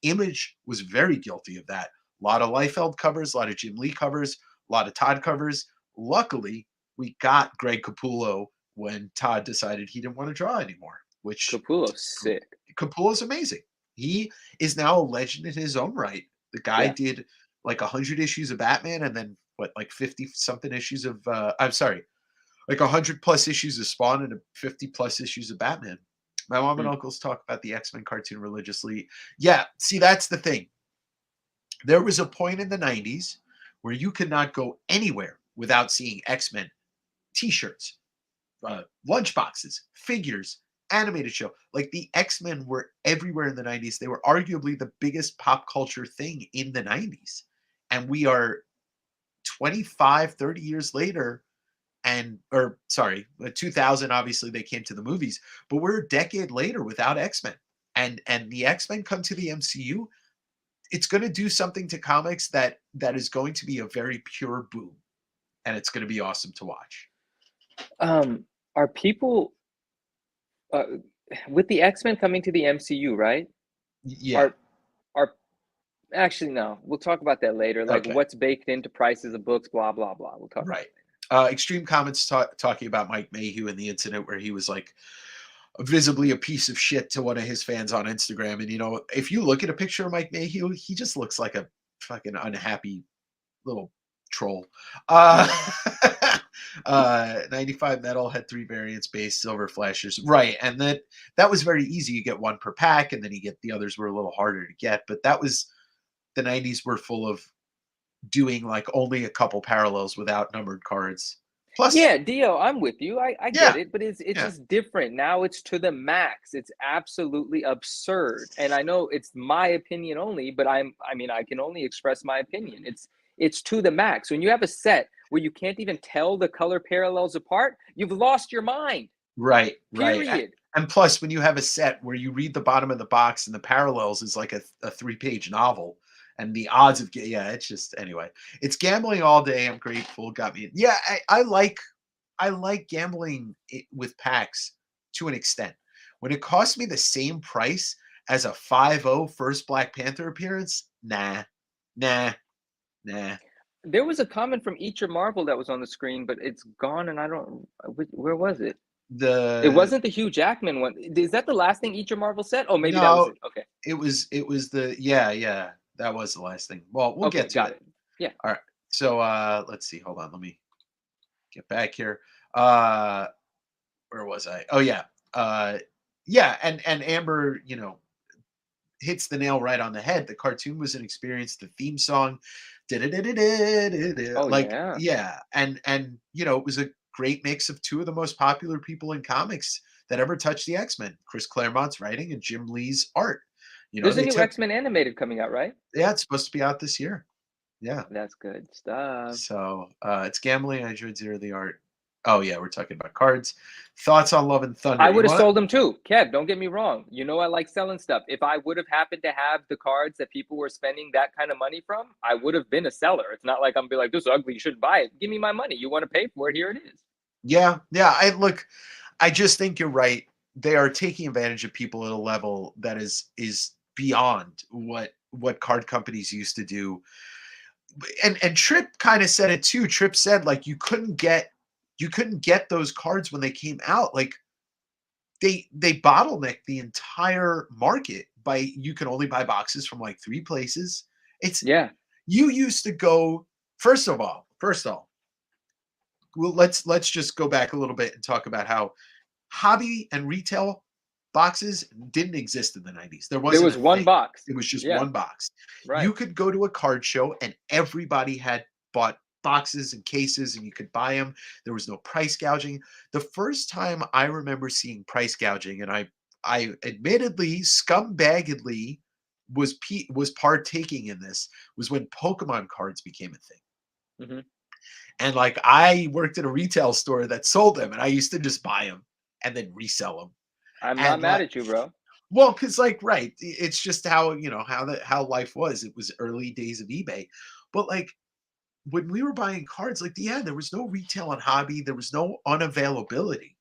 Image was very guilty of that. A lot of Liefeld covers, a lot of Jim Lee covers, a lot of Todd covers. Luckily, we got Greg Capullo when Todd decided he didn't want to draw anymore, which Capullo's sick. Capullo's amazing. He is now a legend in his own right. The guy Yeah. did like 100 issues of Batman and then what, like 50 something issues of I'm sorry, like 100 plus issues of Spawn and 50 plus issues of Batman. My mom and Mm. uncles talk about the X-Men cartoon religiously. Yeah, see, that's the thing. There was a point in the 90s where you could not go anywhere without seeing X-Men t-shirts, lunchboxes, figures, animated show. Like the X-Men were everywhere in the 90s. They were arguably the biggest pop culture thing in the 90s. And we are 25, 30 years later, and or sorry, 2000, obviously they came to the movies, but we're a decade later without X-Men. And the X-Men come to the MCU, it's going to do something to comics that is going to be a very pure boom, and it's going to be awesome to watch. Are people uh, with the X-Men coming to the MCU, right? Yeah. Are are actually no. We'll talk about that later. Like Okay. what's baked into prices of books, blah blah blah. We'll talk about Right. it Extreme comments talking about Mike Mayhew and the incident where he was like visibly a piece of shit to one of his fans on Instagram. And if you look at a picture of Mike Mayhew, he just looks like a fucking unhappy little troll. Mm. 95 metal had 3 variants, base, silver, flashes. Right. And that was very easy. You get one per pack, and then you get the others were a little harder to get. But that was the 90s were full of doing like only a couple parallels without numbered cards. Plus, Yeah, Dio, I'm with you. I get yeah, it, but it's yeah, just different. Now it's to the max. It's absolutely absurd. And I know it's my opinion only, but I mean I can only express my opinion. It's to the max. When you have a set where you can't even tell the color parallels apart, you've lost your mind. right, right. Period. And plus, when you have a set where you read the bottom of the box and the parallels is like a 3-page novel, and the odds of yeah, it's just anyway. It's gambling all day. I'm grateful. Got me. Yeah, I like gambling with packs to an extent. When it costs me the same price as a 5-0 first Black Panther appearance, nah, nah, nah. There was a comment from Each of Marvel that was on the screen, but it's gone and I don't where was it? It The wasn't the Hugh Jackman one. Is that the last thing Each of Marvel said? Oh, maybe that was no, it. Okay. it was the yeah, that was the last thing. Well, we'll Okay, get to got it. it. Yeah. All right. So let's see. Hold on. Let me get back here. Uh where was I? Oh yeah. Uh yeah, and Amber, hits the nail right on the head. The cartoon was an experience. The theme song, Oh like yeah. yeah, and it was a great mix of two of the most popular people in comics that ever touched the X-Men: Chris Claremont's writing and Jim Lee's art. There's a They new took X-Men animated coming out, right? yeah, it's supposed to be out this year. Yeah, That's good stuff. so it's gambling. I enjoyed Zero the art. Oh yeah, we're talking about cards. Thoughts on Love and Thunder? I You would have want? sold them too. Kev, don't get me wrong. You know I like selling stuff. If I would have happened to have the cards that people were spending that kind of money from, I would have been a seller. It's not like I'm be like, this is ugly, you shouldn't buy it. Give me my money. You want to pay for it, here it is. Yeah, yeah. I look. I just think you're right. They are taking advantage of people at a level that is beyond what card companies used to do. And Tripp kind of said it too. Tripp said like you couldn't get those cards when they came out. Like they bottlenecked the entire market by you can only buy boxes from like 3 places. It's Yeah. you used to go first of all, well, let's just go back a little bit and talk about how hobby and retail boxes didn't exist in the 90s. There There wasn't was a one thing. box. It was just Yeah, one box. right. You could go to a card show and everybody had bought boxes and cases and you could buy them. There was no price gouging. The first time I remember seeing price gouging, and I admittedly scumbaggedly was partaking in this, was when Pokemon cards became a thing. Hmm. And like I worked at a retail store that sold them and I used to just buy them and then resell them. I'm not And mad like, at you, bro. well, because like, right, it's just how how life was. It was early days of eBay, but like when we were buying cards, like yeah, there was no retail and hobby, there was no unavailability.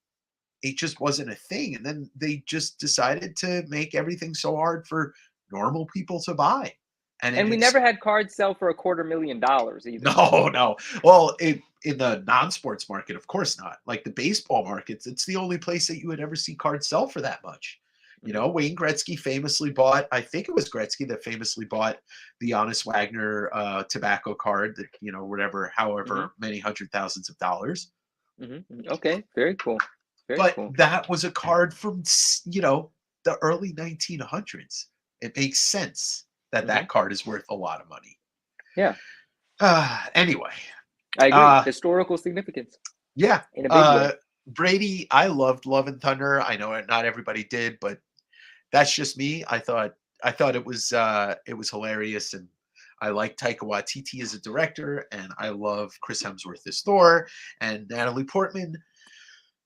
It just wasn't a thing, and then they just decided to make everything so hard for normal people to buy, and And we never had cards sell for $250,000 either. no, no. Well, in the non-sports market, of course not. Like the baseball markets, it's the only place that you would ever see cards sell for that much. Hmm. Wayne Gretzky famously bought, I think it was Gretzky that famously bought the Honest Wagner tobacco card that, whatever, Hmm. however many hundred thousands of dollars. Hmm. Okay, very cool. Very But cool. that was a card from, the early 1900s. It makes sense that Hmm. that card is worth a lot of money. Yeah, Anyway, I agree. uh, Historical significance yeah. in a big way. Brady, I loved Love and Thunder. I know not everybody did, but that's just me. I thought it was hilarious, and I like Taika Waititi as a director, and I love Chris Hemsworth as Thor, and Natalie Portman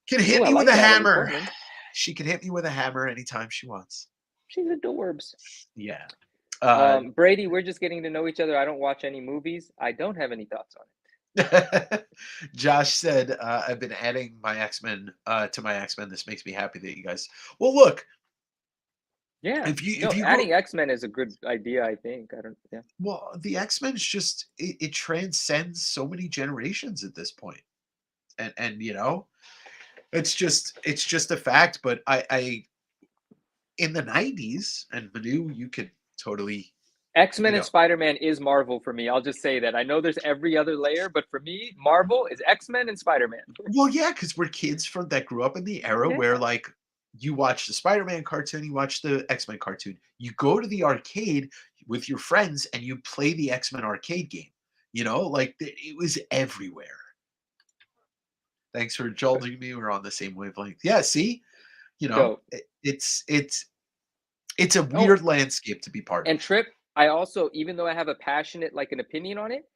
can Ooh, hit I me with a like Natalie hammer. Portman. She can hit me with a hammer anytime she wants. She's adorbs. Yeah. Uh, Brady, we're just getting to know each other. I don't watch any movies. I don't have any thoughts on it. Josh said, "I've been adding my X-Men to my X-Men. This makes me happy that you guys." Well, look, Yeah. if No, you go adding X-Men is a good idea, I think. I don't, yeah. well, the X-Men's just it transcends so many generations at this point. And it's just a fact. But I in the 90s, and Manu, you could totally X-Men You and know, Spider-Man is Marvel for me. I'll just say that. I know there's every other layer, but for me, Marvel is X-Men and Spider-Man. well, yeah, because we're kids from that grew up in the era where Yeah. like you watch the Spider-Man cartoon, you watch the X-Men cartoon, you go to the arcade with your friends and you play the X-Men arcade game. Like it was everywhere. Thanks for indulging me. We're on the same wavelength. Yeah, see, Dope. it's a Oh, weird landscape to be part and of. Trip, I also, even though I have a passionate, like an opinion on it,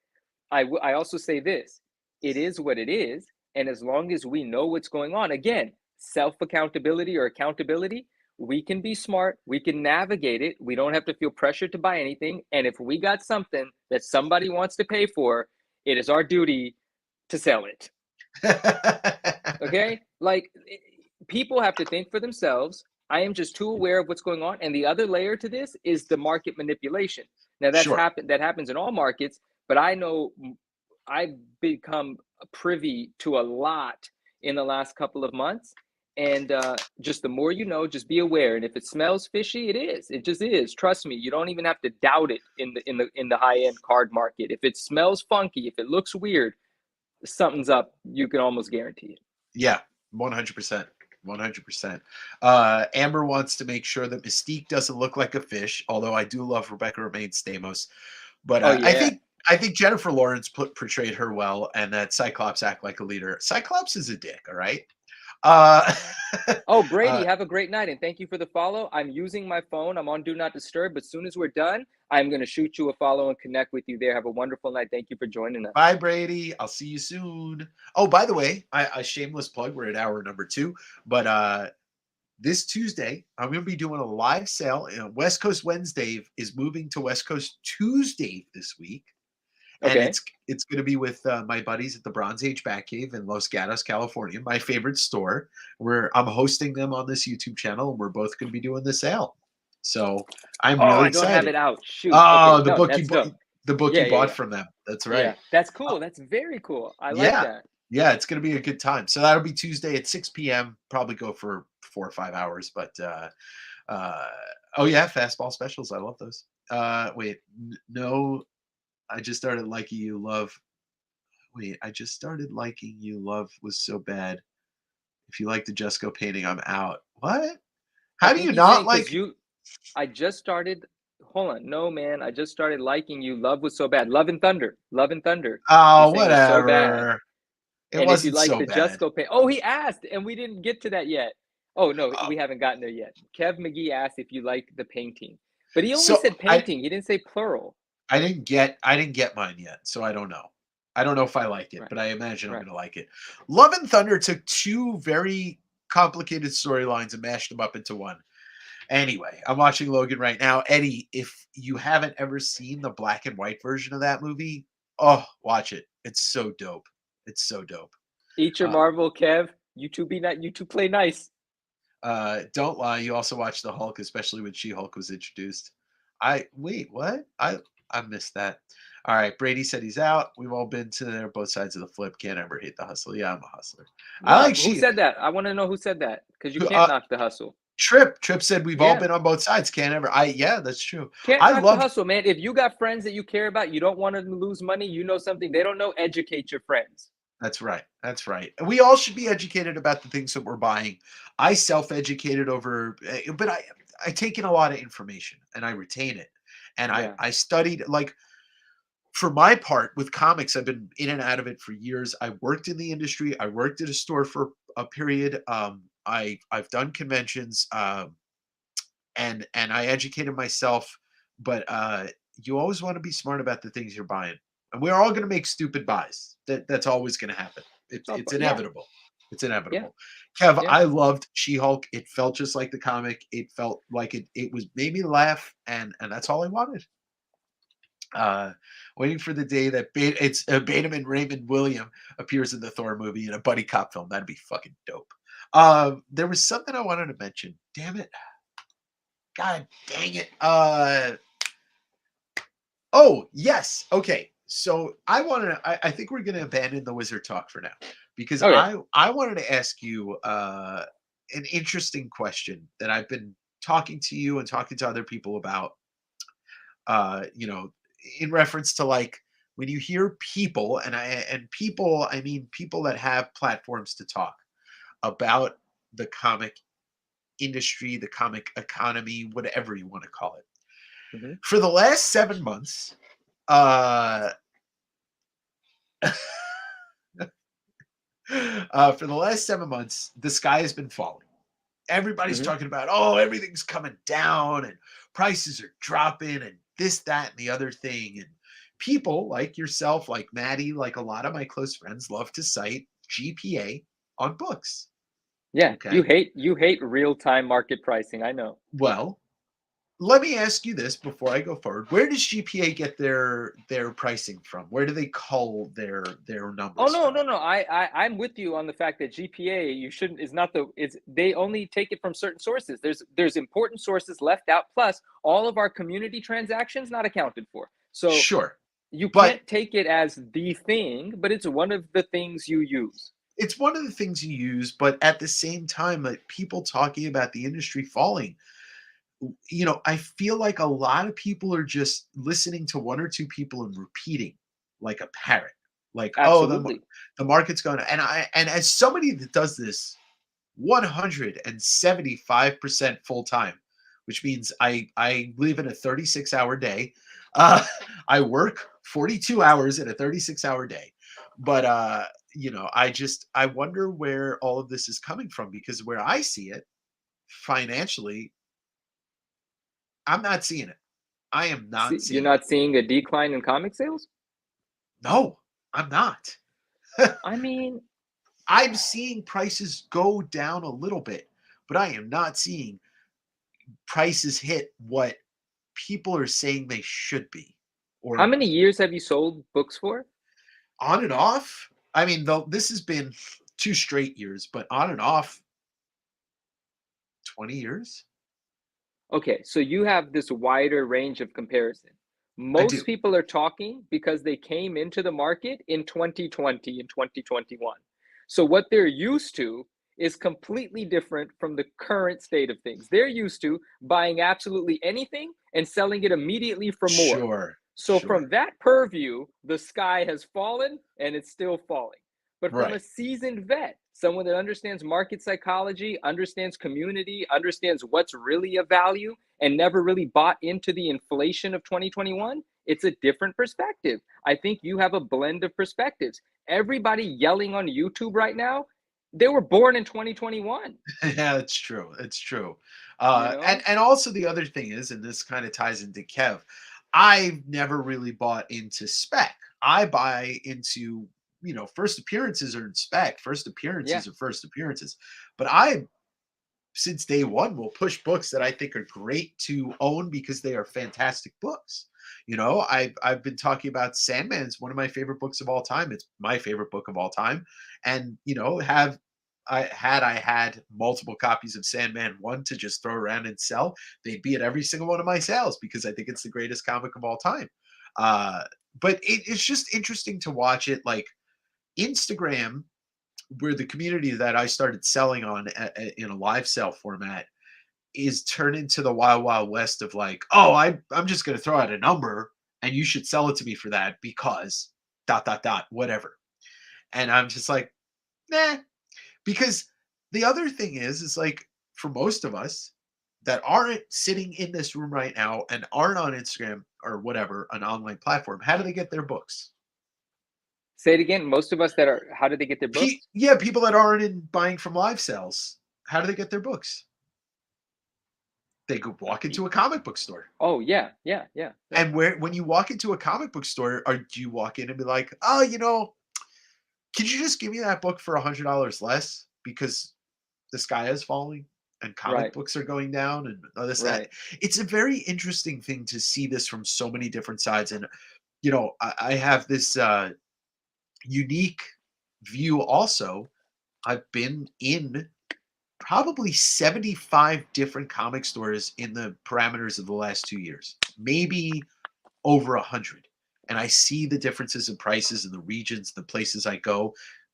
I also say this: it is what it is, and as long as we know what's going on, again, self accountability or accountability, we can be smart, we can navigate it. We don't have to feel pressured to buy anything, and if we got something that somebody wants to pay for, it is our duty to sell it. Okay, like people have to think for themselves. I am just too aware of what's going on, and the other layer to this is the market manipulation. Now Sure. that happens in all markets, but I know I've become privy to a lot in the last couple of months, and just the more you know, just be aware. And if it smells fishy, it is. It just is. Trust me. You don't even have to doubt it in the high end card market. If it smells funky, if it looks weird, something's up. You can almost guarantee it. Yeah, 100%. 100%. Amber wants to make sure that Mystique doesn't look like a fish, although I do love Rebecca Romaine Stamos. But Oh I yeah. think I think Jennifer Lawrence portrayed her well, and that Cyclops act like a leader. Cyclops is a dick, all right. Uh, Oh, Brady, uh, have a great night and thank you for the follow. I'm using my phone. I'm on Do Not Disturb, but as soon as we're done, I'm going to shoot you a follow and connect with you there. Have a wonderful night. Thank you for joining us. Bye, Brady. I'll see you soon. Oh, by the way, a shameless plug. We're at hour number 2, but this Tuesday, I'm going to be doing a live sale. West Coast Wednesday is moving to West Coast Tuesday this week, and Okay. it's going to be with my buddies at the Bronze Age Batcave in Los Gatos, California, my favorite store. Where I'm hosting them on this YouTube channel, and we're both going to be doing the sale. So I'm Oh, really I don't have excited. it out. Shoot. Okay. Oh, No, that's dope. the book Yeah, you yeah, bought yeah. from them. That's Yeah. right. That's Uh, cool. That's very cool. I like yeah, that. yeah, it's gonna be a good time. So that'll be Tuesday at 6 p.m. Probably go for 4 or 5 hours, but uh, oh yeah, fastball specials. I love those. Wait, no, I just started liking you. Love. Wait, I just started liking you. Love was so bad. If you like the Jesco painting, I'm out. What? I How do think you he's not saying because like? I just started, hold on. No, man. I just started liking you. Love was so bad. Love and Thunder. Love and Thunder. He's Oh, saying was so bad. whatever. It And if you wasn't like so the bad. Jusco paint, oh, he asked, and we didn't get to that yet. Oh no, Uh, we haven't gotten there yet. Kev McGee asked if you like the painting, but he only so said painting. He didn't say plural. I didn't get mine yet, so I don't know. I don't know if I like it, Right, but I imagine I'm right. gonna like it. Love and Thunder took two very complicated storylines and mashed them up into one. Anyway, I'm watching Logan right now. Eddie, if you haven't ever seen the black and white version of that movie, oh, watch it. It's so dope. It's so dope. Eat your Uh, Marvel, Kev. You two be not. You two play nice. don't lie. You also watched the Hulk, especially when She-Hulk was introduced. I wait, what? I missed that. All right, Brady said he's out. We've all been to there, both sides of the flip. Can't ever hate the hustle. Yeah, I'm a hustler. I No, like who she. said that? I want to know who said that because you can't Uh, knock the hustle. Trip said we've all Yeah, been on both sides. Can't ever. Yeah, that's true. can't I knock the love. hustle, man. If you got friends that you care about, you don't want to lose money. You know something they don't know. Educate your friends. That's right. That's right. And we all should be educated about the things that we're buying. I self-educated over, but I take in a lot of information and I retain it. And Yeah, I studied like for my part with comics, I've been in and out of it for years. I worked in the industry. I worked at a store for a period. I've done conventions, and I educated myself. But you always want to be smart about the things you're buying, and we're all going to make stupid buys. That's always going to happen. It's yeah, inevitable. It's yeah, inevitable. Kev, yeah. I loved She-Hulk. It felt just like the comic. It felt like it was made me laugh, and that's all I wanted. Uh, waiting for the day that Bateman and Raymond William appears in the Thor movie in a buddy cop film. That'd be fucking dope. There was something I wanted to mention. Damn it. God dang it. Oh, yes. Okay. So I think we're gonna abandon the wizard talk for now because Okay. I wanted to ask you an interesting question that I've been talking to you and talking to other people about. You know, in reference to like when you hear people, and people, I mean people that have platforms to talk about the comic industry, the comic economy, whatever you want to call it. Hmm. For the last 7 months, uh, for the last 7 months, the sky has been falling. Everybody's Hmm. talking about, oh, everything's coming down and prices are dropping and this, that, and the other thing. And people like yourself, like Maddie, like a lot of my close friends love to cite GPA on books. Yeah, Okay. you hate real time market pricing. I know. Well, let me ask you this before I go forward. Where does GPA get their pricing from? Where do they cull their Oh numbers no, from? no, no. I'm with you on the fact that GPA you shouldn't is not the it's they only take it from certain sources. There's important sources left out. Plus, all of our community transactions not accounted for. So Sure. you But can't take it as the thing, but it's one of the things you use. it's one of the things you use, but at the same time, like people talking about the industry falling, you know, I feel like a lot of people are just listening to one or two people and repeating like a parrot. Like, oh, Absolutely. the market's going to, and as somebody that does this 175% full time, which means I live in a 36-hour day. Uh, I work 42 hours in a 36-hour day. But you know, I wonder where all of this is coming from because where I see it financially, I'm not seeing it. I am not See, you're seeing it. not seeing a decline in comic sales? No, I'm not. I mean, I'm seeing prices go down a little bit, but I am not seeing prices hit what people are saying they should be. how Or many years have you sold books for? on and off. I mean, though this has been 2 straight years, but on and off 20 years. Okay, so you have this wider range of comparison. I Most do. people are talking because they came into the market in 2020 and 2021. So what they're used to is completely different from the current state of things. They're used to buying absolutely anything and selling it immediately for more. Sure. So Sure. from that purview, the sky has fallen and it's still falling. But from a Right. seasoned vet, someone that understands market psychology, understands community, understands what's really of value, and never really bought into the inflation of 2021, it's a different perspective. I think you have a blend of perspectives. Everybody yelling on YouTube right now, they were born in 2021, Yeah, it's true. It's true. you And know? also the other thing is, and this kind of ties into Kev, I've never really bought into spec. I buy into, you know, first appearances are in spec. First Yeah. appearances are first appearances. But I, since day one, will push books that I think are great to own because they are fantastic books. You know, I've been talking about Sandman's one of my favorite books of all time. It's my favorite book of all time, and you know, I had multiple copies of Sandman 1 to just throw around and sell, they'd be at every single one of my sales because I think it's the greatest comic of all time. Uh, but it's just interesting to watch it like Instagram, where the community that I started selling on in a live sale format is turned into the wild wild west of like, oh, I'm just going to throw out a number and you should sell it to me for that because dot dot dot whatever. And I'm just like, nah, because the other thing is like for most of us that aren't sitting in this room right now and aren't on Instagram or whatever, an online platform, how do they get their books? Say it again. Most of us that are, how did they get their books? Yeah, people that aren't in buying from live sales, how do they get their books? They go walk into a comic book store. Oh, yeah, yeah, yeah, yeah. And when you walk into a comic book store, or do you walk in and be like, "Oh, you know, could you just give me that book for $100 less because the sky is falling and comic Right, books are going down and all this that." right. It's a very interesting thing to see this from so many different sides. And you know, I have this unique view. Also, I've been in probably 75 different comic stores in the parameters of the last 2 years, maybe over 100. And I see the differences in prices in the regions, the places I go.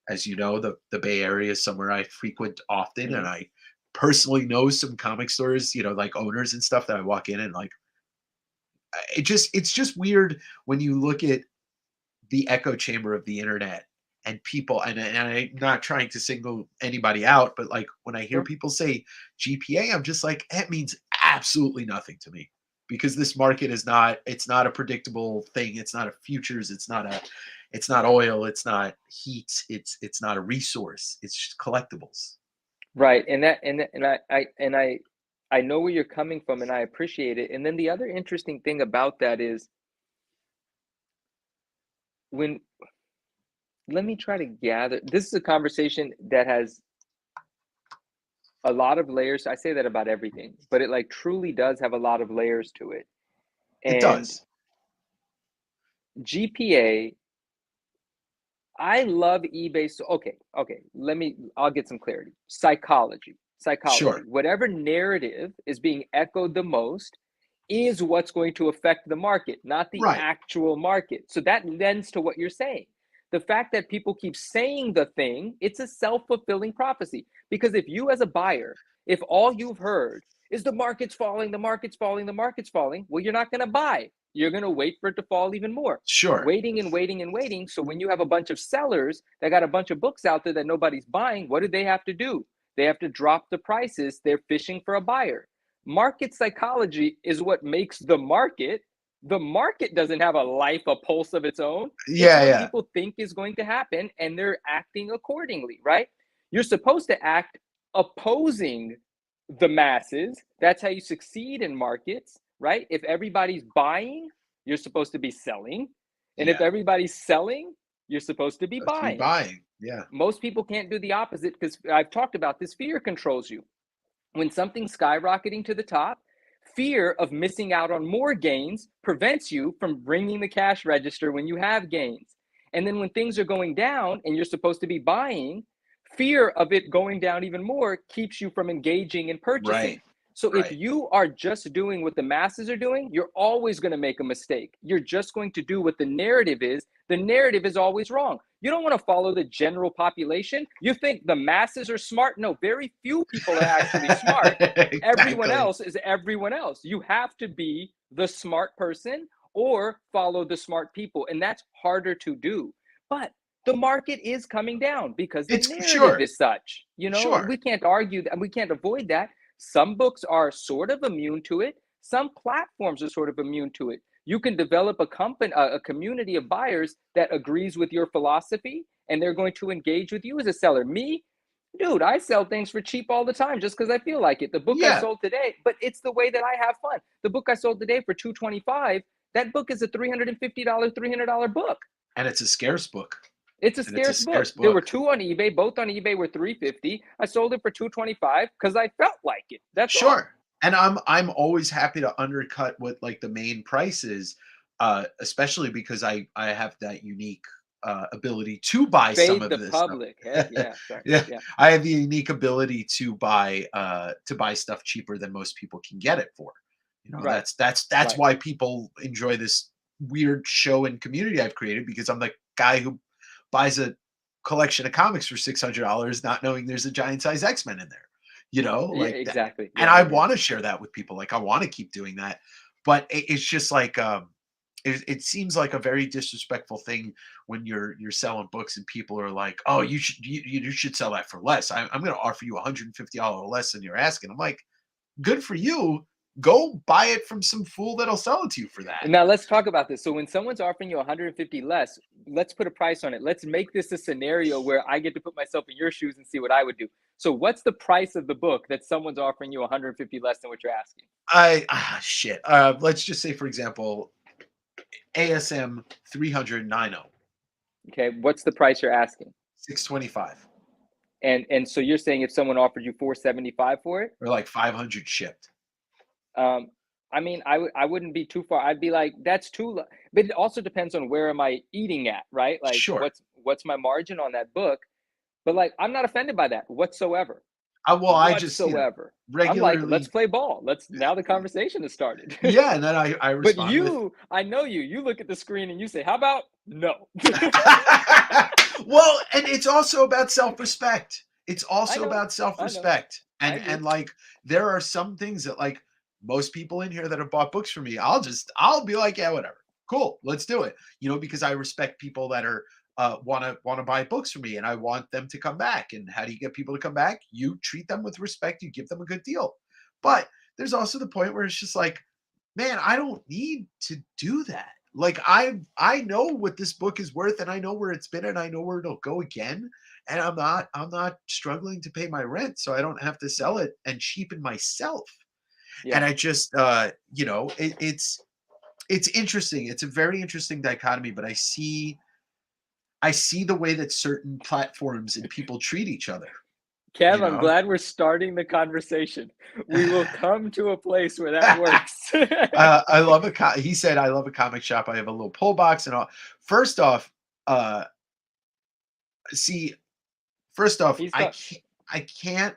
As you know, the Bay Area is somewhere I frequent often, and Mhm. I personally know some comic stores, you know, like owners and stuff that I walk in and like it's just weird when you look at the echo chamber of the internet and people, and I'm not trying to single anybody out, but like when I hear Sure. people say GPA, I'm just like, it means absolutely nothing to me because this market is not, it's not a predictable thing. It's not a futures. It's not oil. It's not heat. It's not a resource. It's just collectibles. Right. And I know where you're coming from, and I appreciate it. And then the other interesting thing about that is when let me try to gather. This is a conversation that has a lot of layers. I say that about everything, but it like truly does have a lot of layers to it. It And does. GPA, I love eBay. So okay. I'll get some clarity. Psychology. Psychology. Sure. Whatever narrative is being echoed the most is what's going to affect the market, not the Right. actual market. So that lends to what you're saying. The fact that people keep saying the thing, it's a self-fulfilling prophecy. Because if you as a buyer, if all you've heard is the market's falling, the market's falling, the market's falling, well, you're not going to buy. You're going to wait for it to fall even more. Sure. Waiting and waiting and waiting. So when you have a bunch of sellers that got a bunch of books out there that nobody's buying, what do they have to do? They have to drop the prices. They're fishing for a buyer. Market psychology is what makes the market. The market doesn't have a life, a pulse of its own. It's Yeah. what Yeah. people think is going to happen, and they're acting accordingly, right? You're supposed to act opposing the masses. That's how you succeed in markets, right? If everybody's buying, you're supposed to be selling. And if Yeah. everybody's selling, you're supposed to be Supposed to be buying. buying. Yeah. Most people can't do the opposite because I've talked about this. Fear controls you. When something's skyrocketing to the top, fear of missing out on more gains prevents you from bringing the cash register when you have gains. And then when things are going down and you're supposed to be buying, fear of it going down even more keeps you from engaging in Right. purchasing. So if Right. you are just doing what the masses are doing, you're always going to make a mistake. You're just going to do what the narrative is. The narrative is always wrong. You don't want to follow the general population. You think the masses are smart? No, very few people are actually smart. Everyone Exactly. else is everyone else. You have to be the smart person or follow the smart people. And that's harder to do. But the market is coming down because the It's narrative sure. is such. Sure. We can't argue that, we can't avoid that. Some books are sort of immune to it. Some platforms are sort of immune to it. You can develop a community of buyers that agrees with your philosophy, and they're going to engage with you as a seller. Me, dude, I sell things for cheap all the time just because I feel like it. The book I Yeah. sold today, but it's the way that I have fun. The book I sold today for $225, that book is a $350, $300 book. And it's a scarce book. It's a And it's a scarce book. scarce There were book. two on eBay. Both on eBay were $350. I sold it for $225 because I felt like it. That's all. Sure. And I'm always happy to undercut what like the main price is, especially because I have that unique ability to buy some Fade of the this stuff. public. Heck yeah. Sorry. Yeah, Yeah. I have the unique ability to buy stuff cheaper than most people can get it for. You know, Right. that's Right. why people enjoy this weird show and community I've created because I'm the guy who buys a collection of comics for $600 not knowing there's a giant size X-Men in there. You know, Yeah, like that. exactly. And Yeah. I Yeah. Yeah. want to share that with people. Like I want to keep doing that. But it's just like it seems like a very disrespectful thing when you're selling books and people are like, "Oh, you should sell that for less. I'm going to offer you $150 less than you're asking." I'm like, "Good for you. Go buy it from some fool that'll sell it to you for that." Now let's talk about this. So when someone's offering you 150 less, let's put a price on it. Let's make this a scenario where I get to put myself in your shoes and see what I would do. So what's the price of the book that someone's offering you 150 less than what you're asking? Shit. Let's just say, for example, ASM 300 Okay, what's the price you're asking? 625 And so you're saying if someone offered you 475 for it, or like 500 shipped. um, I mean, I wouldn't be too far. I'd be like, that's too low. But it also depends on where am I eating at, right? Like, Sure. what's my margin on that book? But like, I'm not offended by that whatsoever. Well, I just, Whatsoever. I'm like, let's regularly. play ball. Let's now the conversation has started. Yeah, and then I But respond with you, I know you. You look at the screen and you say, "How about no?" well, and it's also about self-respect. It's I also know, about I know, self-respect. I And agree. like there are some things that like most people in here that have bought books from me, I'll be like, yeah, whatever. Cool, let's do it. Because I respect people that are want to buy books from me, and I want them to come back. And how do you get people to come back? You treat them with respect, you give them a good deal. But there's also the point where it's just like, man, I don't need to do that. Like I know what this book is worth, and I know where it's been, and I know where it'll go again. And I'm not struggling to pay my rent, so I don't have to sell it and cheapen myself. And Yeah. I just it's interesting. It's a very interesting dichotomy, but I see the way that certain platforms and people treat each other, you Kev, I'm know? glad we're starting the conversation. We will come to a place where that works. I love he said, "I love a comic shop. I have a little pull box and all." First off, uh, see, first off, He's I got can't, I can't,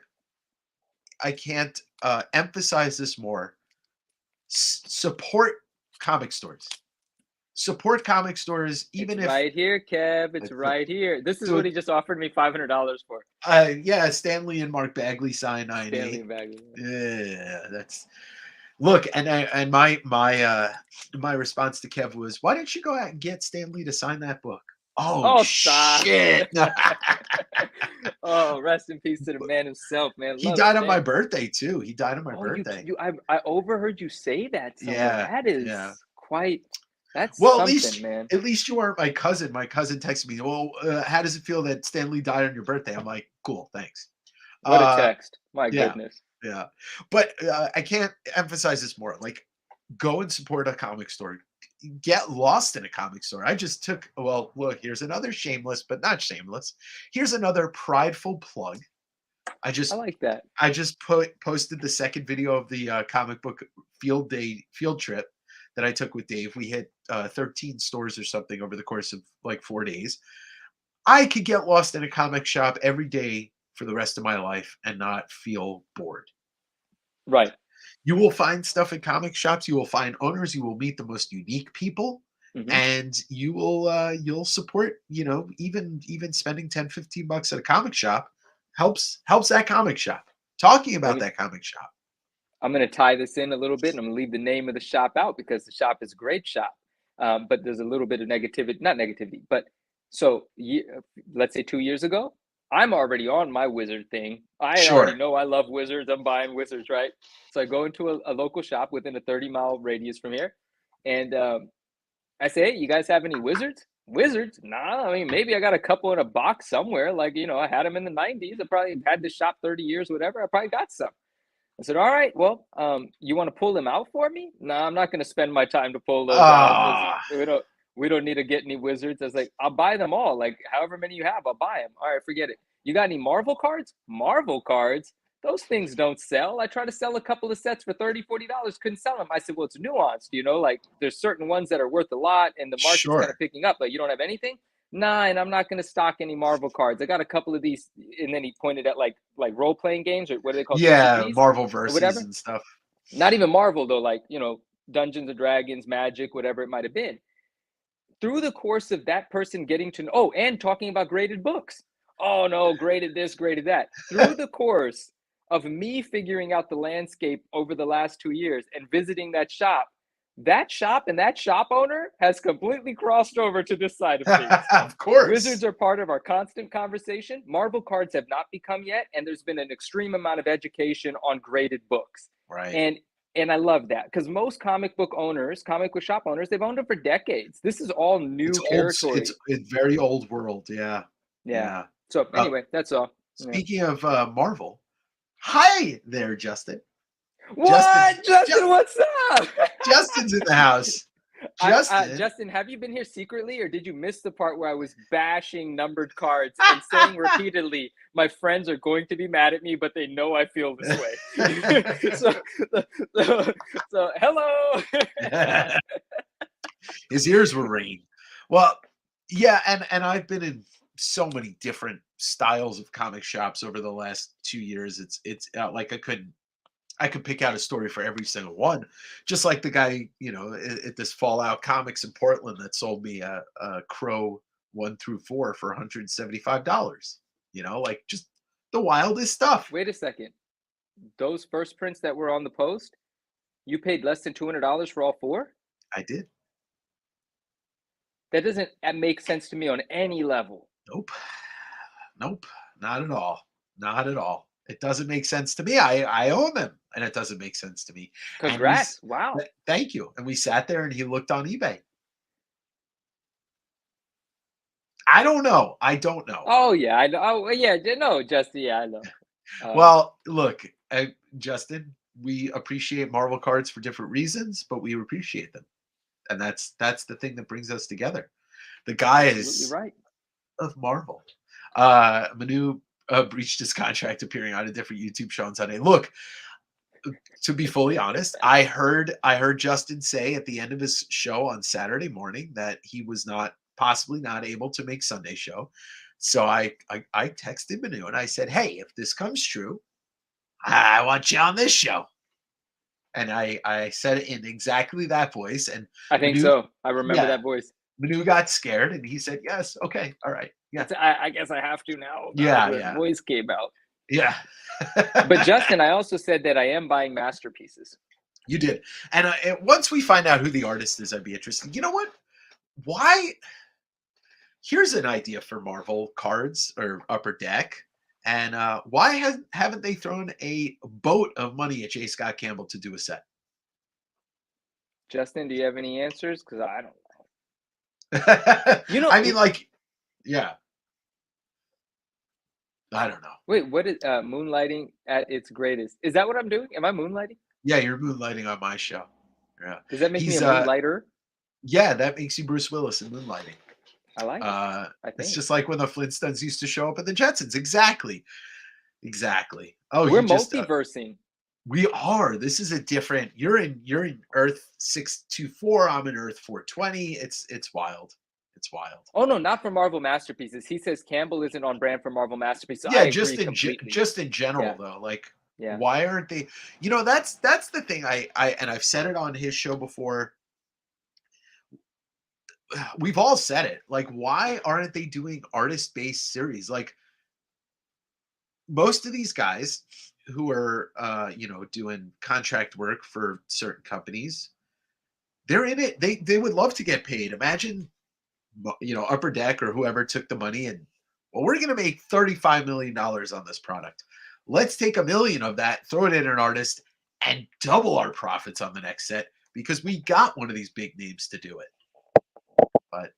I can't emphasize this more. Support comic stores. Support comic stores, It's even if right here, Kev. It's it's right here. This is so what he just offered me $500 for. yeah, Stanley and Mark Bagley sign Stanley 98. and Bagley. Yeah, that's look, and my response to Kev was, "Why didn't you go out and get Stanley to sign that book?" Oh Oh, stop. shit! Oh, rest in peace to the man himself, man. He Love died on my Stan. birthday too. He died on my Oh, you birthday. you I overheard you say that somewhere. Yeah, That yeah. is quite that's Well, something, man. at least you aren't my cousin. My cousin texted me, "Well, how does it feel that Stanley died on your birthday?" I'm like, "Cool, thanks." What a Uh, text. My yeah, goodness. yeah. But I can't emphasize this more. Like, go and support a comic store. Get lost in a comic store. I just took. Well, look, here's another shameless, but not shameless. Here's another prideful plug. I I just like that. I just posted the second video of the comic book field trip that I took with Dave. We hit 13 stores or something over the course of like 4 days. I could get lost in a comic shop every day for the rest of my life and not feel bored. Right. You will find stuff in comic shops. You will find owners. You will meet the most unique people, Mhm. and you'll support. Even spending 10, $15 at a comic shop helps that comic shop. Talking Let about me that comic shop. I'm gonna tie this in a little bit, and I'm gonna leave the name of the shop out because the shop is a great shop. But there's a little bit of negativity, not negativity, but so let's say 2 years ago, I'm already on my wizard thing. I already Sure. know I love wizards. I'm buying wizards, right? So I go into a local shop within a 30-mile radius from here, and I say, "Hey, you guys have any wizards?" Wizards? Nah, I mean, maybe I got a couple in a box somewhere. Like, I had them in the 90s. I probably had this shop 30 years, whatever. I probably got some. I said, "All right, well, you want to pull them out for me?" No, I'm not going to spend my time to pull those out because Ah, we don't need to get any wizards. I was like, "I'll buy them all. Like, however many you have, I'll buy them." All right, forget it. You got any Marvel cards? Marvel cards? Those things don't sell. I tried to sell a couple of sets for $30, $40, couldn't sell them. I said, "Well, it's nuanced, like there's certain ones that are worth a lot and the market's kind sure. of picking up, but you don't have anything." Nah, and I'm not going to stock any Marvel cards. I got a couple of these, and then he pointed at like role playing games, or what are they called, Yeah, TCGs Marvel or verses whatever. and stuff. Not even Marvel though, like Dungeons and Dragons, Magic, whatever it might have been. Through the course of that person getting to know, oh, and talking about graded books. Oh no, graded this, graded that. Through the course of me figuring out the landscape over the last 2 years and visiting that shop and that shop owner has completely crossed over to this side of things. Of Wizards course. are part of our constant conversation. Marvel cards have not become yet, and there's been an extreme amount of education on graded books. Right. And and I love that because most comic book owners, comic book shop owners, they've owned them for decades. This is all It's new old s territory. it's very old world, yeah, Yeah. yeah. So Uh, anyway, that's all. Yeah. Speaking of, Marvel, hi there, Justin. Justin's What, Ju Justin? What's up? Justin's in the house. Justin Justin, have you been here secretly, or did you miss the part where I was bashing numbered cards and saying repeatedly, "My friends are going to be mad at me, but they know I feel this way." so, so, so, hello. His ears were ringing. Well, yeah, and I've been in so many different styles of comic shops over the last 2 years. Like I could pick out a story for every single one, just like the guy, at this Fallout Comics in Portland that sold me a Crow 1 through 4 for $175. Like just the wildest stuff. Wait a second. Those first prints that were on the post, You paid less than $200 for all 4? I did. That doesn't make sense to me on any level. Nope. Nope. Not at all. Not at all. It doesn't make sense to me. I own them, and it doesn't make sense to me. And Congrats. Wow. thank you. And we sat there, and he looked on eBay. I don't know. I don't know. Oh, yeah. I know. Oh, yeah. No, Justin. Yeah, I know. Well, look, Justin, we appreciate Marvel cards for different reasons, but we appreciate them, and that's the thing that brings us together. The guy absolutely is right. of Marvel. Manu breached his contract appearing on a different YouTube show on Sunday. Look, to be fully honest, I heard Justin say at the end of his show on Saturday morning that he was possibly not able to make Sunday show. So I texted Manu and I said, "Hey, if this comes true, I want you on this show." And I said it in exactly that voice. And I think Manu, so. I remember yeah, that voice. Manu got scared and he said, "Yes, okay, all right, yeah, I guess I have to now. yeah, The yeah, voice came out. yeah." But Justin, I also said that I am buying masterpieces. You did. And once we find out who the artist is, I'd be interested. You know what? Why? Here's an idea for Marvel cards or Upper Deck. And why haven't they thrown a boat of money at J. Scott Campbell to do a set? Justin, do you have any answers? Because I don't know. I mean, like, yeah. I don't know. Wait, what is moonlighting at its greatest? Is that what I'm doing? Am I moonlighting? Yeah, you're moonlighting on my show. Yeah. Does that make me He's a moonlighter? yeah, that makes you Bruce Willis in moonlighting. I like it. I It's think. just like when the Flintstones used to show up at the Jetsons. Exactly. Exactly. Oh, We're you just multiversing. we are. This is a different. You're in Earth 624. I'm in Earth 420. It's wild. It's wild. Oh no, not for Marvel Masterpieces. He says Campbell isn't on brand for Marvel Masterpieces. So Yeah, I agree completely. just in general Yeah. though. Like, Yeah. why aren't they? You know, that's the thing. And I've said it on his show before. We've all said it. Like, why aren't they doing artist-based series? Like, most of these guys who are doing contract work for certain companies, they're in it. They would love to get paid. Imagine, Upper Deck or whoever took the money and, well, we're going to make $35 million on this product. Let's take $1 million of that, throw it in an artist, and double our profits on the next set because we got one of these big names to do it. But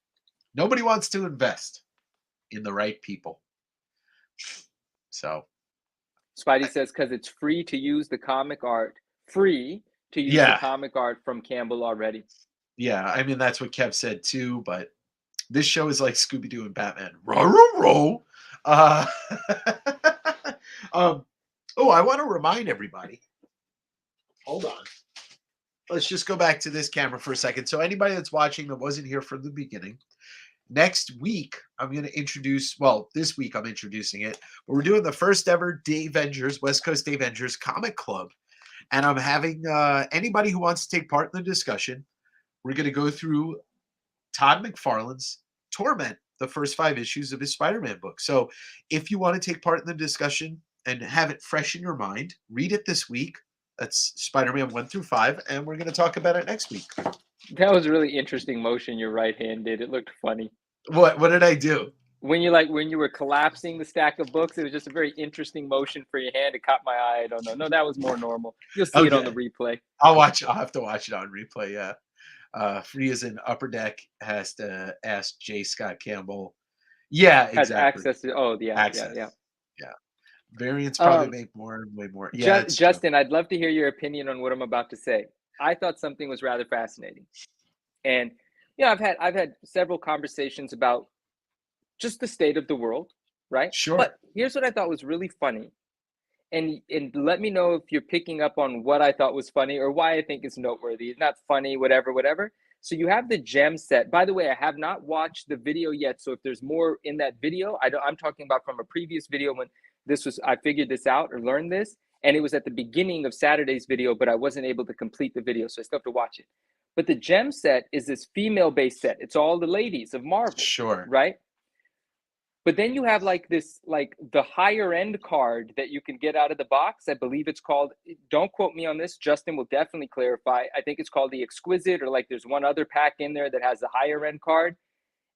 nobody wants to invest in the right people. So Spidey says because it's free to use the comic art. Free to use the comic art from Campbell already. Yeah, I mean that's what Kev said too, but this show is like Scooby-Doo and Batman. Row, row, row. I want to remind everybody. Hold on. Let's just go back to this camera for a second. So anybody that's watching that wasn't here from the beginning, next week I'm going to introduce, this week I'm introducing it, but we're doing the first ever Davengers, West Coast Davengers comic club. And I'm having anybody who wants to take part in the discussion, we're going to go through Todd McFarlane's Torment, the first 5 issues of his Spider-Man book. So if you want to take part in the discussion and have it fresh in your mind, read it this week. That's Spider-Man 1 through 5, and we're going to talk about it next week. That was a really interesting motion your right hand did. It looked funny. What did I do? When you were collapsing the stack of books, it was just a very interesting motion for your hand. It caught my eye. I don't know. No, that was more normal. You'll see it on the replay. I'll have to watch it on replay. Yeah. Free as in Upper Deck has to ask J. Scott Campbell. Yeah, exactly. Has access to. Yeah. Variants probably make way more. Yeah, Justin, I'd love to hear your opinion on what I'm about to say. I thought something was rather fascinating, and I've had several conversations about just the state of the world, right? Sure. But here's what I thought was really funny, and let me know if you're picking up on what I thought was funny or why I think it's noteworthy. It's not funny, whatever. So you have the gem set. By the way, I have not watched the video yet. So if there's more in that video, I'm talking about from a previous video when I figured this out or learned this, and it was at the beginning of Saturday's video, but I wasn't able to complete the video, so I still have to watch it. But the gem set is this female-based set. It's all the ladies of Marvel. Sure. Right? But then you have like this, like the higher end card that you can get out of the box. I believe it's called, don't quote me on this, Justin will definitely clarify. I think it's called the Exquisite, or like there's one other pack in there that has the higher end card.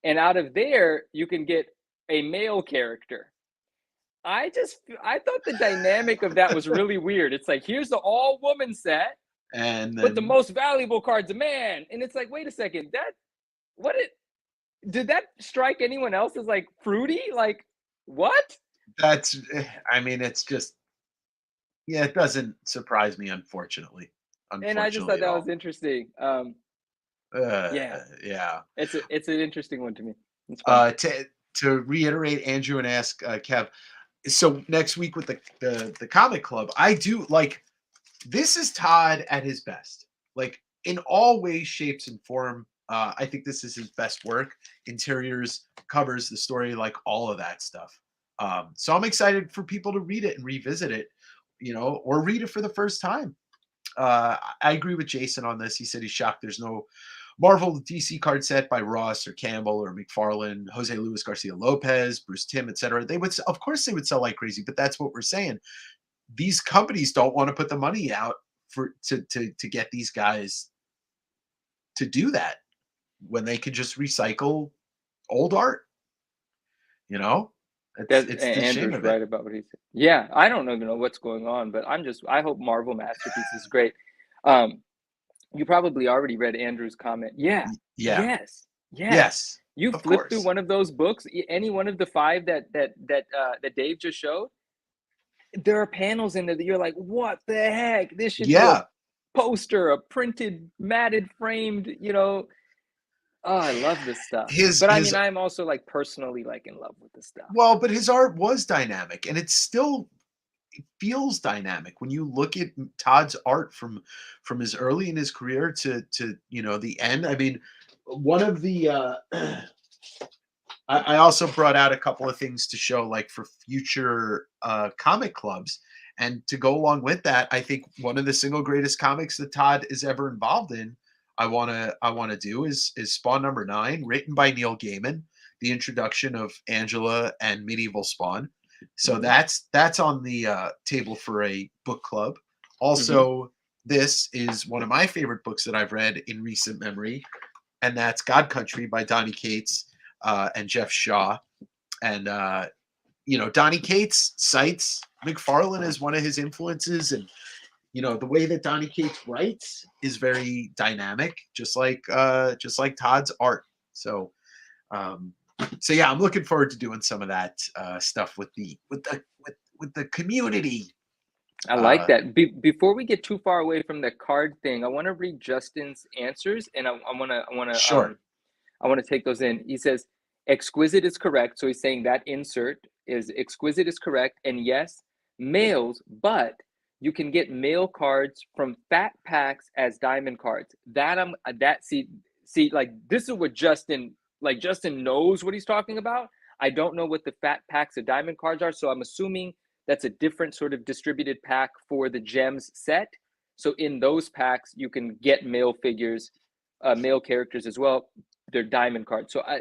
And out of there, you can get a male character. I thought the dynamic of that was really weird. It's like, here's the all woman set, And but the then most valuable card's a man. And it's like, wait a second, did that strike anyone else as like fruity? Like, what? I mean, it's just, yeah, it doesn't surprise me, unfortunately. And I just thought Unfortunately at that was all. interesting. Yeah, Yeah. it's an interesting one to me. It's fun. To reiterate, Andrew, and ask Kev. So next week with the comic club, I do like, this is Todd at his best, like in all ways, shapes, and form. I think this is his best work. Interiors, covers, the story, like all of that stuff. So I'm excited for people to read it and revisit it, or read it for the first time. I agree with Jason on this. He said he's shocked there's no Marvel DC card set by Ross or Campbell or McFarlane, Jose Luis Garcia Lopez, Bruce Timm, etc. They would, of course, they would sell like crazy, but that's what we're saying. These companies don't want to put the money out to get these guys to do that when they could just recycle old art. You know, it's the shame Andrew's of it. right about what he said. Yeah, I don't even know what's going on, but I hope Marvel Masterpiece is great. Um, you probably already read Andrew's comment. Yeah, Yeah. yes, yes. Yes. You Of flip through course. one of those books, any one of the five that Dave just showed. There are panels in there that you're like, what the heck? This should be a Yeah. poster, a printed, matted, framed. Oh, I love this stuff. His But I his mean, I'm also like personally like in love with this stuff. Well, but his art was dynamic, and it feels dynamic when you look at Todd's art from his early in his career to the end. I mean, one of the I also brought out a couple of things to show, like for future comic clubs, and to go along with that, I think one of the single greatest comics that Todd is ever involved in. I want to do is Spawn #9, written by Neil Gaiman, the introduction of Angela and medieval Spawn. So Mm-hmm. that's on the table for a book club. Mm-hmm. Also, this is one of my favorite books that I've read in recent memory, and that's God Country by Donny Cates and Jeff Shaw. And Donny Cates cites McFarlane as one of his influences, and the way that Donny Cates writes is very dynamic, just like Todd's art. So um, so yeah, I'm looking forward to doing some of that stuff with the community. I like Uh, that. Before we get too far away from the card thing, I want to read Justin's answers, and sure. I want to take those in. He says, "Exquisite is correct." So he's saying that insert is exquisite is correct, and yes, males, but you can get male cards from fat packs as diamond cards. That see like this is what Justin knows what he's talking about. I don't know what the fat packs of diamond cards are, so I'm assuming that's a different sort of distributed pack for the gems set. So in those packs, you can get male figures, male characters as well. They're diamond cards. So I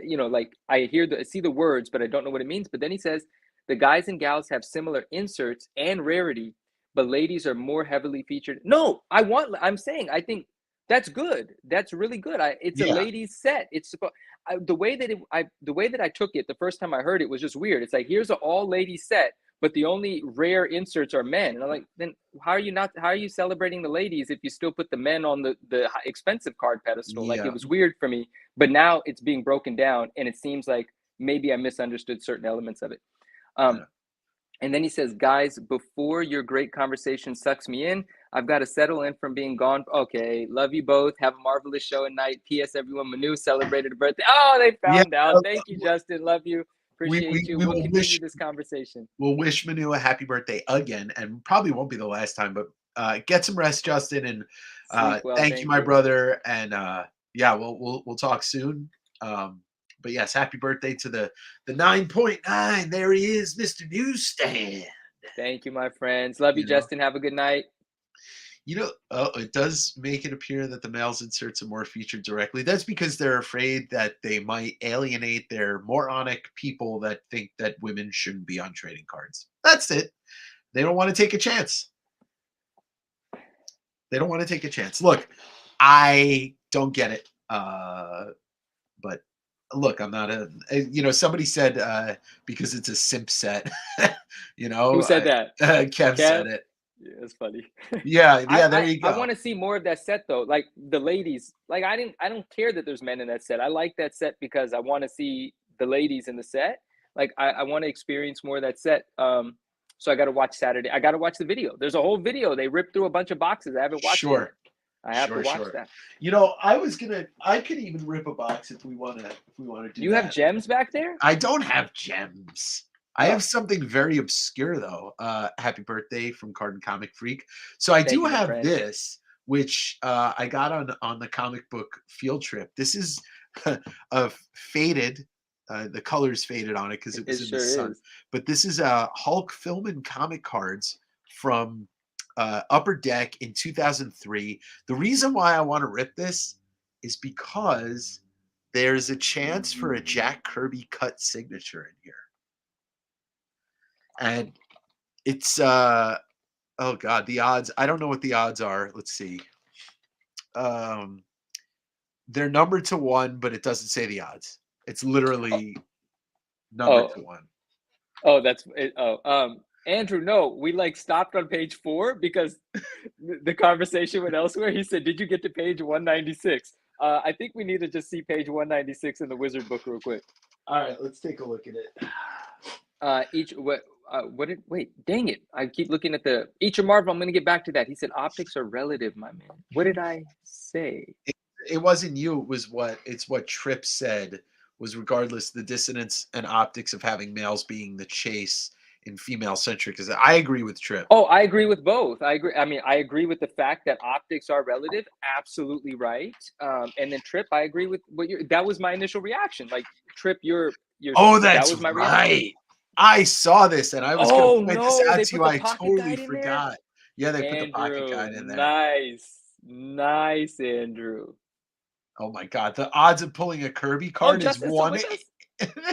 see the words, but I don't know what it means. But then he says the guys and gals have similar inserts and rarity, but ladies are more heavily featured. No, I'm saying I think that's good. That's really good. It's a Yeah. ladies set. It's supposed. The way that I took it the first time I heard it was just weird. It's like, here's an all ladies set, but the only rare inserts are men. And I'm like, then how are you celebrating the ladies if you still put the men on the expensive card pedestal? Like, it Yeah. was weird for me. But now it's being broken down, and it seems like maybe I misunderstood certain elements of it. Yeah. And then he says, guys, before your great conversation sucks me in, I've got to settle in from being gone. Okay, love you both. Have a marvelous show at night. P.S. Everyone, Manu celebrated a birthday. Oh, they Yeah. found out. Thank you, Justin. Love you. We, Appreciate we, you. we We'll will continue wish this conversation. we'll wish Manu a happy birthday again, and probably won't be the last time. But get some rest, Justin, and Sleep well. thank you, Thank my you. brother. And yeah, we'll talk soon. But yes, happy birthday to the 9.9. There he is, Mr. Newsstand. Thank you, my friends. Love you, You know, Justin. Have a good night. It does make it appear that the male's inserts are more featured directly. That's because they're afraid that they might alienate their moronic people that think that women shouldn't be on trading cards. That's it. They don't want to take a chance. They don't want to take a chance. Look, I don't get it. But look, I'm not somebody said because it's a simp set, Who said that? Kev said Kev? it. Yeah, that's funny. Yeah, I yeah, there I, you I go. want to see more of that set though. Like the ladies. Like I don't care that there's men in that set. I like that set because I want to see the ladies in the set. Like I want to experience more of that set. So I got to watch Saturday. I got to watch the video. There's a whole video. They ripped through a bunch of boxes. I haven't watched it yet. Sure. I have to Sure, watch sure. that. I could even rip a box if we want to do You have that. gems back there? I don't have gems. I Oh, have something very obscure though. Happy birthday from Card and Comic Freak. So I thank do you, my have friend. this, which I got on the comic book field trip. This is a faded. The colors faded on it because it It was in the sure sun. is. But this is a Hulk film and comic cards from Upper Deck in 2003. The reason why I want to rip this is because there's a chance for a Jack Kirby cut signature in here. And it's oh god, the odds. I don't know what the odds are. Let's see. Um they're numbered to 1, but it doesn't say the odds. It's literally numbered Oh, to 1. oh, that's it. Oh, Andrew, no, we like stopped on page 4 because the conversation went elsewhere. He said, "Did you get to page 196?" I think we need to just see page 196 in the Wizard book real quick. All right, let's take a look at it. Each what did wait? Dang it! I keep looking at the each of Marvel. I'm gonna get back to that. He said optics are relative, my man. What did I say? It wasn't you, it's what Tripp said was regardless the dissonance and optics of having males being the chase in female centric. Because I agree with Tripp. Oh, I agree with both. I agree. I mean, I agree with the fact that optics are relative. Absolutely right. And then Trip, I agree with what you. That was my initial reaction. Like Trip, you're. Oh, That that's was my reaction. right. I saw this and I was going to Oh point this no, out they to you. put the I pocket totally guide in there. forgot. Yeah, they put the pocket Andrew, guide in there. nice, nice, Andrew. Oh my god, the odds of pulling a Kirby Oh, card is Justin's still one. with us.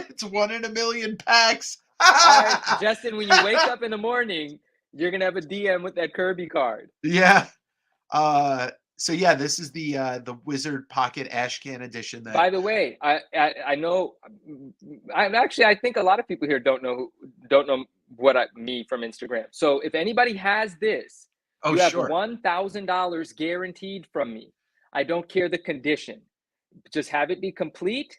It's 1 in a million packs. All right, Justin. When you wake up in the morning, you're gonna have a DM with that Kirby card. Yeah. So yeah, this is the Wizard Pocket Ashcan edition that By the way, I know. I think a lot of people here don't know me from Instagram. So if anybody has this, oh you have sure. $1,000 guaranteed from me. I don't care the condition. Just have it be complete,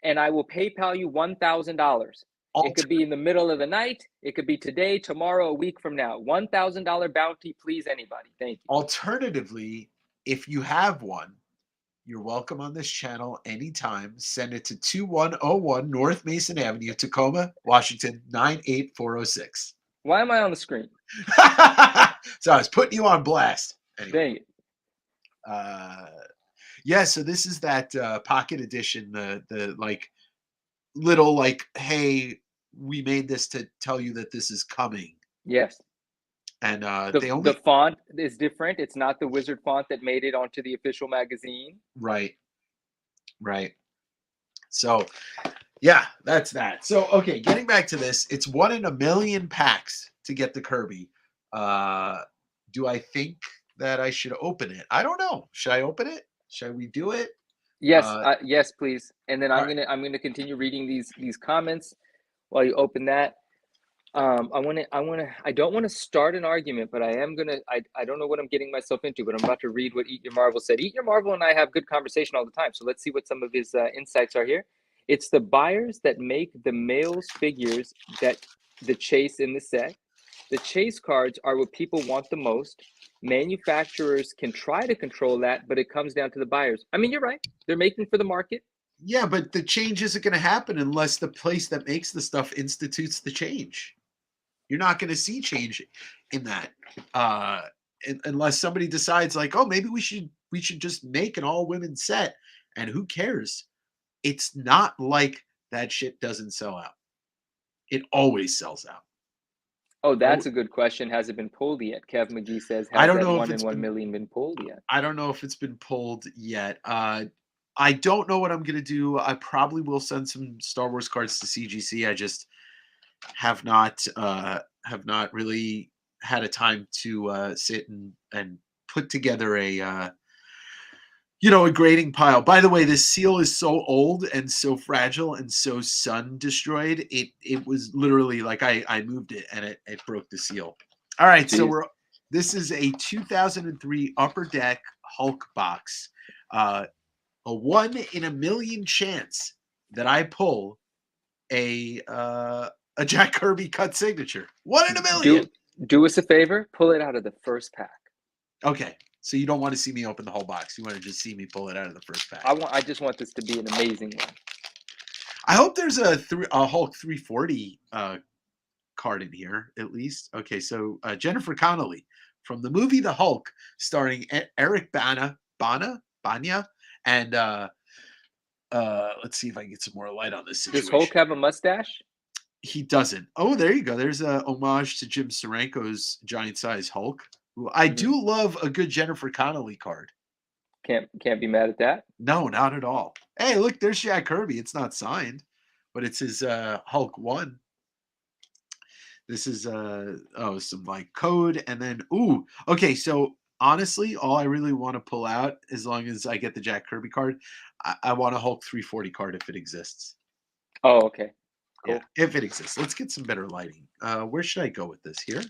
and I will PayPal you $1,000. It could be in the middle of the night. It could be today, tomorrow, a week from now. $1,000 bounty, please, anybody. Thank you. Alternatively, if you have one, you're welcome on this channel anytime. Send it to 2101 North Mason Avenue, Tacoma, Washington 98406. Why am I on the screen? So I was putting you on blast. Anyway, Dang it. yeah. So this is that pocket edition. The like little like, hey, we made this to tell you that this is coming. Yes. And they The only font is different. It's not the Wizard font that made it onto the official magazine. right. So yeah, that's that. So okay, getting back to this, it's 1 in a million packs to get the Kirby. Do I think that I should open it? I don't know. Should I open it? Should we do it? Yes, yes, please. And then all I'm right. gonna continue reading these comments while you open that. I don't want to start an argument, but I don't know what I'm getting myself into, but I'm about to read what Eat Your Marvel said. Eat Your Marvel and I have good conversation all the time, so let's see what some of his insights are here. It's the buyers that make the males figures that the chase in the set. The chase cards are what people want the most. Manufacturers can try to control that, but it comes down to the buyers. I mean, you're right. They're making for the market. Yeah, but the change isn't going to happen unless the place that makes the stuff institutes the change. You're not going to see change in that unless somebody decides like, oh, maybe we should just make an all women set, and who cares? It's not like that shit doesn't sell out. It always sells out. Oh, Oh, that's a good question. Has it been pulled yet? Kev McGee says, I has don't that know if one in it's 1 been million been pulled yet? I don't know if it's been pulled yet. I don't know what I'm gonna do. I probably will send some Star Wars cards to CGC. I just have not really had a time to sit and put together a grading pile. By the way, this seal is so old and so fragile and so sun destroyed. It was literally like I moved it and it broke the seal. All right, so Jeez. this is a 2003 Upper Deck Hulk box. A 1 in a million chance that I pull a Jack Kirby cut signature. 1 in a million. Do us a favor, pull it out of the first pack. Okay, so you don't want to see me open the whole box. You want to just see me pull it out of the first pack. I just want this to be an amazing one. I hope there's a Hulk 340 card in here at least. Okay, so Jennifer Connelly from the movie The Hulk, starring Eric Bana, and let's see if I can get some more light on this situation. Does Hulk have a mustache? He doesn't. Oh, there you go. There's a homage to Jim Steranko's giant size Hulk. Who I do love a good Jennifer Connelly card. Can't be mad at that. No, not at all. Hey, look, there's Jack Kirby. It's not signed, but it's his Hulk 1. This is some like code, and then okay, so honestly, all I really want to pull out, as long as I get the Jack Kirby card, I want a Hulk 340 card if it exists. Oh, okay. Cool. Yeah, if it exists. Let's get some better lighting. Where should I go with this? Here?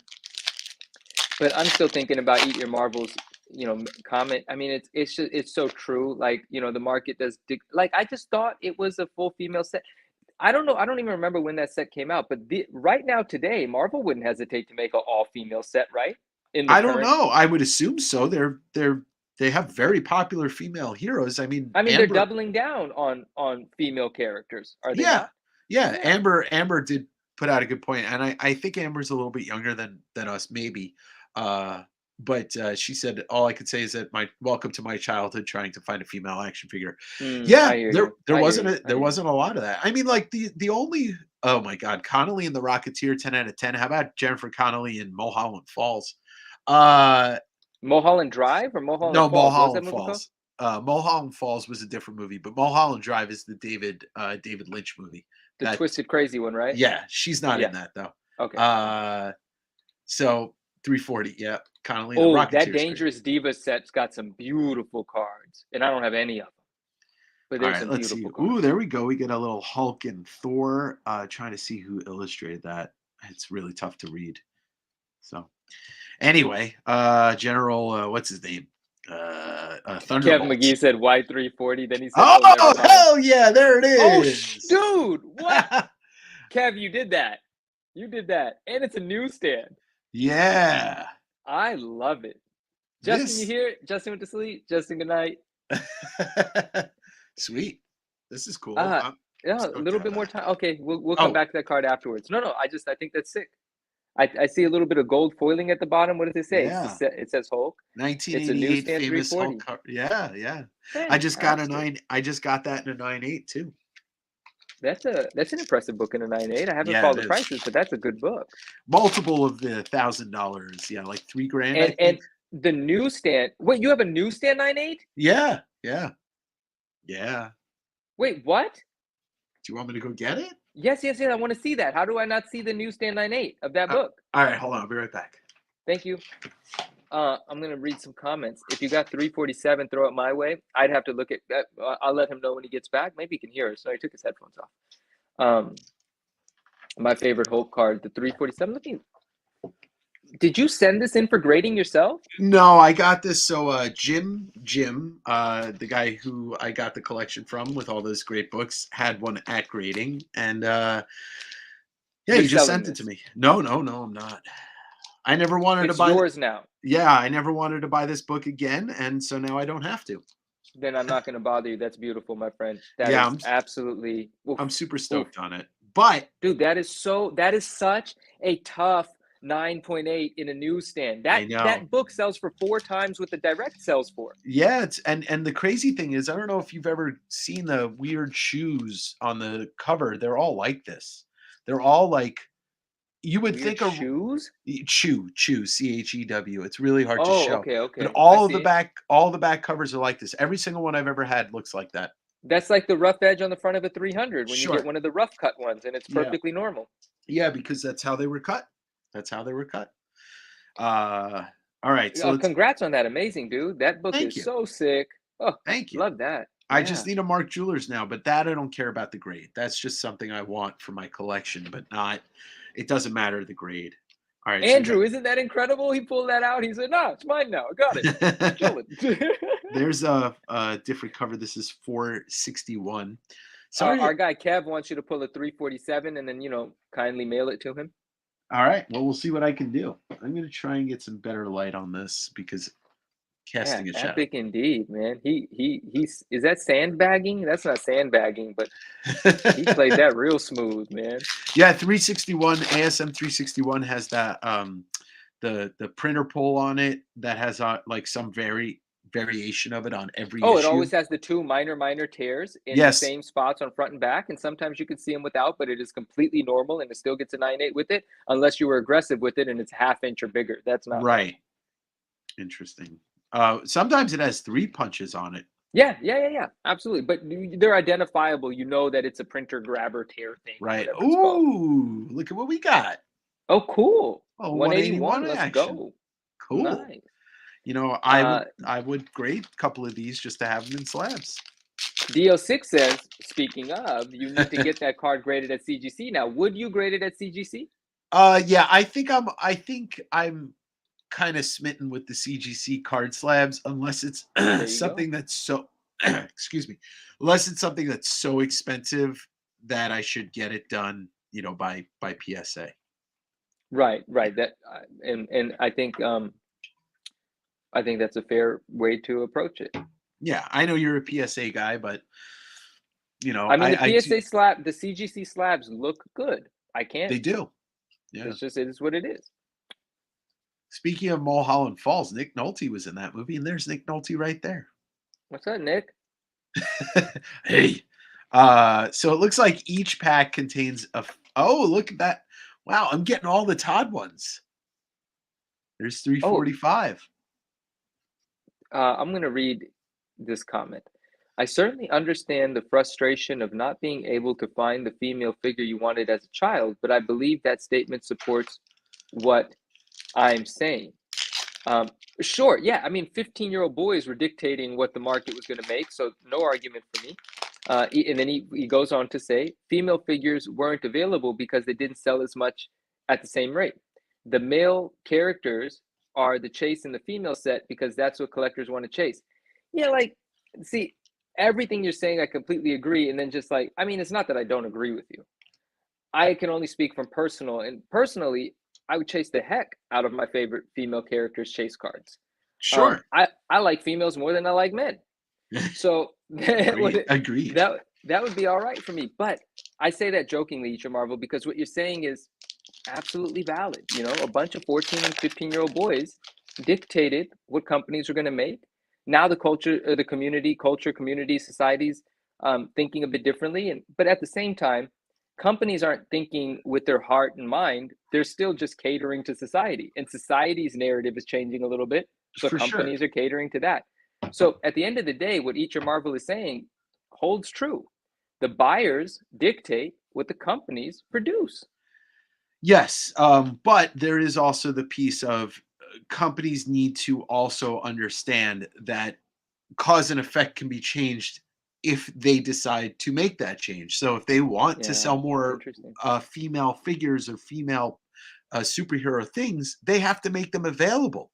But I'm still thinking about Eat Your Marbles, comment. I mean, it's so true. Like, the market does like, I just thought it was a full female set. I don't know. I don't even remember when that set came out, but right now today, Marvel wouldn't hesitate to make an all-female set, right? I don't know. I would assume so. They have very popular female heroes. I mean, they're doubling down on female characters, are they not? Yeah. Amber did put out a good point, and I think Amber's a little bit younger than us, maybe. But she said, all I could say is that welcome to my childhood trying to find a female action figure. There wasn't a lot of that. I mean, like the only, oh my God, Connolly and the Rocketeer, 10 out of 10. How about Jennifer Connelly in Mulholland Falls? Mulholland Drive or Mulholland no, Falls? Mulholland Falls. Mulholland Falls was a different movie, but Mulholland Drive is the David Lynch movie. The twisted crazy one, right? Yeah, she's not in that though. Okay. So 340, yeah. Connolly. Oh, that Dangerous Diva set's got some beautiful cards, and I don't have any of them. But there's some beautiful cards. Ooh, there we go. We get a little Hulk and Thor. Trying to see who illustrated that. It's really tough to read. So, anyway, General, what's his name? Thunderbolt. Kevin McGee said Y340. Then he said, "Oh hell yeah, there it is." Oh, dude, what? Kev, you did that. And it's a newsstand. Yeah. I love it. Justin, you hear it? Justin went to sleep. Justin, good night. Sweet. This is cool. Yeah, a little bit more time. Okay, we'll come back to that card afterwards. No, I think that's sick. I see a little bit of gold foiling at the bottom. What does it say? Yeah. It says Hulk. 1988 famous Hulk card. Yeah. Fantastic. I just got that in a 9.8 too. That's an impressive book in a 9.8. I haven't followed the prices, but that's a good book. Multiple of the $1,000. Yeah, like $3,000. And the newsstand. Wait, you have a newsstand 9.8? Yeah. Wait, what? Do you want me to go get it? Yes. I want to see that. How do I not see the newsstand 9.8 of that book? All right, hold on. I'll be right back. Thank you. I'm gonna read some comments. If you got 347, throw it my way. I'd have to look at that. I'll let him know when he gets back. Maybe he can hear us. So he took his headphones off. My favorite Hulk card, the 347. Did you send this in for grading yourself? No, I got this. So Jim, the guy who I got the collection from with all those great books, had one at grading, and he just sent it to me. No, I'm not. I never wanted to buy. It's yours now. Yeah, I never wanted to buy this book again, and so now I don't have to. Then I'm not going to bother you. That's beautiful, my friend. I'm absolutely. I'm super stoked on it. But dude, that is such a tough 9.8 in a newsstand. That book sells for 4 times what the direct sells for. Yeah, and the crazy thing is, I don't know if you've ever seen the weird shoes on the cover. They're all like this. They're all like you would Weird think a shoes? chew, CHEW. It's really hard to Oh, show, okay, but okay. I see it. all the back covers are like this. Every single one I've ever had looks like that. That's like the rough edge on the front of a 300 when you get Sure. one of the rough cut ones, and it's Yeah. perfectly normal. Yeah, because that's how they were cut. That's how they were cut. Uh, all right, so let's Congrats on that. Amazing, dude. That book thank is you. so sick. Oh, Thank you. love that. I just Yeah. need a Mark Jewelers now, but that I don't care about the grade. That's just something I want for my collection, but not it doesn't matter the grade. All right, so we got Andrew, isn't that incredible? He pulled that out. He said, "No, it's mine now. I got it. Just chilling." there's a different cover. This is 461. Sorry. Our guy Kev wants you to pull a 347 and then, kindly mail it to him. All right. Well, we'll see what I can do. I'm going to try and get some better light on this because Yeah, casting a shadow. epic indeed, man. He's is that sandbagging? That's not sandbagging, but he played that real smooth, man. Yeah, 361 ASM 361 has that the printer pull on it that has like some variation of it on every Oh, it issue. always has the two minor tears in the Yes. same spots on front and back, and sometimes you can see them without, but it is completely normal, and it still gets a 9.8 with it, unless you were aggressive with it and it's half inch or bigger. That's not normal. Right. Interesting. Sometimes it has 3 punches on it. Yeah, absolutely. But they're identifiable. You know that it's a printer grabber tear thing. Right. Whatever it's called. Ooh, look at what we got. Oh, cool. Oh, 181. 181 Let's action. go. Cool. Nice. You know, I would grade a couple of these just to have them in slabs. DO6 says, speaking of, you need to get that card graded at CGC. Now, would you grade it at CGC? Yeah, I think I'm kind of smitten with the CGC card slabs, unless it's something that's so excuse me, unless it's something that's so expensive that I should get it done, by PSA. Right. That and I think that's a fair way to approach it. Yeah, I know you're a PSA guy, but I mean, the PSA slab, the CGC slabs look good. I can't. They do. Yeah. It is what it is. Speaking of Mulholland Falls, Nick Nolte was in that movie, and there's Nick Nolte right there. What's up, Nick? Hey. So it looks like each pack contains oh, look at that. Wow, I'm getting all the Todd ones. There's 345. I'm going to read this comment. I certainly understand the frustration of not being able to find the female figure you wanted as a child, but I believe that statement supports what I'm saying. Sure, yeah. I mean, 15-year-old boys were dictating what the market was going to make, so no argument for me. And then he goes on to say, female figures weren't available because they didn't sell as much at the same rate. The male characters are the chase in the female set because that's what collectors want to chase. Yeah, see, everything you're saying, I completely agree. And then just I mean, it's not that I don't agree with you. I can only speak from personally, I would chase the heck out of my favorite female characters' chase cards. Sure. I like females more than I like men. So Agreed. That would be all right for me. But I say that jokingly, Each Marvel, because what you're saying is absolutely valid. A bunch of 14 and 15-year-old boys dictated what companies were going to make. Now the community, societies thinking a bit differently. But at the same time, companies aren't thinking with their heart and mind. They're still just catering to society. And society's narrative is changing a little bit. So companies are catering to that. So at the end of the day, what Each Marvel is saying holds true. The buyers dictate what the companies produce. Yes, but there is also the piece of companies need to also understand that cause and effect can be changed if they decide to make that change. So if they want to sell more female figures or female superhero things, they have to make them available.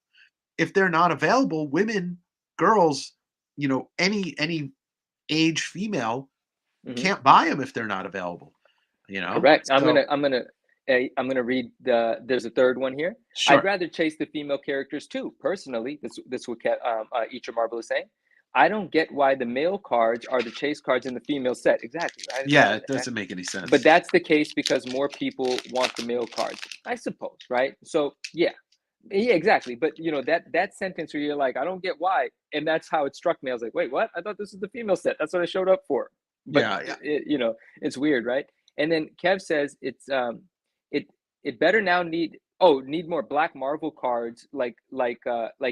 If they're not available, women, girls, any age female can't buy them if they're not available. Correct. So, I'm gonna read there's a third one here. Sure. I'd rather chase the female characters too. Personally, this what Each Marvel is saying. I don't get why the male cards are the chase cards in the female set. Exactly. Right? Yeah, it doesn't make any sense. But that's the case because more people want the male cards, I suppose, right? So yeah, exactly. But that sentence where you're like, I don't get why, and that's how it struck me. I was like, wait, what? I thought this was the female set. That's what I showed up for. But yeah. it's weird, right? And then Kev says it better now need more Black Marvel cards, like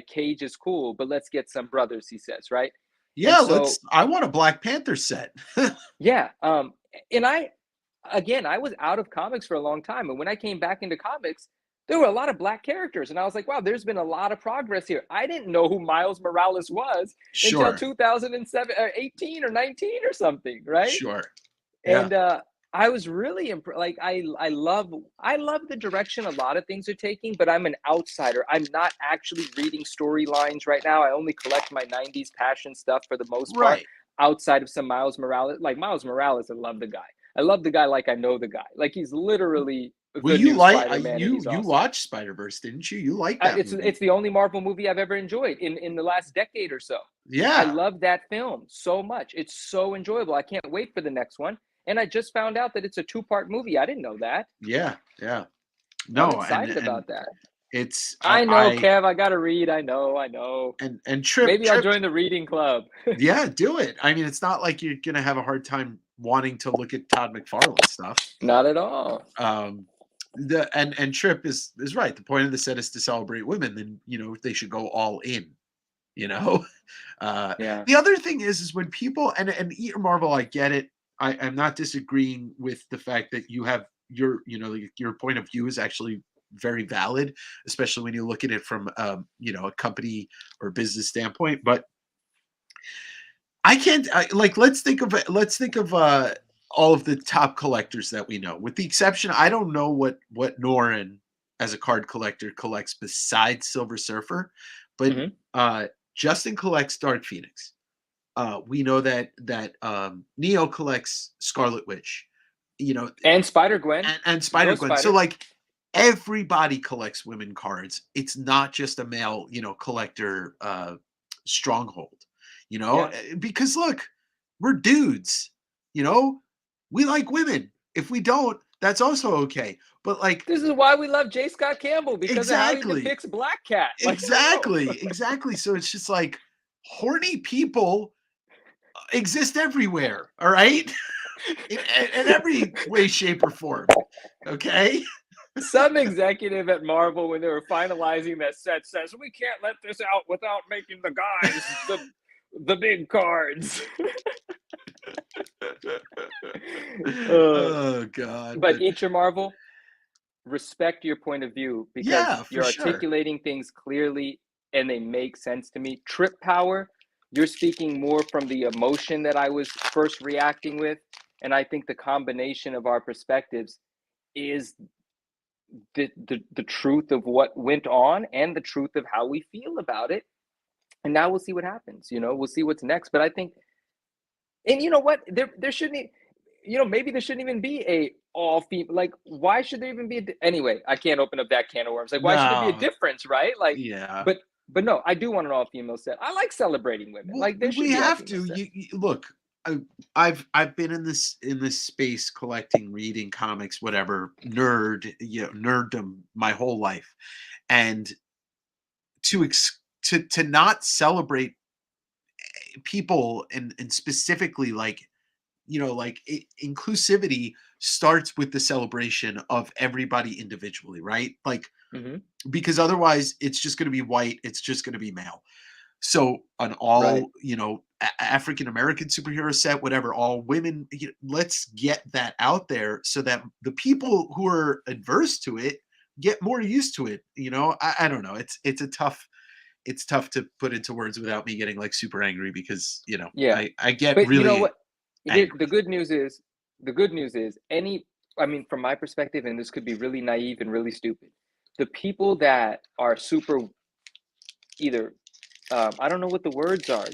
Cage is cool, but let's get some brothers, he says, right? And Yeah, so I want a Black Panther set. yeah, and I was out of comics for a long time, and when I came back into comics, there were a lot of Black characters, and I was like, wow, there's been a lot of progress here. I didn't know who Miles Morales was until Sure, 2007 or 18 or 19 or something, right? sure. Yeah, And I was really like I love the direction a lot of things are taking, but I'm an outsider. I'm not actually reading storylines right now. I only collect my 90s passion stuff for the most part, right. outside of some Miles Morales. Like Miles Morales, I love the guy. I love the guy like I know the guy. Like he's literally Well, the you new like Spider-Man, and he's you awesome. watched Spider-Verse, didn't you? You like that It's movie. it's the only Marvel movie I've ever enjoyed in the last decade or so. I Yeah, love that film so much. It's so enjoyable. I can't wait for the next one. And I just found out that it's a two-part movie. I didn't know that. yeah, yeah. I'm No, excited and about that. it's I know, Kev. I gotta read. I know. and Maybe I'll Trip. join the reading club. Yeah, do it. I mean, it's not like you're gonna have a hard time wanting to look at Todd McFarlane stuff. Not at all. Um, the and Trip is right. The point of the set is to celebrate women. Then they should go all in. You know. Yeah. The other thing is when people and Eat or Marvel, I get it. I'm not disagreeing with the fact that you have your point of view is actually very valid, especially when you look at it from a company or business standpoint. But I can't like let's think of all of the top collectors that we know. With the exception, I don't know what Norin as a card collector collects besides Silver Surfer, but Hmm. Justin collects Dark Phoenix. We know that Neo collects Scarlet Witch, And Spider Gwen. and Spider Ghost Gwen. So Spider. like everybody collects women cards. It's not just a male, collector stronghold, Yeah. because look, we're dudes, you know, we like women. If we don't, that's also okay. But like This is why we love J. Scott Campbell, because of how he exactly, depicts Black Cat. Like, no. exactly. So it's just like horny people exist everywhere. All right. In every way, shape, or form. Okay. Some executive at Marvel, when they were finalizing that set, says we can't let this out without making the guys the big cards. uh, Oh God. but But each your Marvel, respect your point of view because yeah, for you're sure. articulating things clearly and they make sense to me. Trip Power, you're speaking more from the emotion that I was first reacting with, and I think the combination of our perspectives is the truth of what went on and the truth of how we feel about it. And now we'll see what happens. We'll see what's next. But I think, and you know what, there shouldn't, maybe there shouldn't even be a all female. Like, why should there even be anyway? I can't open up that can of worms. Like, why should there be a No. difference, right? Like, Yeah. but no, I do want an all female set. I like celebrating women. Well, Like, there should we be all have female to. set. Look. I've been in this space collecting, reading comics, whatever, nerddom my whole life, and to not celebrate people and specifically like inclusivity starts with the celebration of everybody individually, right? Like Hmm. because otherwise it's just going to be white, it's just going to be male. So an Right. all African American superhero set, whatever, all women, let's get that out there so that the people who are adverse to it get more used to it. I don't know, it's tough to put into words without me getting like super angry because Yeah. I get But you know really what? angry. The good news is I mean, from my perspective, and this could be really naive and really stupid, the people that are super either I don't know what the words are,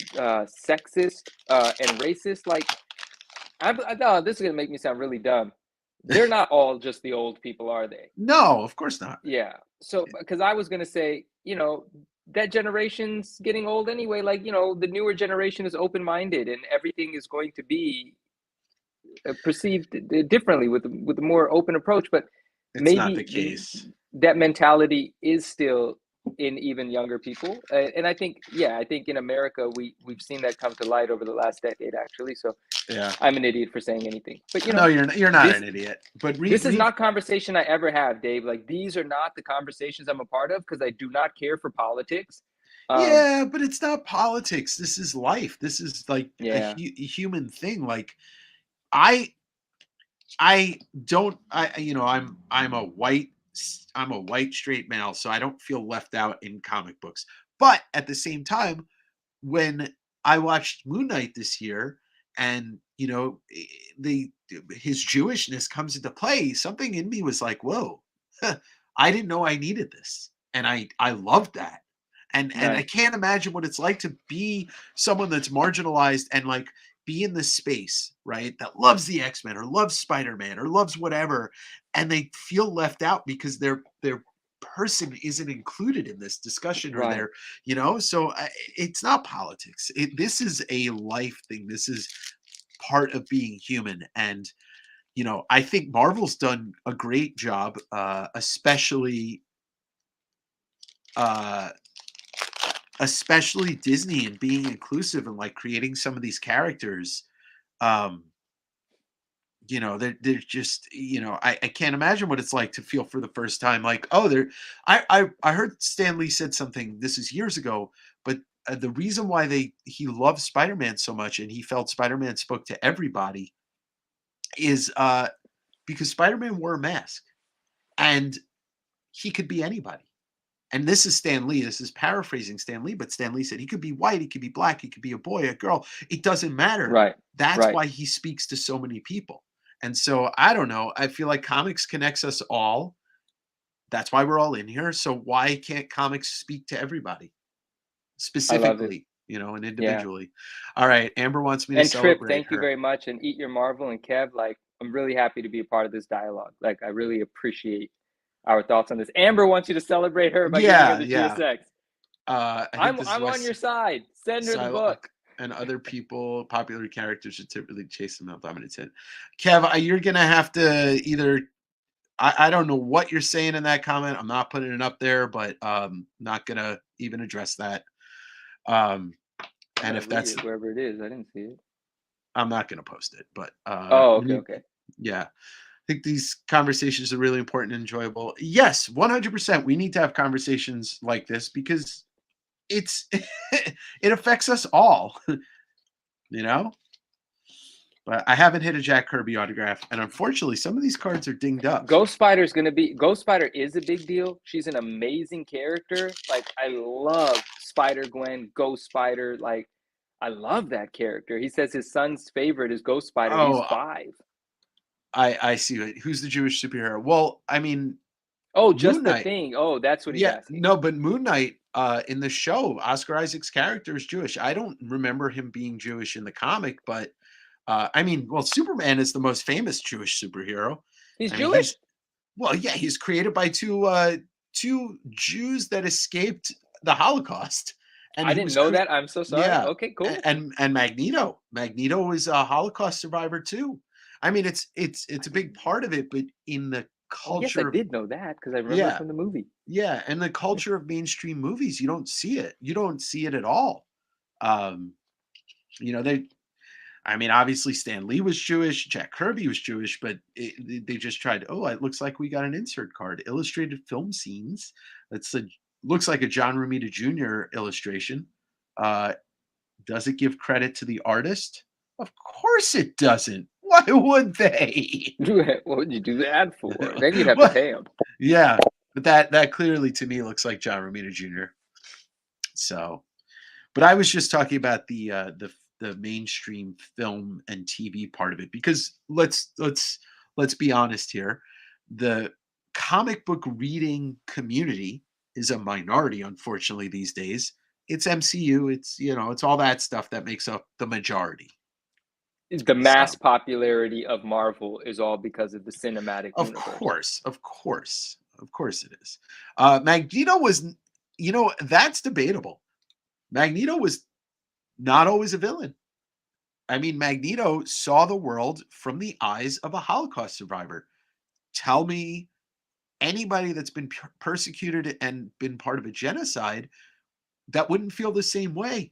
sexist and racist. Like, I know this is gonna make me sound really dumb. They're not all just the old people, are they? No, of course not. Yeah. So, because I was gonna say, that generation's getting old anyway. Like, the newer generation is open-minded, and everything is going to be perceived differently with a more open approach. But It's not the maybe case. that mentality is still in even younger people. And I think, yeah, I think in America we've seen that come to light over the last decade, actually. So Yeah. I'm an idiot for saying anything, but No, you're not this an idiot. But this is read. not conversation I ever have, Dave. Like, these are not the conversations I'm a part of because I do not care for politics. Um, Yeah, but it's not politics. This is life. This is like a yeah, human thing. Like I I don't I'm a white straight male, so I don't feel left out in comic books. But at the same time, when I watched Moon Knight this year, and the his Jewishness comes into play, something in me was like, "Whoa, I didn't know I needed this," and I loved that. And I nice, can't imagine what it's like to be someone that's marginalized and like be in this space, right? That loves the X-Men or loves Spider-Man or loves whatever, and they feel left out because their person isn't included in this discussion or right. so it's not politics. This is a life thing. This is part of being human. And I think Marvel's done a great job, uh especially Disney, and being inclusive and like creating some of these characters. um they're just, I can't imagine what it's like to feel for the first time like, oh, they're I heard Stan Lee said something, this is years ago, but the reason why he loved Spider-Man so much and he felt Spider-Man spoke to everybody is because Spider-Man wore a mask and he could be anybody. And this is Stan Lee. This is paraphrasing Stan Lee, but Stan Lee said he could be white, he could be black, he could be a boy, a girl. It doesn't matter. Right, That's right. why he speaks to so many people. And so I don't know. I feel like comics connects us all. That's why we're all in here. So why can't comics speak to everybody I love it. specifically, and Yeah. individually? All right. Amber wants me to And Trip, celebrate thank you her. very much. And Eat Your Marvel and Kev, like, I'm really happy to be a part of this dialogue. Like, I really appreciate our thoughts on this. Amber wants you to celebrate her by giving her Yeah. the Yeah. GSX. I think I'm this is I'm why on your side. Send her the Psylocke book. and other people, popular characters, should typically chase them out dominant hit. Kev, you're gonna have to either. I don't know what you're saying in that comment. I'm not putting it up there, but not gonna even address that. Um, I'm and gonna if read that's, it wherever it is. I didn't see it. I'm not gonna post it. But Oh, okay, okay. yeah, I think these conversations are really important and enjoyable. Yes, 100%. We need to have conversations like this because it's it affects us all. You know. But I haven't hit a Jack Kirby autograph, and unfortunately, some of these cards are dinged up. Ghost Spider is a big deal. She's an amazing character. Like, I love Spider Gwen, Ghost Spider. Like, I love that character. He says his son's favorite is Ghost Spider. He's Oh, 5. I see it. Who's the Jewish superhero? Well, I mean, Oh, Moon just the Knight. thing. Oh, that's what he's Yeah, asking. no, but Moon Knight in the show, Oscar Isaac's character is Jewish. I don't remember him being Jewish in the comic, but I mean, well, Superman is the most famous Jewish superhero. He's I mean, Jewish? yeah, he's created by two Jews that escaped the Holocaust, and I he didn't was know that. I'm so sorry. yeah, Okay, cool. and Magneto. Magneto is a Holocaust survivor too. I mean, it's I a big didn't. part of it, but in the Oh, yes, I culture of did know that because I remember it yeah, from the movie. yeah, and the culture of mainstream movies, you don't see it. You don't see it at all. Um, they. I mean, obviously Stan Lee was Jewish, Jack Kirby was Jewish, but they just tried. Oh, it looks like we got an insert card, illustrated film scenes. Looks like a John Romita Jr. illustration. Uh, does it give credit to the artist? Of course it doesn't. Why would they? What would you do that for? Then you'd have to Well, pay him. yeah, but that clearly to me looks like John Romita Jr. So, but I was just talking about the mainstream film and TV part of it because let's be honest here. The comic book reading community is a minority, unfortunately, these days. It's MCU, it's all that stuff that makes up the majority. The mass So popularity of Marvel is all because of the cinematic of universe. course, of course, of course it is. Magneto was, that's debatable. Magneto was not always a villain. I mean, Magneto saw the world from the eyes of a Holocaust survivor. Tell me anybody that's been persecuted and been part of a genocide that wouldn't feel the same way.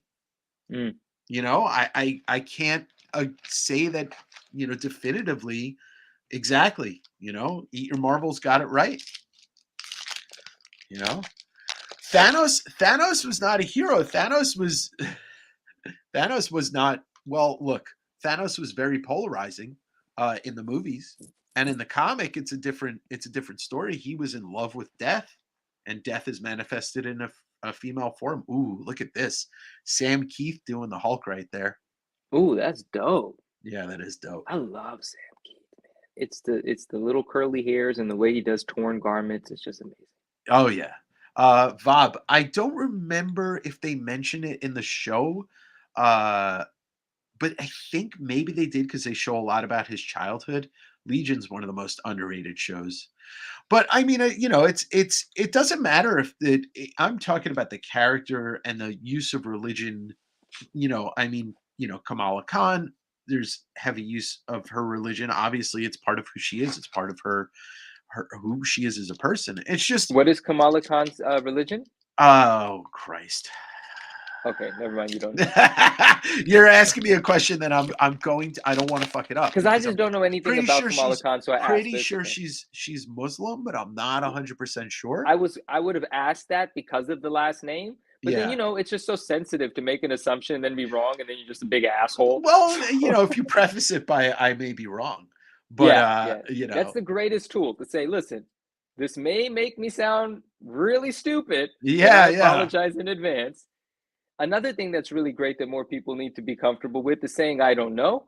Mm. I can't say that, definitively exactly. Eat your marbles got it right. You know, Thanos was not a hero. Thanos was not. Well, look, Thanos was very polarizing in the movies, and in the comic, it's a different story. He was in love with death, and death is manifested in a female form. Ooh, look at this, Sam Keith doing the Hulk right there. Ooh, that's dope. Yeah, that is dope. I love Sam Keith, man. It's the little curly hairs and the way he does torn garments. It's just amazing. Oh yeah. Vob, I don't remember if they mention it in the show, uh, but I think maybe they did because they show a lot about his childhood. Legion's one of the most underrated shows. But I mean, it doesn't matter if I'm talking about the character and the use of religion. I mean, Kamala Khan. There's heavy use of her religion. Obviously, it's part of who she is. It's part of her who she is as a person. It's just, What is Kamala Khan's religion? oh Christ. Okay, never mind. You don't know. You're asking me a question that I don't want to fuck it up Because I because just I'm don't know anything pretty about sure Kamala she's Khan, so I asked. pretty It's sure okay. she's Muslim, but I'm not 100% sure. I would have asked that because of the last name, but then Yeah. it's just so sensitive to make an assumption and then be wrong, and then you're just a big asshole. Well, if you preface it by I may be wrong, but Yeah. That's the greatest tool to say, listen, this may make me sound really stupid, and I yeah. apologize in advance. Another thing that's really great that more people need to be comfortable with is saying I don't know.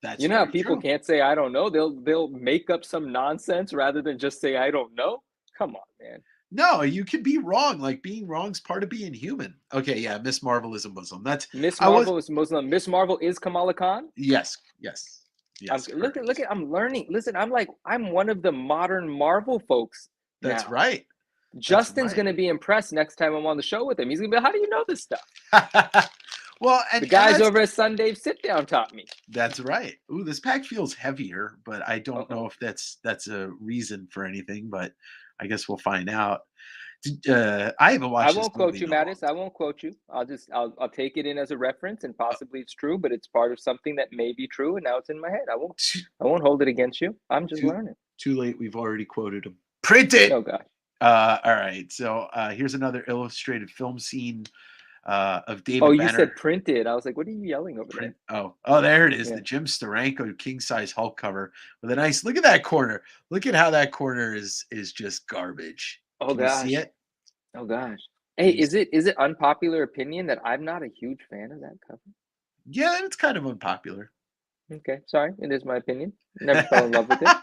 That's You know how very people true. can't say I don't know? They'll make up some nonsense rather than just say I don't know. Come on, man. No, you can be wrong. Like being wrong is part of being human. Okay, yeah, Miss Marvel is a Muslim. That's Miss I was Marvel is Muslim. Miss Marvel is Kamala Khan. yes, Look correct. at I'm learning. Listen, I'm one of the modern Marvel folks That's now. right. That's Justin's right. gonna be impressed next time I'm on the show with him. He's gonna be, how do you know this stuff? Well, The and guys over at SunDave Sitdown taught me. that's right. Ooh, this pack feels heavier, but I don't know Uh-oh. if that's a reason for anything, but I guess we'll find out. I haven't I watched this won't movie quote you, in a long Mattis. I won't quote you. I'll take it in as a reference, and time. possibly it's true, but it's part of something that may be true, and now it's in my head. Too, I won't hold it against you. I'm just too learning. too late. We've already quoted him. Print it. Oh gosh. All right. So here's another illustrated film scene of Oh, David you Banner. said printed. I was like, what are you yelling over Print. there? Oh, there it is. Yeah. The Jim Steranko king size Hulk cover with a nice. Look at that corner. Look at how that corner is just garbage. Oh Can you see gosh. it? Oh gosh. Hey, Can you see? is it unpopular opinion that I'm not a huge fan of that cover? Yeah, it's kind of unpopular. Okay, sorry. It is my opinion. Never fell in love with it.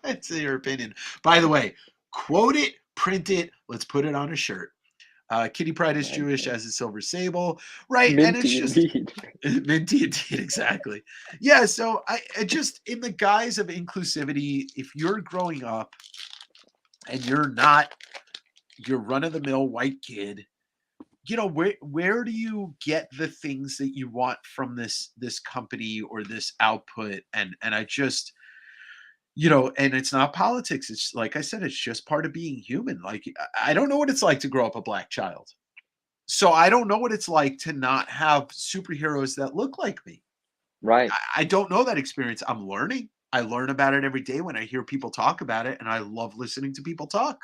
It's your opinion. By the way, quote it, print it. Let's put it on a shirt. Kitty Pryde is Jewish Okay. as is Silver Sable, right? And it's Minty just indeed. minty indeed, exactly. Yeah. So I just in the guise of inclusivity, if you're growing up and you're not your run of the mill white kid, where do you get the things that you want from this company or this output? And I just and it's not politics. It's like I said, it's just part of being human. Like I don't know what it's like to grow up a black child. So I don't know what it's like to not have superheroes that look like me. Right. I don't know that experience. I'm learning. I learn about it every day when I hear people talk about it, and I love listening to people talk.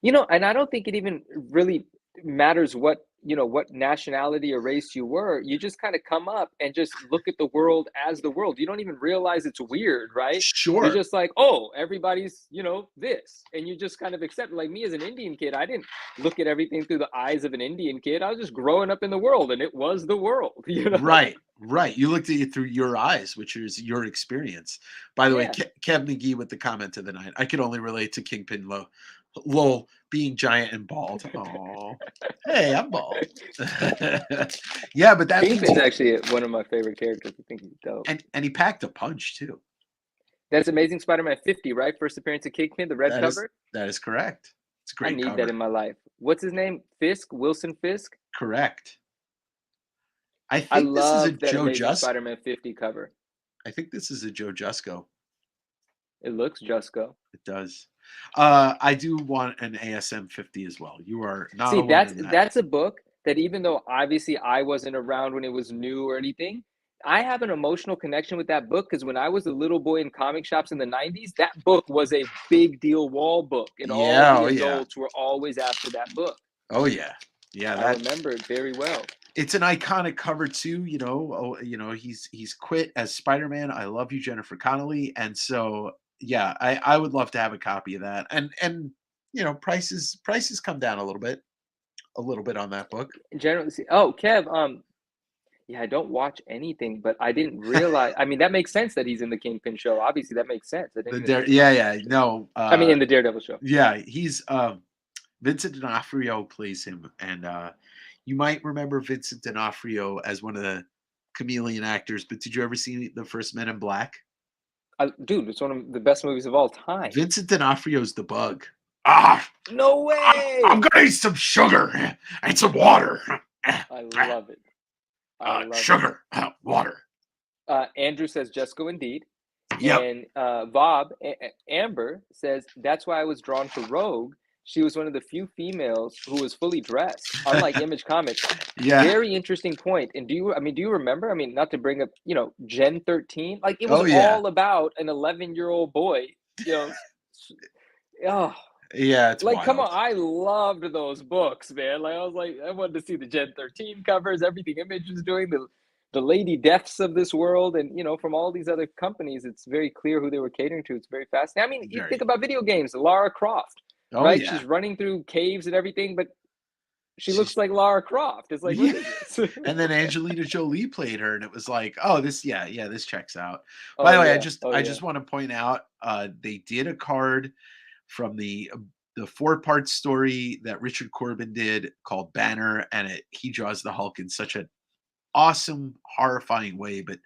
And I don't think it even really matters what nationality or race you were. You just kind of come up and just look at the world as the world. You don't even realize it's weird, right? You're Sure. just like, oh, everybody's, this. And you just kind of accept it. Like me as an Indian kid, I didn't look at everything through the eyes of an Indian kid. I was just growing up in the world and it was the world, Right. Right. You looked at it through your eyes, which is your experience. By the way, Yeah. Kev McGee with the comment of the night. I could only relate to Kingpin Lowell being giant and bald. Oh, hey, I'm bald. Yeah, but that means Kingpin's actually one of my favorite characters. I think he's dope. and he packed a punch too. That's Amazing Spider-Man 50, right? First appearance of Kingpin, the red cover. That is correct. It's a I great need cover. that in my life. What's his name? Fisk? Wilson Fisk? Correct. I I think this is a love that Joe Amazing Just. Spider-Man 50 cover. I think this is a Joe Jusko. It looks Jusco. It does. I do want an ASM 50 as well. You are not See, alone in that. that's a book that even though obviously I wasn't around when it was new or anything, I have an emotional connection with that book because when I was a little boy in comic shops in the 90s, that book was a big deal wall book, and all of Yeah, the oh yeah. adults were always after that book. Oh yeah. Yeah, I remember it very well. it's an iconic cover too, you know. Oh, you know, he's quit as Spider-Man. I love you, Jennifer Connelly. And so yeah, I would love to have a copy of that. And you know, prices come down a little bit on that book. Generally, oh, Kev, yeah, I don't watch anything, but I didn't realize. I mean, that makes sense that he's in the Kingpin show. Obviously, that makes sense. I didn't even think Yeah, about that. yeah, no, I mean, in the Daredevil show. yeah, he's Vincent D'Onofrio plays him, and you might remember Vincent D'Onofrio as one of the chameleon actors, but did you ever see the first Men in Black? Dude, it's one of the best movies of all time. Vincent D'Onofrio's the bug. Ah, No I'm way! gonna eat some sugar and some water. I love it. I love Sugar, water. it. Andrew says, just go indeed. Yep. And Amber says, that's why I was drawn to Rogue. She was one of the few females who was fully dressed, unlike Image Comics. Yeah. Very interesting point. And do you remember? I mean, not to bring up, Gen 13, like it was Oh yeah. all about an 11-year-old boy, you know. Oh, Yeah, it's like, wild. come on, I loved those books, man. Like, I was like, I wanted to see the Gen 13 covers, everything Image was doing, the Lady Deaths of this world, and from all these other companies, it's very clear who they were catering to. It's very fascinating. I mean, you think about video games, Lara Croft, Oh right? yeah. She's running through caves and everything, but she She's- looks like Lara Croft. It's like, what is this? And then Angelina Jolie played her, and it was like, oh, this, yeah, this checks out. Oh, By the way, yeah. I just want to point out, they did a card from the 4-part story that Richard Corbin did called Banner, and he draws the Hulk in such an awesome, horrifying way. But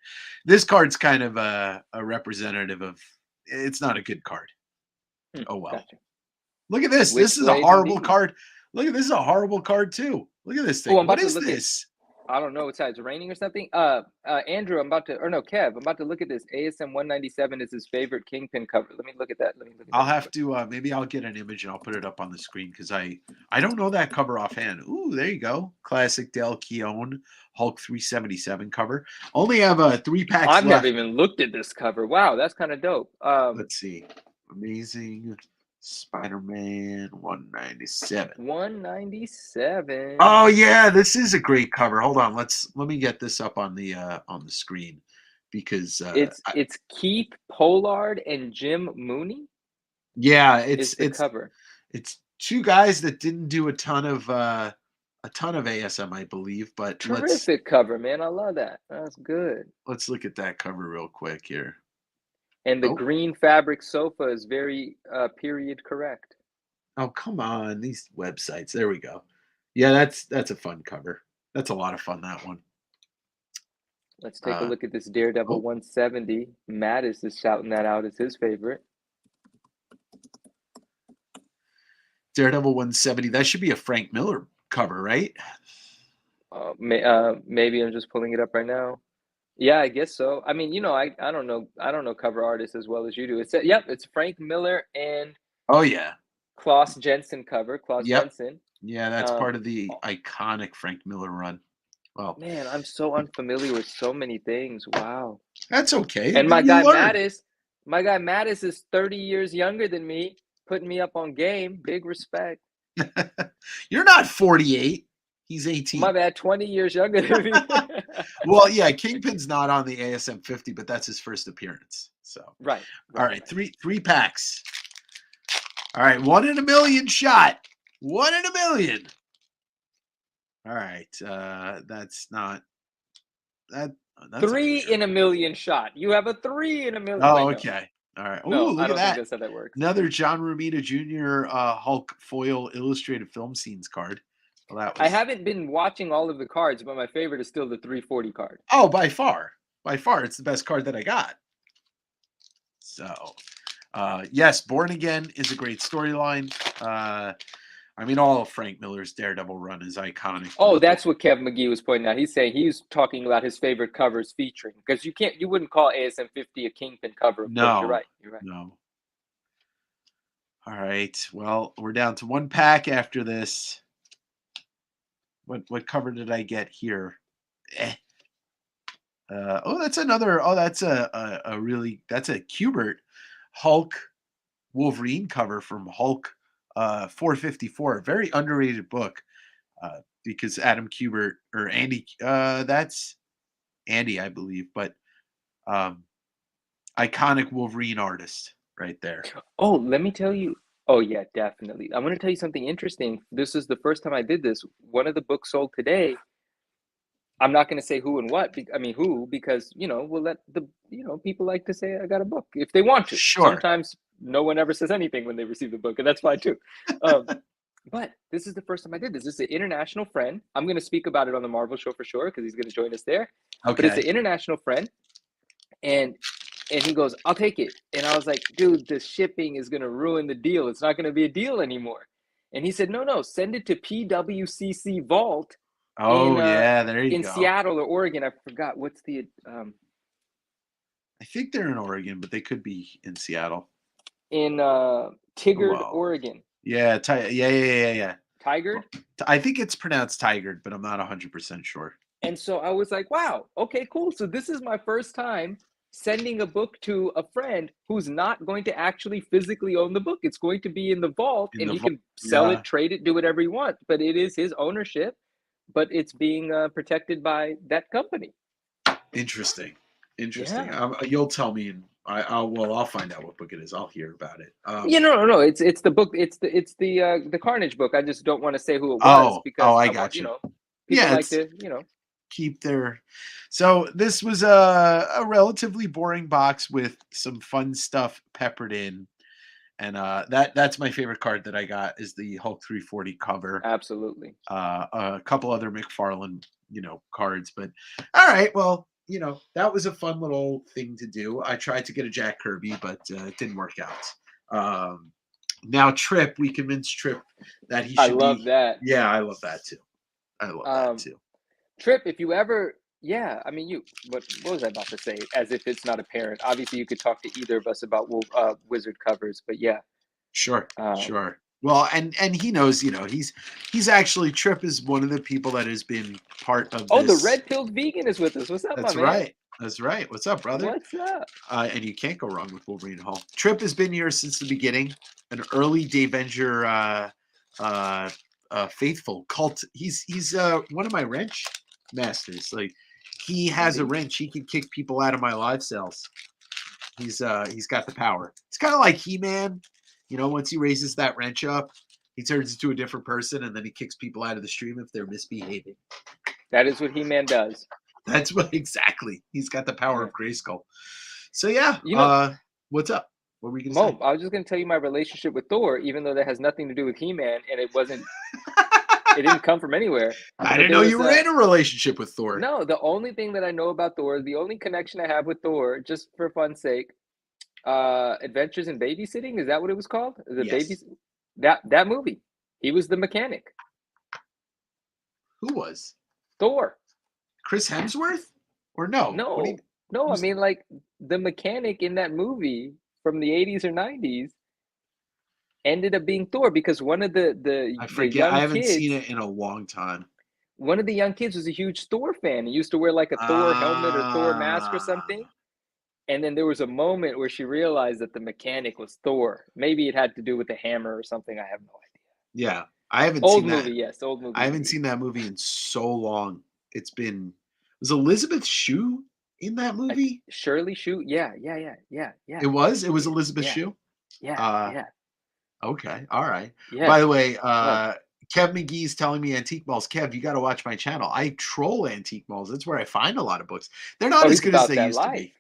this card's kind of a representative of. It's not a good card. Oh well. Gotcha. Look at this. This is a Witchblade horrible indeed. card. Look at this. Is a horrible card too. Look at this thing. Oh, I'm What about to is look at- this? I don't know. It's raining or something. Andrew, Kev, I'm about to look at this. ASM 197 is his favorite Kingpin cover. Let me look at that. I'll have to maybe I'll get an image and I'll put it up on the screen because I don't know that cover offhand. Ooh, there you go. Classic Del Keown Hulk 377 cover. Only have 3 packs I've left. never even looked at this cover. Wow, that's kind of dope. Let's see. Amazing Spider-Man 197. 197. Oh yeah, this is a great cover. Hold on, let me get this up on the screen because it's Keith Pollard and Jim Mooney. Yeah, it's cover. It's 2 guys that didn't do a ton of ASM, I believe, but Terrific cover, man. I love that. That's good. Let's look at that cover real quick here. And the green fabric sofa is very period correct. Oh, come on, these websites. There we go. Yeah, that's a fun cover. That's a lot of fun, that one. Let's take a look at this Daredevil 170. Mattis is shouting that out as his favorite. Daredevil 170. That should be a Frank Miller cover, right? Maybe I'm just pulling it up right now. Yeah, I guess so. I mean, I don't know cover artists as well as you do. It's Frank Miller and oh yeah, Klaus Jensen cover. Klaus Jensen. Yeah, that's part of the iconic Frank Miller run. Well, man, I'm so unfamiliar with so many things. Wow. That's okay. And my guy Mattis is 30 years younger than me, putting me up on game. Big respect. You're not 48. He's 18. My bad, 20 years younger than me. Well, yeah, Kingpin's not on the ASM 50, but that's his first appearance. So right. All right, three packs. All right, 1 in a million shot. 1 in a million. All right, that's not that. That's 3 in a million shot. You have a 3 in a million. Oh, okay. All right. No, look I at don't that. think that's how that works. Another John Romita Jr. Hulk foil illustrated film scenes card. Well, that was... I haven't been watching all of the cards, but my favorite is still the 340 card. Oh, by far, it's the best card that I got. So, yes, Born Again is a great storyline. I mean, all of Frank Miller's Daredevil run is iconic. Oh, that's what Kev McGee was pointing out. He's saying he's talking about his favorite covers featuring, because you wouldn't call ASM 50 a Kingpin cover. No, you're right. No. All right. Well, we're down to one pack after this. What cover did I get here? Eh. Oh, that's another. Oh, that's a really that's a Kubert Hulk Wolverine cover from Hulk 454. Very underrated book because Adam Kubert or Andy. That's Andy, I believe, but um, iconic Wolverine artist right there. Oh, let me tell you. Oh, yeah, definitely. I'm going to tell you something interesting. This is the first time I did this. One of the books sold today. I'm not going to say who and what. I mean, who, because, we'll let people like to say I got a book if they want to. Sure. Sometimes no one ever says anything when they receive the book, and that's fine too. But this is the first time I did this. This is an international friend. I'm going to speak about it on the Marvel show for sure because he's going to join us there. But it's Okay. an international friend. And he goes, I'll take it. And I was like, dude, the shipping is going to ruin the deal. It's not going to be a deal anymore. And he said, no, send it to PWCC Vault Oh yeah, there you in go. Seattle or Oregon. I forgot what's the I think they're in Oregon, but they could be in Seattle. in Oh, Tigard, well. Oregon. Yeah, yeah. Tigard? I think it's pronounced Tigard, but I'm not 100% sure. And so I was like, wow, okay, cool. So this is my first time sending a book to a friend who's not going to actually physically own the book. It's going to be in the vault and he can sell it, trade it, do whatever he wants. But it is his ownership, but it's being protected by that company. Interesting. Yeah. You'll tell me, and I'll find out what book it is. I'll hear about it. No. It's the book. It's the Carnage book. I just don't want to say who it was because I I got want, you. people like to, keep their. So this was a relatively boring box with some fun stuff peppered in, and that's my favorite card that I got is the Hulk 340 cover. Absolutely. A couple other McFarlane, cards, but all right, well, that was a fun little thing to do. I tried to get a Jack Kirby, but it didn't work out. Now Trip, we convinced Trip that he should I love that. Yeah, I love that too. I love that too. Trip, if you ever, yeah, I mean, what was I about to say? As if it's not apparent. Obviously, you could talk to either of us about Wizard covers, but yeah. Sure. Well, and he knows, he's actually Trip is one of the people that has been part of Oh, this. the red-pilled vegan is with us. What's up, my man? Right. That's right. What's up, brother? What's up? And you can't go wrong with Wolverine Hall. Trip has been here since the beginning. An early Davenger faithful cult. He's one of my wrench masters. Like he has a wrench. He can kick people out of my live sales. He's got the power. It's kind of like He-Man. Once he raises that wrench up, he turns into a different person, and then he kicks people out of the stream if they're misbehaving. That is what He-Man does. That's what exactly. He's got the power of Grayskull. So yeah, what's up? What were you gonna say? I was just gonna tell you my relationship with Thor, even though that has nothing to do with He-Man, and it wasn't. It didn't come from anywhere. I didn't know you were in a relationship with Thor. No, the only thing that I know about Thor, the only connection I have with Thor, just for fun's sake, Adventures in Babysitting. Is that what it was called? Yes. That movie. He was the mechanic. Who was? Thor. Chris Hemsworth? Or no? No. I mean, like the mechanic in that movie from the 80s or 90s ended up being Thor because one of the I forget. The young I haven't kids, seen it in a long time. One of the young kids was a huge Thor fan. He used to wear like a Thor helmet or Thor mask or something. And then there was a moment where she realized that the mechanic was Thor. Maybe it had to do with the hammer or something. I have no idea. Yeah, I haven't seen that. Old movie, yes, old movie. I haven't seen that movie in so long. Was Elizabeth Shue in that movie? Shirley Shue? Yeah. It was Elizabeth Shue? Yeah. Okay, all right. Yeah. By the way, Kev McGee's telling me Antique Malls. Kev, you got to watch my channel. I troll Antique Malls. That's where I find a lot of books. They're not as good as they used to be.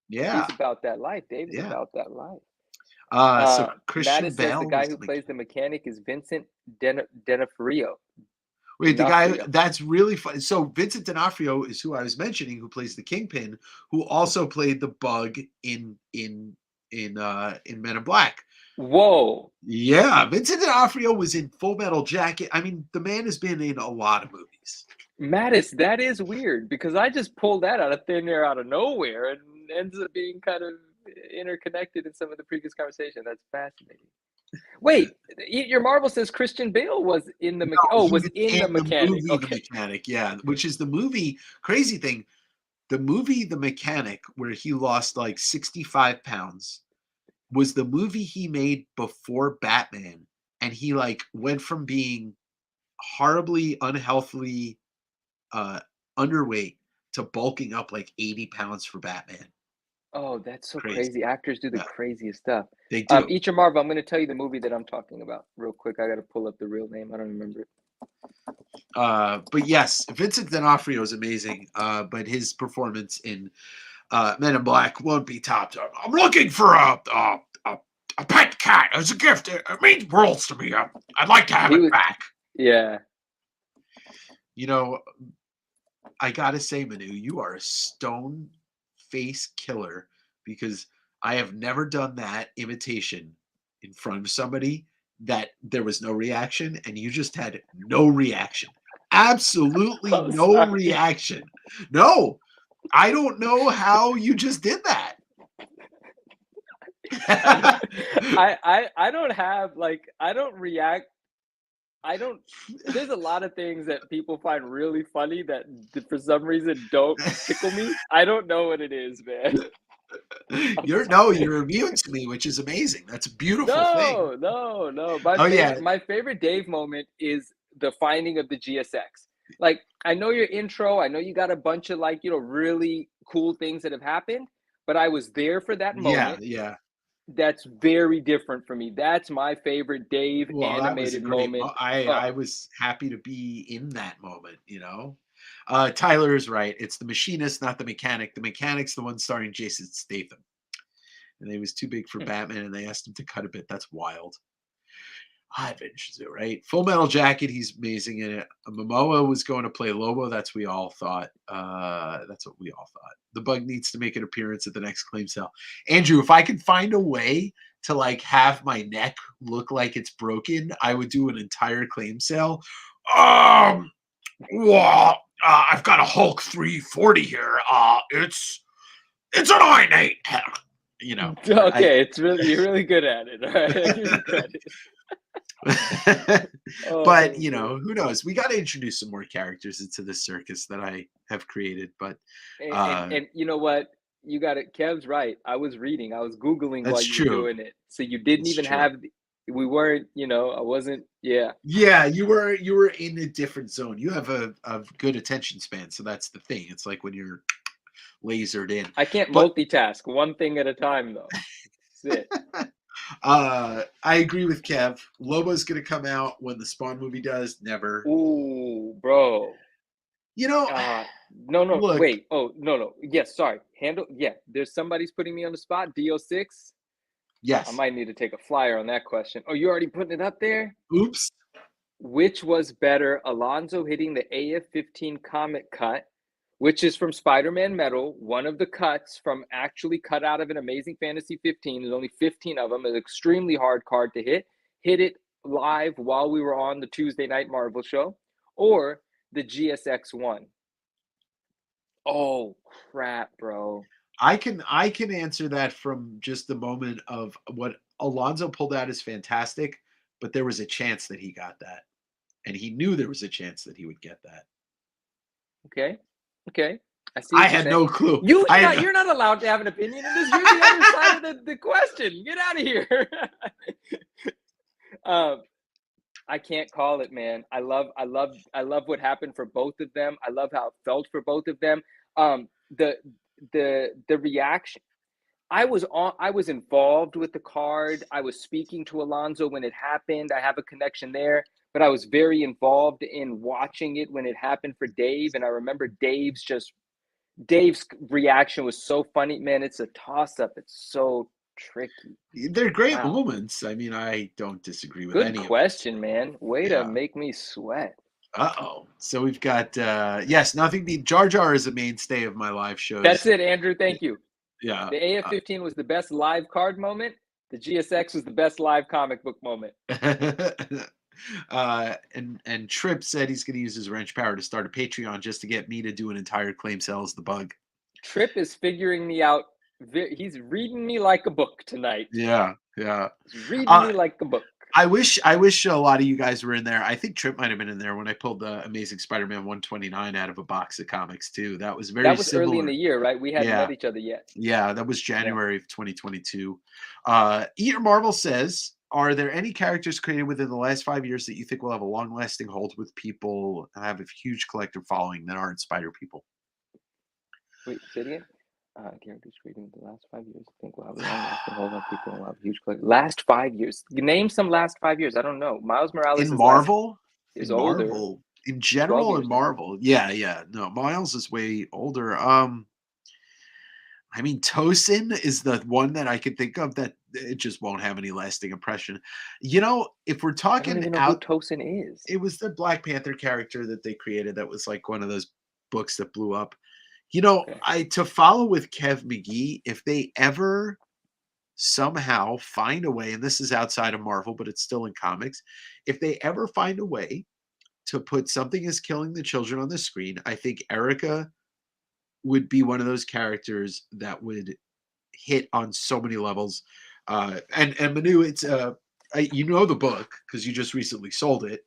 Yeah. He's about that life. Dave's about that life. So Christian Mattis Bale says the guy who plays the mechanic is Vincent D'Onofrio. Wait, the guy that's really fun. So Vincent D'Onofrio is who I was mentioning, who plays the Kingpin, who also played the Bug in Men in Black. Whoa. Yeah, Vincent D'Onofrio was in Full Metal Jacket. I mean, the man has been in a lot of movies. Mattis, that is weird because I just pulled that out of thin air, out of nowhere, and ends up being kind of interconnected in some of the previous conversation. That's fascinating. Wait, Eat Your Marble says Christian Bale was in the No, he was was in in the the Mechanic. movie The Okay. Mechanic, yeah, which is the movie crazy thing, the movie The Mechanic, where he lost, like, 65 pounds, was the movie he made before Batman, and he, like, went from being horribly, unhealthily, uh, underweight to bulking up, like, 80 pounds for Batman. Oh, that's so Crazy. crazy. Actors do the Yeah, craziest stuff. they do. Eat Your Marble, I'm gonna tell you the movie that I'm talking about real quick. I gotta pull up the real name. I don't remember it. But yes, Vincent D'Onofrio is amazing, but his performance in Men in Black won't be topped. I'm looking for a pet cat as a gift. It means worlds to me. I'd like to have He it was back. yeah. You know, I gotta say, Manu, you are a stone face killer because I have never done that imitation in front of somebody that there was no reaction, and you just had no reaction. Absolutely Oh, no sorry. reaction. No, I don't know how you just did that. I don't I don't have, like I don't react I don't there's a lot of things that people find really funny that for some reason don't tickle me. I don't know what it is, man. I'm You're no, sorry. you're immune to me, which is amazing. That's a beautiful thing. No, no, no. Oh, yeah. My favorite Dave moment is the finding of the GSX. Like, I know your intro, I know you got a bunch of like, really cool things that have happened, but I was there for that Yeah, moment. yeah. That's very different for me. That's my favorite Dave Well, that was a animated great moment. Oh, I was happy to be in that moment, you know? Tyler is right. It's the machinist, not the mechanic. The mechanic's the one starring Jason Statham, and he was too big for hmm. Batman, and they asked him to cut a bit. That's wild. Adventure Zoo, right? Full Metal Jacket, he's amazing in it. Momoa was going to play Lobo. That's we all thought. That's what we all thought. The Bug needs to make an appearance at the next claim sale. Andrew, if I could find a way to like have my neck look like it's broken, I would do an entire claim sale. Um, well, I've got a Hulk 340 here. It's an iron 8. You know, I Okay, you're really good at it. All right, I give you credit. but Oh you man. know, who knows? We got to introduce some more characters into the circus that I have created. But And you know what? You got it. Kev's right. I was reading. I was Googling while that's you were true. doing it. So you didn't It's even true. have we weren't, I wasn't, yeah. Yeah, you were in a different zone. You have a good attention span, so that's the thing. It's like when you're lasered in. I can't But multitask one thing at a time though. That's it. I agree with Kev. Lobo's gonna come out when the Spawn movie does. Never. Ooh, bro. You know, No, no, look. wait. Oh, no, no. Yes, sorry. Yeah, there's somebody's putting me on the spot. DO6. I Yes. might need to take a flyer on that question. Oh, you already putting it up there? Oops. Which was better, Alonzo hitting the AF-15 Comet cut, which is from Spider-Man Metal, one of the cuts from actually cut out of an Amazing Fantasy 15. There's only 15 of them. An extremely hard card to hit. Hit it live while we were on the Tuesday Night Marvel show, or the GSX one. Oh crap, bro. I can answer that from just the moment of what Alonzo pulled out is fantastic, but there was a chance that he got that. And he knew there was a chance that he would get that. Okay. Okay. I see I what you're had saying. no clue. I had no, You're not allowed to have an opinion in this. You're the other side of the question. Get out of here. um, I can't call it, man. I love what happened for both of them. I love how it felt for both of them. Um, the the reaction. I was involved with the card. I was speaking to Alonzo when it happened. I have a connection there, but I was very involved in watching it when it happened for Dave. And I remember Dave's reaction was so funny, man. It's a toss up. It's so tricky. they're great Wow. moments. I mean, I don't disagree with Good any of those. question, man. Way to Yeah. make me sweat. Uh-oh. So we've got yes, nothing beat Jar Jar is a mainstay of my live That's shows. it, Andrew. Thank you. Yeah. The AF-15 was the best live card moment. The GSX was the best live comic book moment. And Tripp said he's going to use his wrench power to start a Patreon just to get me to do an entire claim sell as the Bug. Trip is figuring me out He's reading me like a book tonight. Yeah, yeah. He's reading Uh, me like a book. I wish a lot of you guys were in there. I think Trip might have been in there when I pulled the Amazing Spider-Man 129 out of a box of comics too. That was very That was early in the similar. year, right? We hadn't Yeah, met each other yet. yeah, that was Yeah. January of 2022. Eater Marvel says, "Are there any characters created within the last 5 years that you think will have a long-lasting hold with people and have a huge collective following that aren't Spider people?" Wait, say it again. Characters created in the last 5 years. I think we'll have a long lasting hold on people and we'll have a huge collection. Last 5 years. Name some last 5 years. I don't know. Miles Morales In is last Marvel, is older. in 12 general, in years now. Marvel, yeah, yeah. No, Miles is way older. I mean, Tosin is the one that I can think of that it just won't have any lasting impression. If we're I don't talking even know who out, Tosin is. it was the Black Panther character that they created that was like one of those books that blew up. Okay. I to follow with Kev McGee, if they ever somehow find a way, and this is outside of Marvel, but it's still in comics, if they ever find a way to put something as killing the children on the screen, I think Erica would be one of those characters that would hit on so many levels. And Manu, it's you know the book because you just recently sold it.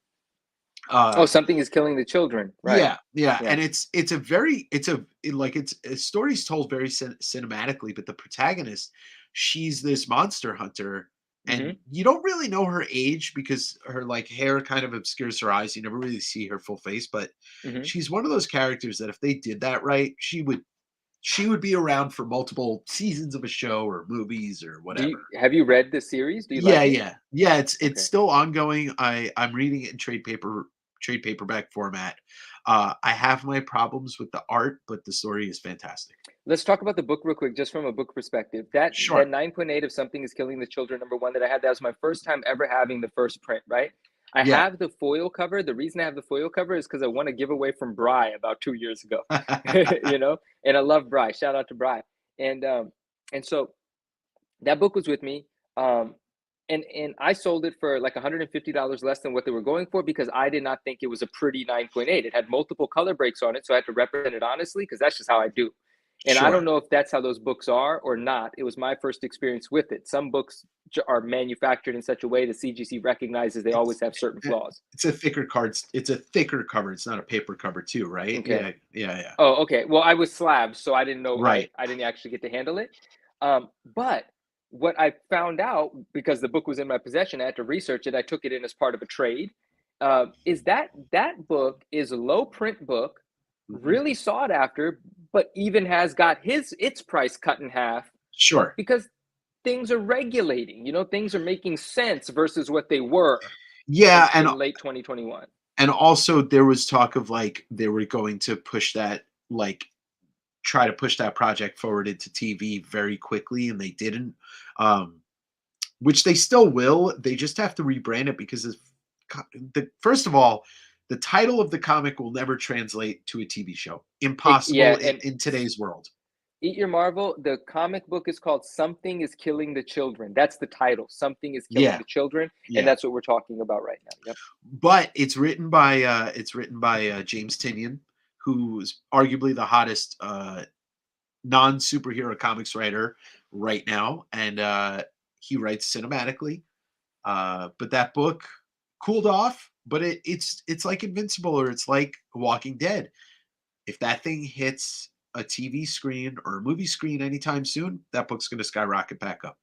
Oh, Uh, something is killing the children. Right. yeah, yeah, Yeah. and it's a very it's a it- like it's a story's told very cinematically, but the protagonist, she's this monster hunter, and Hmm. you don't really know her age because her like hair kind of obscures her eyes. You never really see her full face, but Hmm. she's one of those characters that if they did that right, she would be around for multiple seasons of a show or movies or whatever. Have you read the series? Do you Yeah, like it? yeah. Yeah, it's Okay. still ongoing. I'm reading it in trade paperback format. I have my problems with the art, but the story is fantastic. Let's talk about the book real quick, just from a book perspective. That Sure. 9.8 of Something is Killing the Children, number one that I had, that was my first time ever having the first print, right? I Yeah. have the foil cover. The reason I have the foil cover is because I won a giveaway from Bry about 2 years ago. And I love Bry. Shout out to Bry. And so that book was with me. Um, and I sold it for like $150 less than what they were going for because I did not think it was a pretty 9.8. It had multiple color breaks on it, so I had to represent it honestly because that's just how I do. And I don't Sure. know if that's how those books are or not. It was my first experience with it. Some books are manufactured in such a way the CGC recognizes they always It's have certain eh, flaws. it's a thicker card. It's a thicker cover. It's not a paper cover too, right? Okay. Yeah, yeah, yeah. Oh, okay. Well, I was Slav, so I didn't know. I Right. I didn't actually get to handle it. But what I found out because the book was in my possession, I had to research it. I took it in as part of a trade. Is that book is a low print book, Mhm. really sought after, but even has got its price cut in half Sure. because things are regulating. Things are making sense versus what they were Yeah, in late 2021. and also there was talk of like they were going to push that like try to push that project forward into TV very quickly, and they didn't. Um, which they still will. They just have to rebrand it because first of all, the title of the comic will never translate to a TV show. Yeah, Impossible and in today's world. Eat Your Marvel, the comic book is called Something is Killing the Children. That's the title. Something is Killing Yeah, the Children. And yeah. that's what we're talking about right now. Yep. But it's written by James Tinian, who's arguably the hottest non superhero comics writer right now, and he writes cinematically. But that book cooled off, but it's like Invincible or it's like Walking Dead. If that thing hits a TV screen or a movie screen anytime soon, that book's going to skyrocket back up.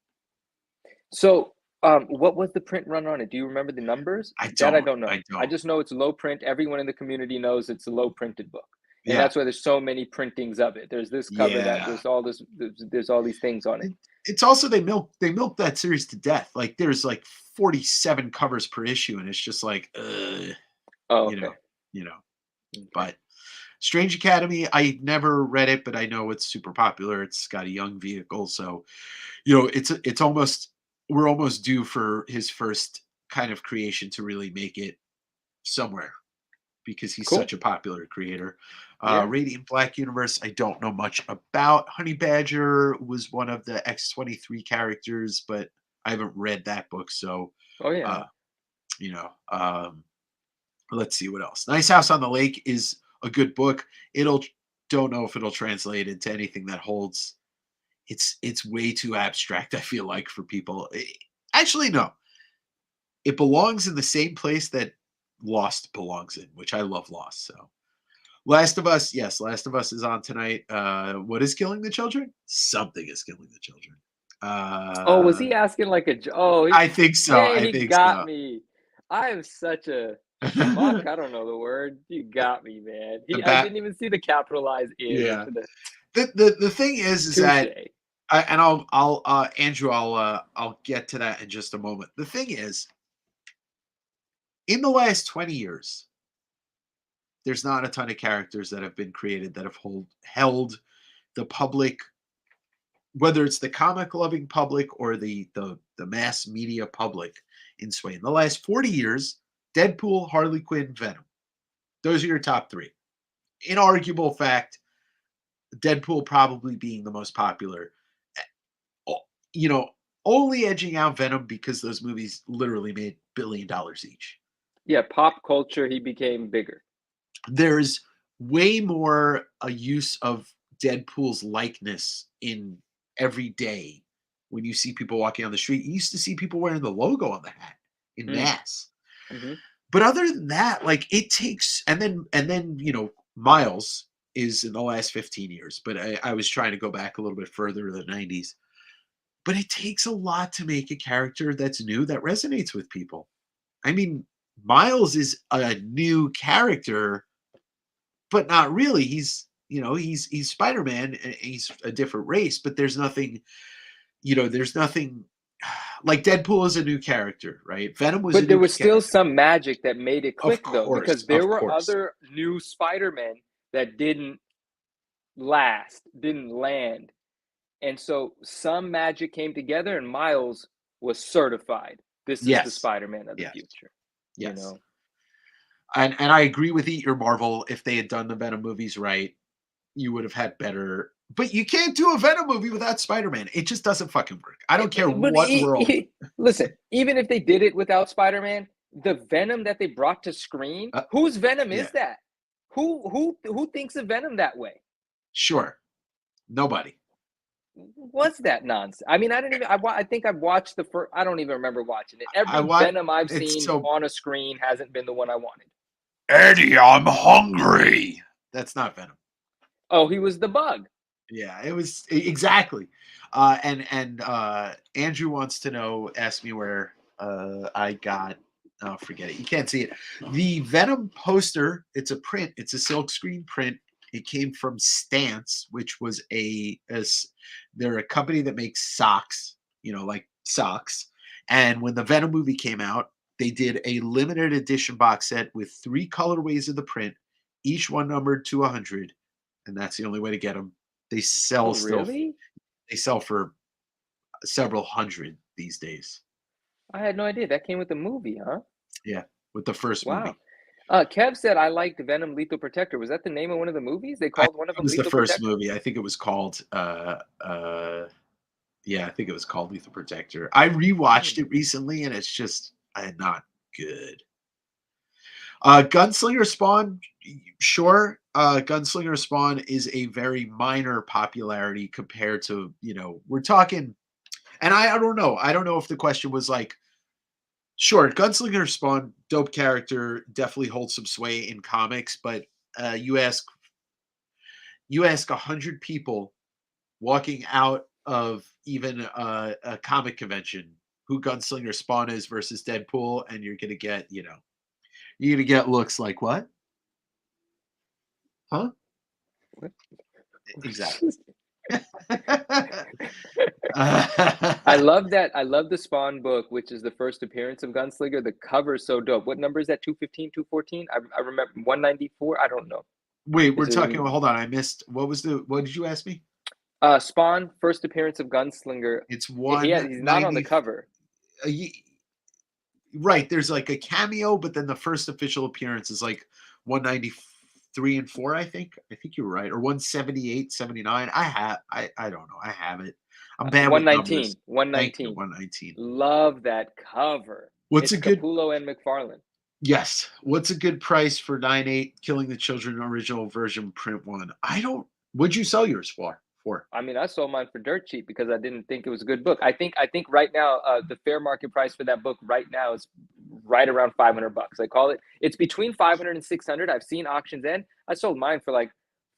So, what was the print run on it? Do you remember the numbers? I That I don't. don't know. I I don't. just know it's low print. Everyone in the community knows it's a low printed book. And Yeah. that's why there's so many printings of it. There's this cover that Yeah. there's all this there's all these things on it. It's also they milk that series to death. Like there's like 47 covers per issue, and it's just like, Oh, you know, okay. you know. Okay. But Strange Academy, I never read it, but I know it's super popular. It's got a young vehicle, so it's almost we're almost due for his first kind of creation to really make it somewhere because he's Cool. such a popular creator. Yeah. Radiant Black Universe, I don't know much about. Honey Badger was one of the X-23 characters, but I haven't read that book, so Oh uh, yeah. you know. Let's see what else. Nice House on the Lake is a good book. It'll Don't know if it'll translate into anything that holds it's way too abstract, I feel like, for people. Actually, no. It belongs in the same place that Lost belongs in, which I love Lost. So Last of Us, yes, Last of Us is on tonight. What is killing the children? Something is killing the children. Oh, was he asking like a oh, I think so. man, I he think got so. me. I am such a schmuck. I don't know the word. You got me, man. The I bat, didn't even see the capitalized in yeah. into the The thing is touche. that and Andrew, I'll get to that in just a moment. The thing is, in the last 20 years, there's not a ton of characters that have been created that have held the public, whether it's the comic loving public or the mass media public, in sway. In the last 40 years, Deadpool, Harley Quinn, Venom. Those are your top three. Inarguable fact, Deadpool probably being the most popular. You know, only edging out Venom because those movies literally made $1 billion each. Yeah, pop culture, he became bigger. There's way more a use of Deadpool's likeness in every day when you see people walking on the street. You used to see people wearing the logo on the hat in Mm, mass. mhm. But other than that, like it takes, and then Miles is in the last 15 years. But I was trying to go back a little bit further to the 90s. But it takes a lot to make a character that's new that resonates with people. I mean, Miles is a new character, but not really. He's Spider-Man, and he's a different race, but there's nothing like Deadpool is a new character, right? Venom was a But there new was still character. some magic that made it Of click though, because course, there of were course. other new Spider-Men that didn't last, didn't land. And so some magic came together and Miles was certified. This is the Yes. Spider-Man of the Yes. future, you Yes. know. And I agree with Eat Your Marvel. If they had done the Venom movies right, you would have had better. But you can't do a Venom movie without Spider-Man. It just doesn't fucking work. I don't care But what world. listen, even if they did it without Spider-Man, the Venom that they brought to screen, Uh, whose Venom yeah, is that? Who thinks of Venom that way? sure. Nobody. What's that nonsense? I mean, I didn't even. I think I've watched the first. I don't even remember watching it. I Every want. Venom I've It's seen so on a screen hasn't been the one I wanted. Eddie, I'm hungry. That's not Venom. Oh, he was the bug. Yeah, it was exactly. And Andrew wants to know, ask me where I got. Oh, forget it. You can't see it. The Venom poster. It's a print. It's a silk screen print. It came from Stance, which was they're a company that makes socks. Like socks. And when the Venom movie came out, they did a limited edition box set with 3 colorways of the print, each one numbered to 100, and that's the only way to get them. They Oh, sell still. really? They sell for several hundred these days. I had no idea. That came with the movie, huh? Yeah, with the first Wow. movie. Kev said I liked Venom Lethal Protector. Was that the name of one of the movies? They I called think one of it them was the Lethal first Protector? movie. I think it was called yeah, I think it was called Lethal Protector. I rewatched Hmm. it recently and it's just not good. Gunslinger Spawn, sure. Gunslinger Spawn is a very minor popularity compared to, we're talking, and I don't know. I don't know if the question was like, sure, Gunslinger Spawn, dope character, definitely holds some sway in comics, but you ask 100 people walking out of even a comic convention who Gunslinger Spawn is versus Deadpool, and you're gonna get looks like what? Huh? What? Exactly. I love that. I love the Spawn book, which is the first appearance of Gunslinger. The cover is so dope. What number is that? 215, 214? I remember 194. I don't know. Wait, we're Is talking. it Hold on, I missed. What did you ask me? Spawn first appearance of Gunslinger? It's He's not on the 190. cover. Right, there's like a cameo, but then the first official appearance is like 193 and 4, I think. I think you're right. Or 178, 79. I don't know. I have it. I'm bad with numbers. 119. Thank you. 119. 119. Love that cover. What's It's a good Capullo and McFarlane. Yes. What's a good price for 9.8 Killing the Children original version print one? I don't What'd you sell yours for? 4. I mean, I sold mine for dirt cheap because I didn't think it was a good book. I think right now the fair market price for that book right now is right around $500. I call it's between 500 and 600. I've seen auctions end. I sold mine for like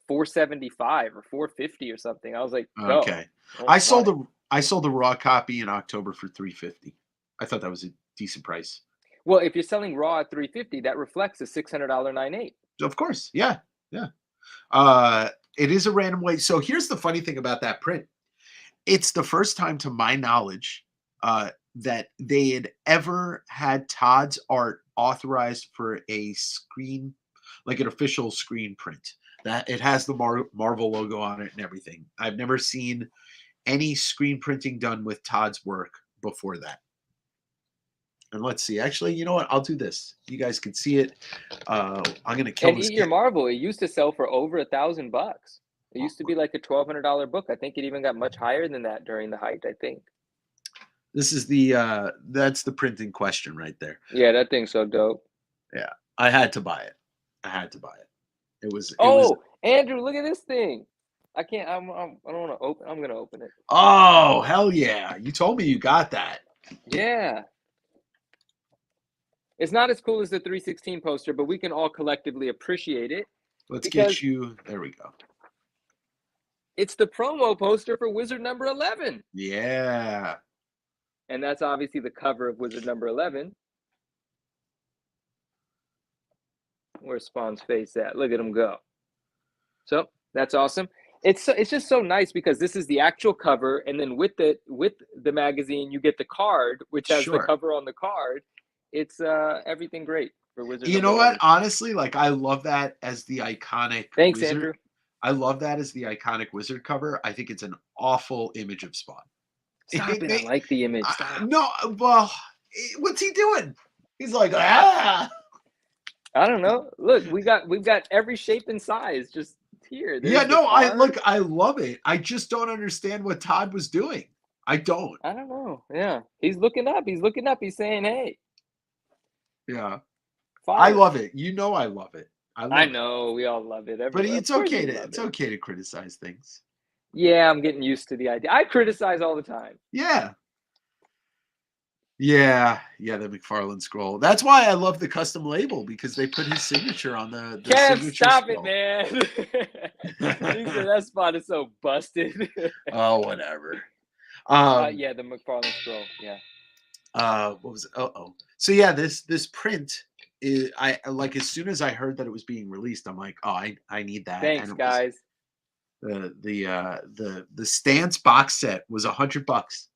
475 or 450 or something. I was like, go. Okay. I I went sold hard. a I sold a raw copy in October for 350. I thought that was a decent price. Well, if you're selling raw at 350, that reflects a $600 9.8. Of course. Yeah. Yeah. Uh, it is a random way. So here's the funny thing about that print. It's the first time to my knowledge that they had ever had Todd's art authorized for a screen, like an official screen print. That it has the Marvel logo on it and everything. I've never seen any screen printing done with Todd's work before that. And let's see. Actually, you know what? I'll do this. You guys can see it. I'm gonna kill And this Eat Your kid. Marvel, it used to sell for over $1,000. It used to be like a $1,200 book. I think it even got much higher than that during the height, I think. This is the that's the printing question right there. Yeah, that thing's so dope. Yeah, I had to buy it. I had to buy it. It was. Oh, Andrew, look at this thing. I can't. I don't want to open. I'm gonna open it. Oh hell yeah! You told me you got that. Yeah, it's not as cool as the 316 poster, but we can all collectively appreciate it Let's because get you. There we go. it's the promo poster for Wizard number 11, Yeah. and that's obviously the cover of Wizard number 11. Where's Spawn's face at? Look at him go. So that's awesome. It's just so nice because this is the actual cover, and then with the magazine, you get the card, which has the Sure. cover on the card. It's everything great for Wizard You number know what? 11. Honestly, like I love that as the iconic Thanks, wizard. Andrew. I love that as the iconic wizard cover. I think it's an awful image of Spawn. Stop it. I like the image. Stop. No, well, what's he doing? He's like, ah. I don't know. Look, we've got every shape and size just here. Yeah, There's the no, card. I love it. I just don't understand what Todd was doing. I don't. I don't know. Yeah. He's looking up. He's looking up. He's saying, hey, Yeah. I fire. love it. You know I love it. I love I it. know. We all love it. But Everyone, of it's course we okay love it's it. okay to criticize things. Yeah, I'm getting used to the idea. I criticize all the time. Yeah. Yeah, the McFarlane scroll. That's why I love the custom label because they put his signature on the Kev, signature stop scroll. it, man. He said that spot is so busted. Oh, whatever. Yeah, the McFarlane scroll. Yeah. What was it? So yeah, this print is I like as soon as I heard that it was being released, I'm like, oh, I need that. Thanks, And it was guys. the Stance box set was $100.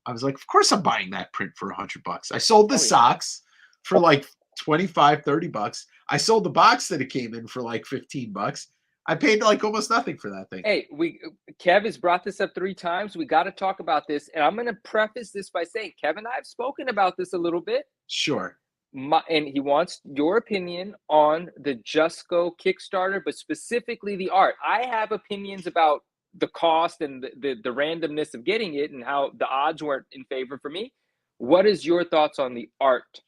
I was like, of course I'm buying that print for $100. I sold the Oh, yeah. socks for like 25, $30. I sold the box that it came in for like $15. I paid like almost nothing for that thing. Hey, Kev has brought this up 3 times. We got to talk about this, and I'm going to preface this by saying, Kev and I have spoken about this a little bit. Sure. And he wants your opinion on the Just Go Kickstarter, but specifically the art. I have opinions about the cost and the randomness of getting it and how the odds weren't in favor for me. What is your thoughts on the art?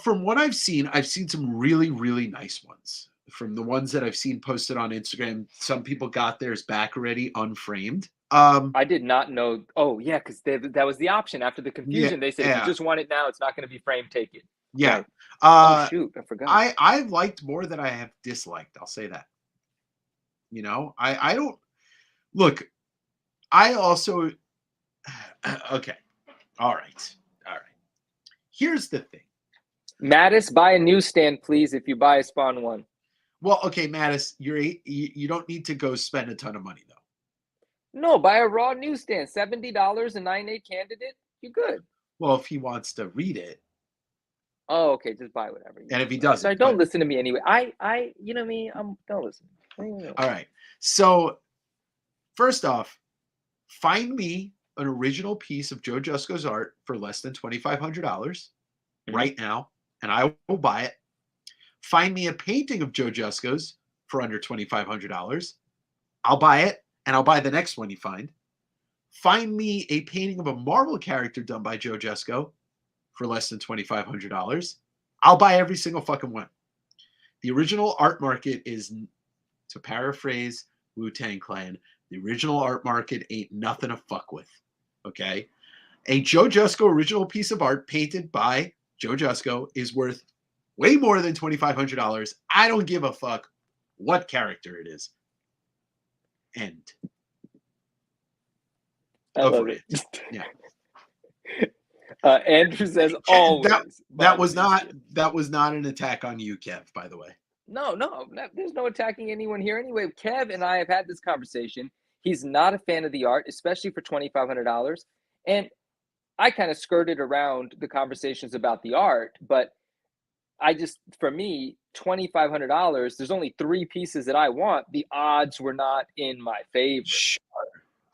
From what I've seen some really, really nice ones. From the ones that I've seen posted on Instagram, some people got theirs back already, unframed. I did not know. Oh, yeah, because that was the option after the Yeah, confusion. They said, if you just want it now, it's not going to be framed, take it. yeah. Right. Oh, shoot, I forgot. I've liked more than I have disliked. I'll say that. You know, I don't look. I also okay. All right. Here's the thing. Mattis, buy a newsstand, please, if you buy a Spawn 1. Well, okay, Mattis, you don't need to go spend a ton of money though. No, buy a raw newsstand, $70, a 9.8 candidate. You're good. Well, if he wants to read it. Oh, okay, just buy whatever. And if he doesn't. Sorry, don't listen to me anyway. You know me, don't listen. All right. So, first off, find me an original piece of Joe Jusko's art for less than $2,500 right now, and I will buy it. Find me a painting of Joe Jusko's for under $2,500. I'll buy it, and I'll buy the next one you find. Find me a painting of a Marvel character done by Joe Jusko for less than $2,500. I'll buy every single fucking one. The original art market is, to paraphrase Wu-Tang Clan. The original art market ain't nothing to fuck with. Okay? A Joe Jusko original piece of art painted by Joe Jusko is worth way more than $2,500. I don't give a fuck what character it is. End I of love rant. it. Yeah. Andrew says always. That was not an attack on you, Kev, by the way. No, there's no attacking anyone here anyway. Kev and I have had this conversation. He's not a fan of the art, especially for $2,500. And I kind of skirted around the conversations about the art, but for me, $2,500, there's only 3 pieces that I want. The odds were not in my favor. Sure.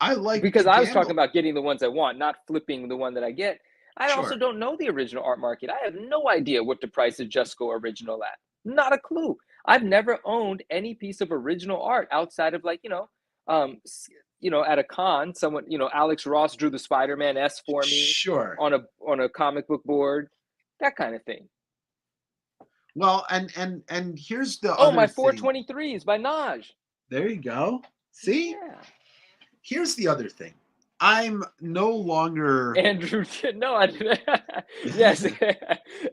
I like because to I was gamble. talking about getting the ones I want, not flipping the one that I get. I Sure. also don't know the original art market. I have no idea what the price of Jusko original at. Not a clue. I've never owned any piece of original art outside of at a con, someone, Alex Ross drew the Spider-Man S for me Sure. on a comic book board, that kind of thing. Well, and here's the Oh, other my thing. 423s by Naj. There you go. See? Yeah. Here's the other thing. I'm no longer Andrew, no, I didn't. Yes,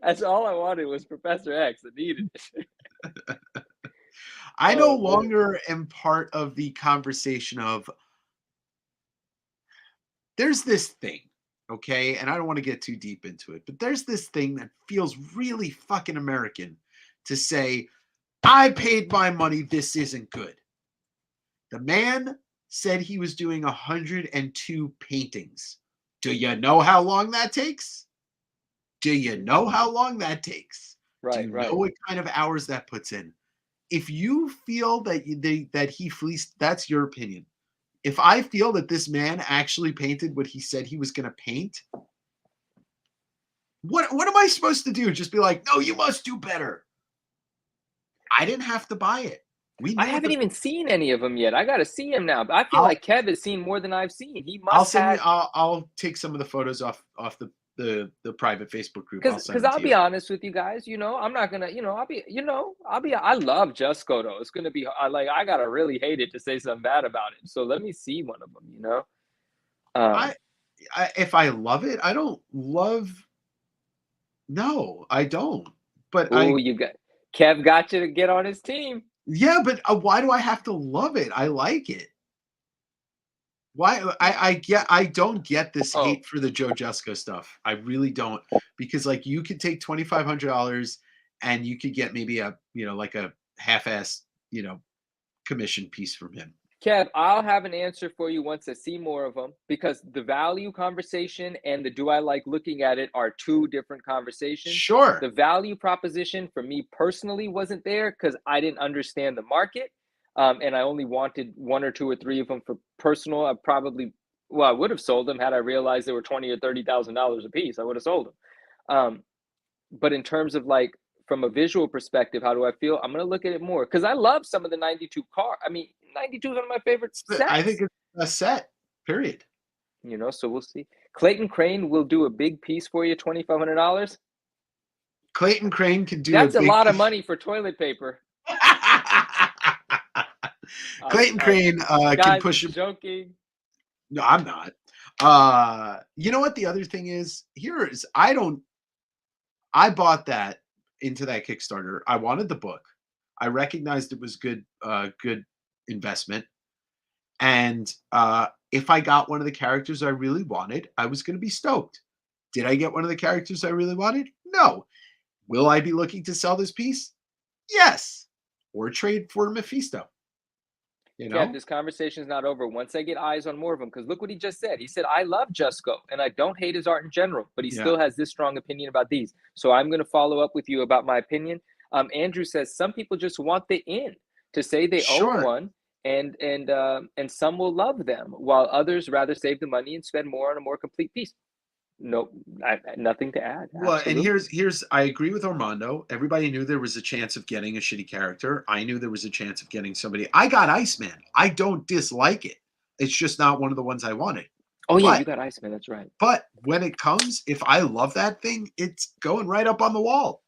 that's all I wanted was Professor X. I needed it. I no longer am part of the conversation of there's this thing, okay? And I don't want to get too deep into it, but there's this thing that feels really fucking American to say, I paid my money, this isn't good. The man said he was doing 102 paintings. Do you know how long that takes? Do you know how long that takes? Right, Do you know what kind of hours that puts in? If you feel that he fleeced, that's your opinion. If I feel that this man actually painted what he said he was going to paint, what am I supposed to do? Just be like, no, you must do better. I didn't have to buy it. I haven't even seen any of them yet. I got to see him now. I feel like Kev has seen more than I've seen. He must have. I'll take some of the photos off the private Facebook group. Because I'll be honest with you guys, I'm not gonna, I love Jusko though. It's gonna be I gotta really hate it to say something bad about it. So let me see one of them. If I love it, I don't love. No, I don't. But Kev got you to get on his team. Yeah, but why do I have to love it? I like it. Why I don't get this hate for the Joe Jusko stuff. I really don't, because you could take $2,500 and you could get maybe a a half-ass commission piece from him. Kev, I'll have an answer for you once I see more of them, because the value conversation and the do I like looking at it are 2 different conversations. Sure. The value proposition for me personally wasn't there because I didn't understand the market. And I only wanted 1 or 2 or 3 of them for personal. I would have sold them had I realized they were $20,000 or $30,000 a piece. I would have sold them. But in terms of from a visual perspective, how do I feel? I'm going to look at it more because I love some of the 92 car. 92 is one of my favorite sets. I think it's a set, period. So we'll see. Clayton Crane will do a big piece for you, $2,500. Clayton Crane can do That's a lot of money for toilet paper. Clayton Crane can push. Joking. No, I'm not. You know what the other thing is? I bought that into that Kickstarter. I wanted the book. I recognized it was good investment. And if I got one of the characters I really wanted, I was going to be stoked. Did I get one of the characters I really wanted? No. Will I be looking to sell this piece? Yes. Or trade for Mephisto. Yeah, this conversation is not over. Once I get eyes on more of them, because look what he just said. He said, I love Jusko, and I don't hate his art in general, but he still has this strong opinion about these. So I'm going to follow up with you about my opinion. Andrew says some people just want the in to say they own one, and some will love them, while others rather save the money and spend more on a more complete piece. Nope, nothing to add. Well, absolutely. And here's I agree with Armando. Everybody knew there was a chance of getting a shitty character. I knew there was a chance of getting somebody. I got Iceman. I don't dislike it. It's just not one of the ones I wanted. Oh yeah, you got Iceman. That's right. But when it comes, if I love that thing, it's going right up on the wall.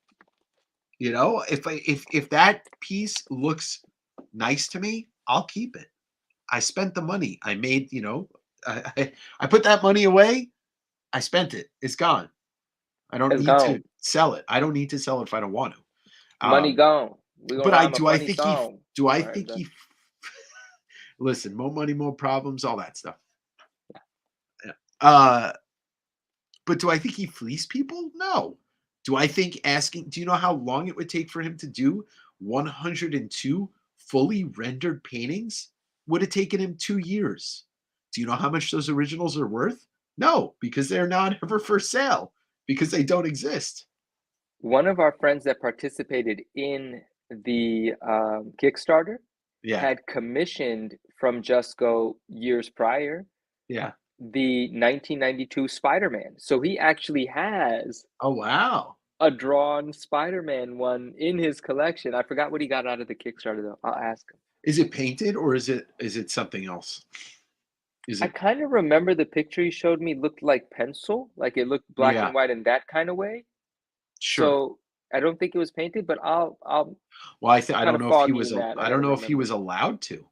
If that piece looks nice to me, I'll keep it. I spent the money. I made, I put that money away. I spent it. It's gone. I don't It's need to gone. sell it. I don't need to sell it if I don't want to. Money gone. We gonna But I rhyme a do I funny think he song. do I All right, think bro. he listen, more money, more problems, all that stuff. Yeah. But do I think he fleeced people? No. Do you know how long it would take for him to do 102 fully rendered paintings? Would have taken him 2 years. Do you know how much those originals are worth? No, because they're not ever for sale because they don't exist. One of our friends that participated in the Kickstarter Yeah. had commissioned from Just Go years prior Yeah. the 1992 Spider-Man. So he actually has Oh, wow. a drawn Spider-Man one in his collection. I forgot what he got out of the Kickstarter though. I'll ask him. Is it painted or is it something else? Is I it kind of remember the picture he showed me looked like pencil, like it looked black Yeah, and white in that kind of way. sure. So I don't think it was painted, but I'll Well, I kind don't of know if he foggy was in that. I I don't gotta know if he remember. was allowed to.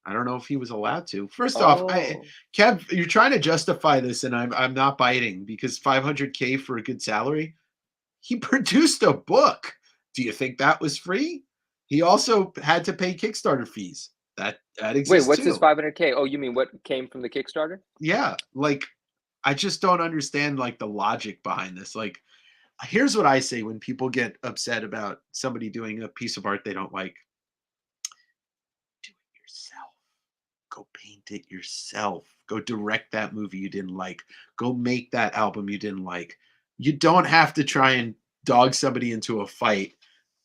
I don't know if he was allowed to. First off, Oh, Kev, you're trying to justify this, and I'm not biting because 500K for a good salary. He produced a book. Do you think that was free? He also had to pay Kickstarter fees. That wait, exists what's his too. 500K? Oh, you mean what came from the Kickstarter? Yeah, like I just don't understand like the logic behind this. Like, here's what I say when people get upset about somebody doing a piece of art they don't like. Do it yourself. Go paint it yourself. Go direct that movie you didn't like. Go make that album you didn't like. You don't have to try and dog somebody into a fight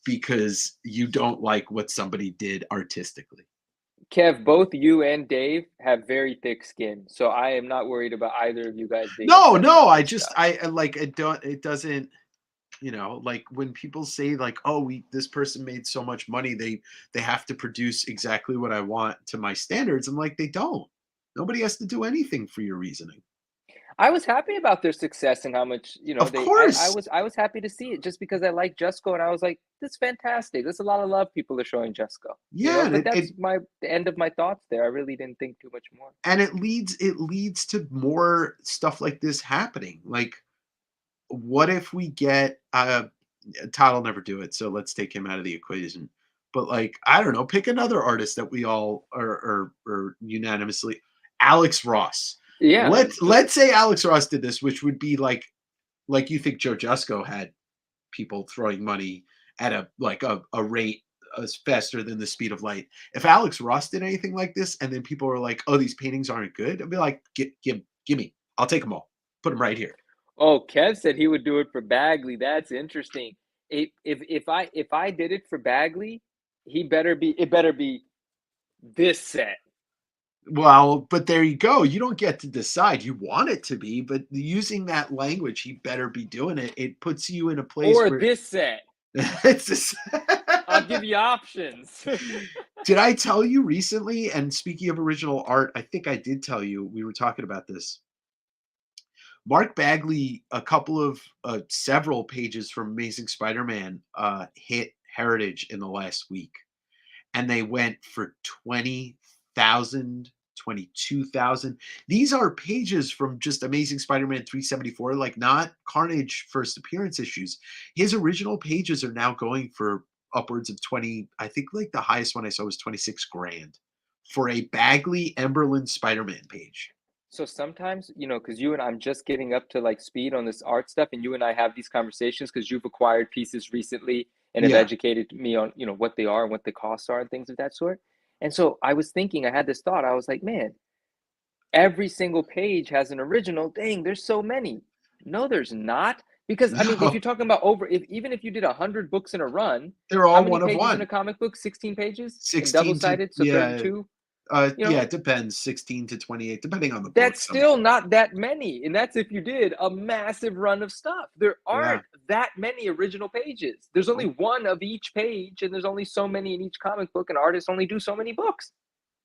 because you don't like what somebody did artistically. Kev, both you and Dave have very thick skin, so I am not worried about either of you guys being No, upset no, about I this just stuff. I like it doesn't, like when people say like, "Oh, we this person made so much money, they have to produce exactly what I want to my standards." I'm like, "They don't. Nobody has to do anything for your reasoning." I was happy about their success and how much, Of they I course. was happy to see it just because I like Jusco and I was like, this is fantastic. There's a lot of love people are showing Jusco. Yeah, and But it, that's it the end of my thoughts there. I really didn't think too much more. and it leads to more stuff like this happening. Like, what if we get Todd will never do it, so let's take him out of the equation. But like, I don't know, pick another artist that we all are unanimously. Alex Ross. Yeah, Let's say Alex Ross did this, which would be like you think Joe Jusko had people throwing money at a rate faster than the speed of light. If Alex Ross did anything like this, and then people are like, "Oh, these paintings aren't good," I'd be like, give me. I'll take them all. Put them right here." Oh, Kev said he would do it for Bagley. That's interesting. If I did it for Bagley, it better be this set. Well, but there you go. You don't get to decide. You want it to be, but using that language, he better be doing it. It puts you in a place Or where this set. it's just I'll give you options. Did I tell you recently? And speaking of original art, I think I did tell you we were talking about this. Mark Bagley, a couple of several pages from Amazing Spider-Man hit Heritage in the last week, and they went for 20,000, 22,000. These are pages from just Amazing Spider-Man 374, like not Carnage first appearance issues. His original pages are now going for upwards of 20. I think like the highest one I saw was 26 grand for a Bagley Emberlyn Spider-Man page. So sometimes, because you and I'm just getting up to like speed on this art stuff, and you and I have these conversations because you've acquired pieces recently and have Yeah. educated me on, what they are and what the costs are and things of that sort. And so I was thinking, I had this thought, I was like, man, every single page has an original. Dang, there's so many. No, there's not. Because I mean, if No, you're talking about even if you did 100 books in a run, they're how all many one of pages in a one. comic book? 16 pages and 16 to double-sided, so yeah, 32. yeah, it depends. 16 to 28, depending on the book. That's Some still not that many. And that's if you did a massive run of stuff. There yeah. aren't that many original pages. There's only Nope. one of each page, and there's only so many in each comic book, and artists only do so many books.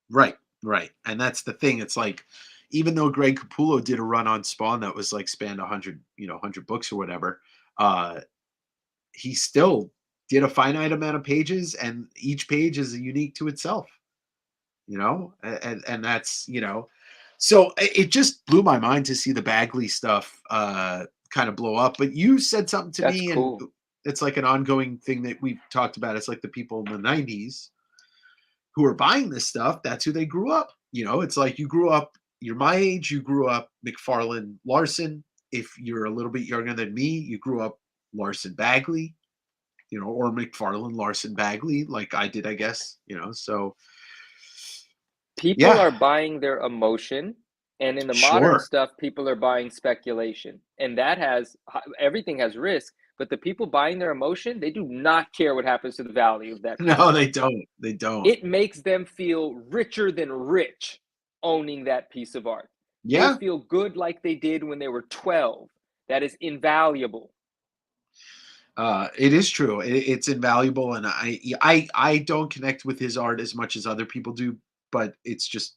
Right, right. And that's the thing. It's like, even though Greg Capullo did a run on Spawn that was like spanned 100, 100 books or whatever, uh, he still did a finite amount of pages, and each page is unique to itself. and that's, so it just blew my mind to see the Bagley stuff kind of blow up. But you said something to That's me, and cool. it's like an ongoing thing that we've talked about. It's like the people in the 90s who are buying this stuff, that's who they grew up. It's like you grew up, you're my age, you grew up McFarlane Larson. If you're a little bit younger than me, you grew up Larson Bagley, or McFarlane Larson Bagley, like I did, I guess, so People yeah, are buying their emotion, and in the modern sure. stuff, people are buying speculation, and that has everything has risk. But the people buying their emotion, they do not care what happens to the value of that piece No, of they art. don't. They don't. It makes them feel richer than rich owning that piece of art. They Yeah. feel good like they did when they were 12. That is invaluable. It is true. It's invaluable, and I don't connect with his art as much as other people do. But it's just,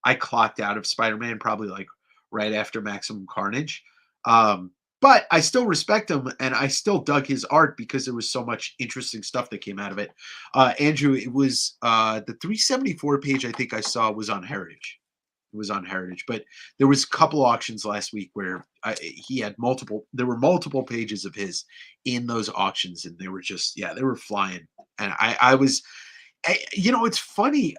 I clocked out of Spider-Man probably like right after Maximum Carnage. Um, but I still respect him, and I still dug his art because there was so much interesting stuff that came out of it. Andrew, it was the 374 page I think I saw was on Heritage. It was on Heritage, but there was a couple auctions last week where he had multiple. There were multiple pages of his in those auctions, and they were just, yeah, they were flying. And I was, it's funny.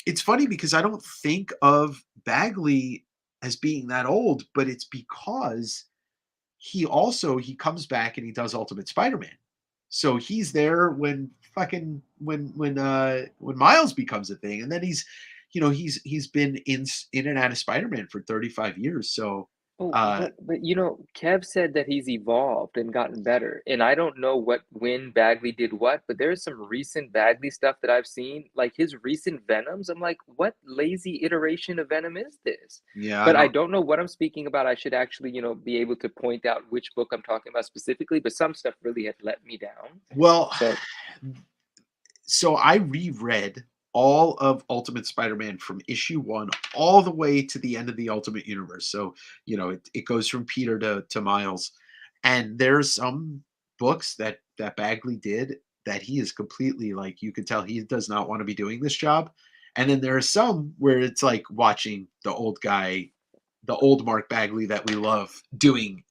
It's funny because I don't think of Bagley as being that old, but it's because he comes back and he does Ultimate Spider-Man. So he's there when fucking when Miles becomes a thing, and then he's been in and out of Spider-Man for 35 years. So Oh, uh but Kev said that he's evolved and gotten better. And I don't know when Bagley did what, but there's some recent Bagley stuff that I've seen, like his recent Venoms. I'm like, what lazy iteration of Venom is this? yeah, I But I don't don't know what I'm speaking about. I should actually, be able to point out which book I'm talking about specifically, but some stuff really had let me down. well So, so I reread all of Ultimate Spider-Man from issue 1 all the way to the end of the Ultimate Universe. So, it goes from Peter to Miles. And there's some books that Bagley did that he is completely like, you could tell he does not want to be doing this job. And then there are some where it's like watching the old guy, the old Mark Bagley that we love doing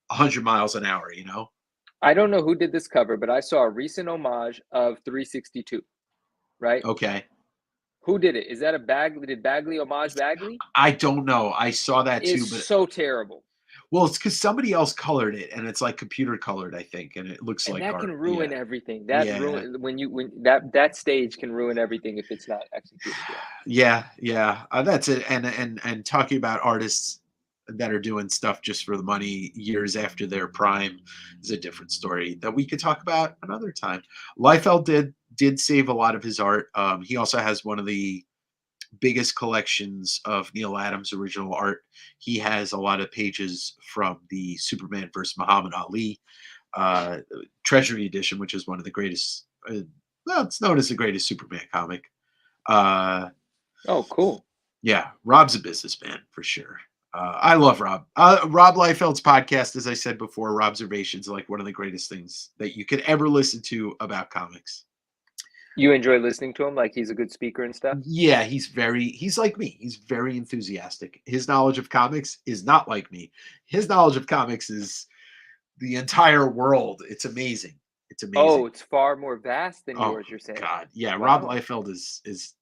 100 miles an hour. I don't know who did this cover, but I saw a recent homage of 362, right? Okay. Who did it? Is that a Bagley? Did Bagley homage Bagley? I don't know. I saw that Is too, but so terrible. well, it's because somebody else colored it, and it's like computer colored, I think, and it looks And like that can art. ruin Yeah, everything. That yeah, ruin when that stage can ruin everything if it's not executed well. yeah, yeah. That's it. And talking about artists that are doing stuff just for the money years after their prime is a different story that we could talk about another time. Liefeld did save a lot of his art. He also has one of the biggest collections of Neil Adams' original art. He has a lot of pages from the Superman versus Muhammad Ali uh, Treasury Edition, which is one of the greatest. Well, it's known as the greatest Superman comic. Uh, Oh, cool. yeah, Rob's a businessman for sure. I love Rob. Rob Liefeld's podcast, as I said before, Robservations, like one of the greatest things that you could ever listen to about comics. You enjoy listening to him, like he's a good speaker and stuff? Yeah, he's like me. He's very enthusiastic. His knowledge of comics is not like me. His knowledge of comics is the entire world. It's amazing. It's Oh, amazing. it's far more vast than Oh yours, you're saying. God. Yeah, Rob Wow. Liefeld is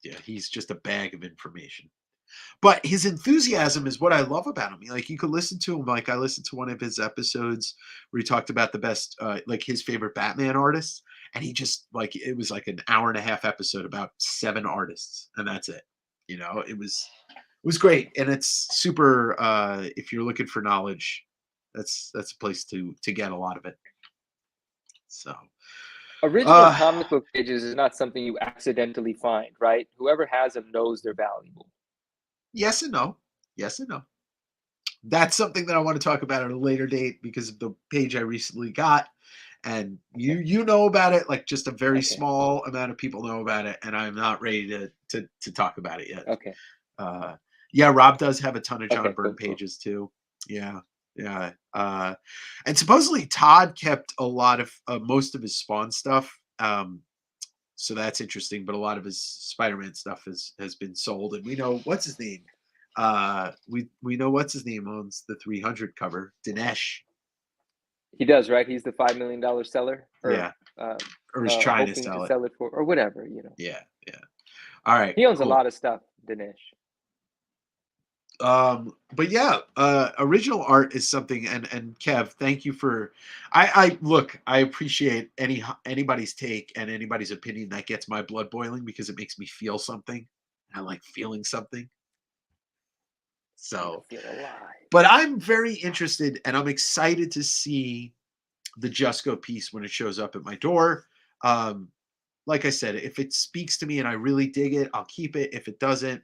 yeah, he's just a bag of information. But his enthusiasm is what I love about him. Like you could listen to him. Like I listened to one of his episodes where he talked about the best, like his favorite Batman artists, and he just like it was like an hour and a half episode about 7 artists, and that's it. It was great, and it's super. If you're looking for knowledge, that's a place to get a lot of it. So, Original uh, comic book pages is not something you accidentally find, right? Whoever has them knows they're valuable. yes and no, yes and no. That's something that I want to talk about at a later date because of the page I recently got. And you Okay. you know about it, like just a very Okay. small amount of people know about it, and I'm not ready to talk about it yet. Okay. Uh, yeah, Rob does have a ton of John Okay. Byrne Cool. Cool. pages too. Yeah, yeah. And supposedly Todd kept a lot of most of his Spawn stuff. So that's interesting. But a lot of his Spider-Man stuff has been sold, and we know what's his name. We know what's his name owns the 300 cover, Dinesh. He does, right? He's the $5 million seller, Yeah, or is trying to hoping to sell it. sell it for, or whatever, you know. Yeah, yeah. All right, He owns a cool. lot of stuff, Dinesh. But yeah, original art is something, and Kev, thank you for. I look, I appreciate anybody's take and anybody's opinion. That gets my blood boiling because it makes me feel something. I like feeling something. So, I feel alive. but I'm very interested and I'm excited to see the Just Go piece when it shows up at my door. Um, like I said, if it speaks to me and I really dig it, I'll keep it. If it doesn't,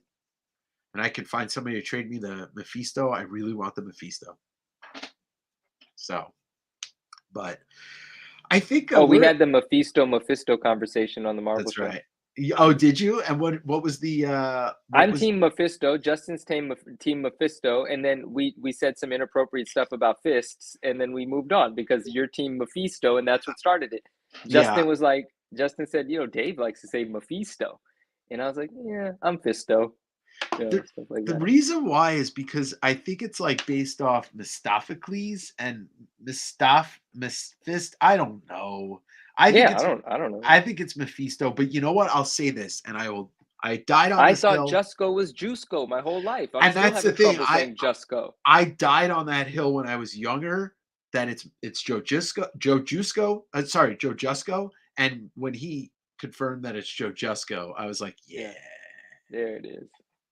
and I can find somebody to trade me the Mephisto, I really want the Mephisto. So, but I think Oh, we we're had the Mephisto conversation on the Marvel that's show. right. Oh, did you? And what was the what I'm was Team Mephisto. Justin's Team Mephisto, and then we said some inappropriate stuff about fists, and then we moved on because you're Team Mephisto, and that's what started it. yeah. Justin said, Dave likes to say Mephisto, and I was like, yeah, I'm Fisto, The, stuff like the that. reason why is because I think it's like based off Mephistopheles and Mephisto. I don't know. I think Yeah, it's I don't know. I think it's Mephisto, but you know what? I'll say this, and I died on I this thought hill, Jusco was Jusco my whole life. I'm and still that's the having thing. trouble saying Jusco. I died on that hill when I was younger. That it's Joe Jusco. Sorry, Joe Jusco. And when he confirmed that it's Joe Jusco, I was like, yeah, Yeah, there it is.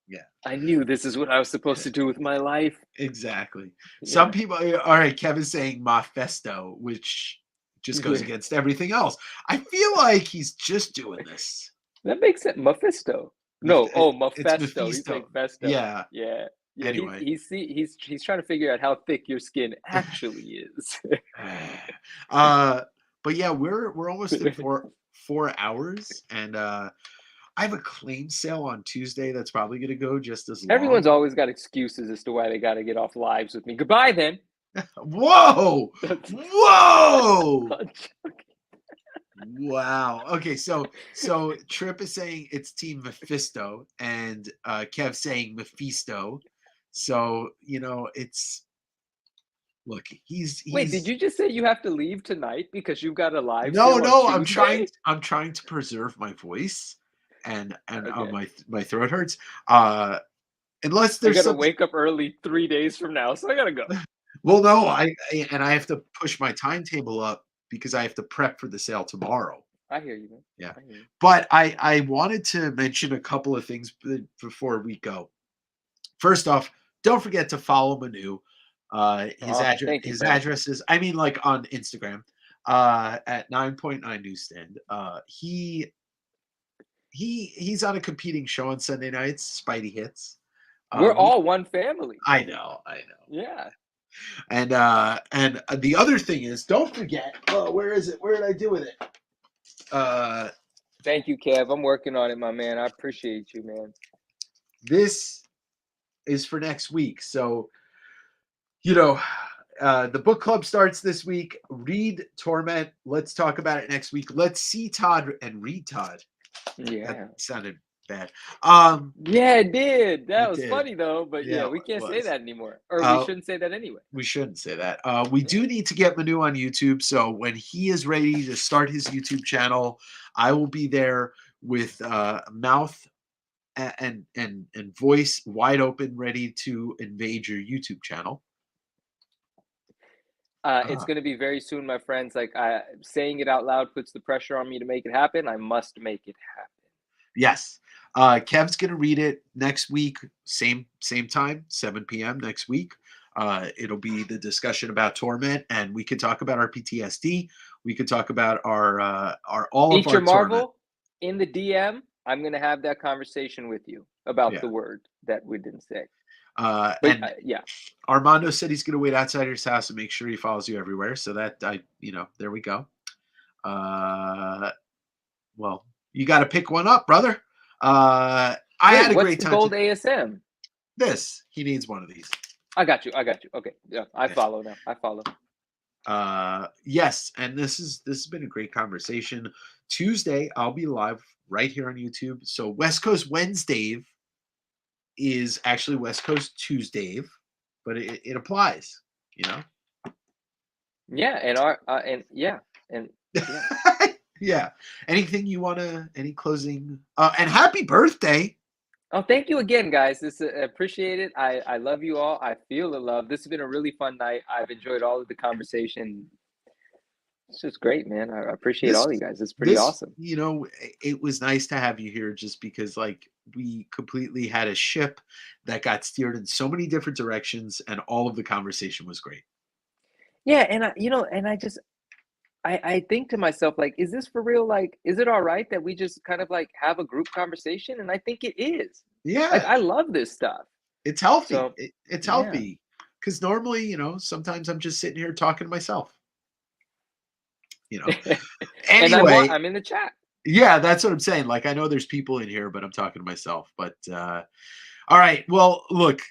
yeah, I knew this is what I was supposed to do with my life. exactly. Some Yeah. people, all right, Kevin's saying Mephisto, which just goes Yeah. against everything else. I feel like he's just doing this. That makes sense. Mephisto. Meph- No, oh, It's Mephisto. He's saying Mephisto. Festo. Yeah. Yeah. Yeah, Anyway. he's trying to figure out how thick your skin actually is. uh, but yeah, we're almost at 4 hours, and I have a claim sale on Tuesday that's probably going to go just as Everyone's long. always got excuses as to why they got to get off lives with me. Goodbye, then. Whoa! That's- Whoa! I'm joking. Wow. Okay, so Trip is saying it's Team Mephisto, and Kev saying Mephisto. So it's look, Wait, did he's you just say you have to leave tonight because you've got a live no, sale on no. Tuesday? I'm trying to preserve my voice, and Okay. my throat hurts. Unless I there's gotta something. wake up early 3 days from now, so I gotta go. Well, no, I have to push my timetable up because I have to prep for the sale tomorrow. I hear you, man. Yeah, I hear you. but I wanted to mention a couple of things before we go. First off, don't forget to follow Manu. Thank you, His fam. address is, I mean, like on Instagram, at 9.9 Newsstand. He's on a competing show on Sunday nights, Spidey Hits. We're We, all one family. I know. Yeah. And the other thing is, don't forget. Oh, where is it? Where did I do with it? Thank you, Kev. I'm working on it, my man. I appreciate you, man. This is for next week. So, the book club starts this week. Read Torment. Let's talk about it next week. Let's see Todd and read Todd. Yeah. That sounded bad. Yeah, it did. That It was did. funny though, but Yeah, yeah, it we can't say was. that anymore. Or we shouldn't say that anyway. We shouldn't say that. We do need to get Manu on YouTube. So when he is ready to start his YouTube channel, I will be there with mouth and voice wide open, ready to invade your YouTube channel. It's going to be very soon, my friends. Like saying it out loud puts the pressure on me to make it happen. I must make it happen. Yes. Kev's going to read it next week, same time, 7 p.m. next week. It'll be the discussion about Torment, and we could talk about our PTSD. We could talk about our all Eat of your our Torment. Marvel in the DM. I'm going to have that conversation with you about Yeah. the word that we didn't say. And yeah, Armando said he's going to wait outside his house and make sure he follows you everywhere. So that there we go. Well, you got to pick one up, brother. I had a great time. What's the gold ASM? This he needs one of these. I got you. Okay, yeah, I follow now. I follow. Yes, and this has been a great conversation. Tuesday, I'll be live right here on YouTube. So West Coast Wednesday is actually West Coast Tuesday, but it applies, you know. Yeah, and our and yeah. Yeah. Anything you want to? Any closing? And happy birthday! Oh, thank you again, guys. This appreciate it. I love you all. I feel the love. This has been a really fun night. I've enjoyed all of the conversation. It's just great, man. I appreciate This all you guys. It's pretty this awesome. it was nice to have you here, just because like we completely had a ship that got steered in so many different directions, and all of the conversation was great. Yeah, and and I think to myself, like, is this for real? Like, is it all right that we just kind of like have a group conversation? And I think it is. Like, Yeah, I love this stuff. it's healthy. So, It's yeah. healthy because normally, sometimes I'm just sitting here talking to myself. You know. And Anyway, I'm in the chat. yeah, that's what I'm saying. Like, I know there's people in here, but I'm talking to myself. But all right. Well, look,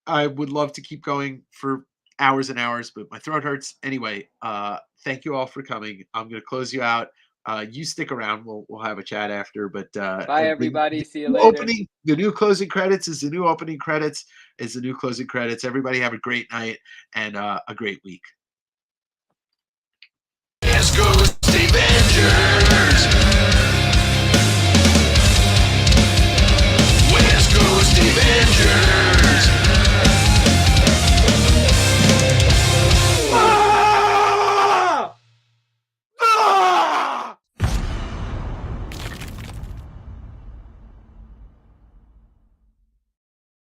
I would love to keep going for hours and hours, but my throat hurts. Anyway, thank you all for coming. I'm going to close you out. You stick around. We'll have a chat after. But Bye, the everybody. See you new later. opening, the new closing credits is the new opening credits. Is the new closing credits. Everybody have a great night and a great week.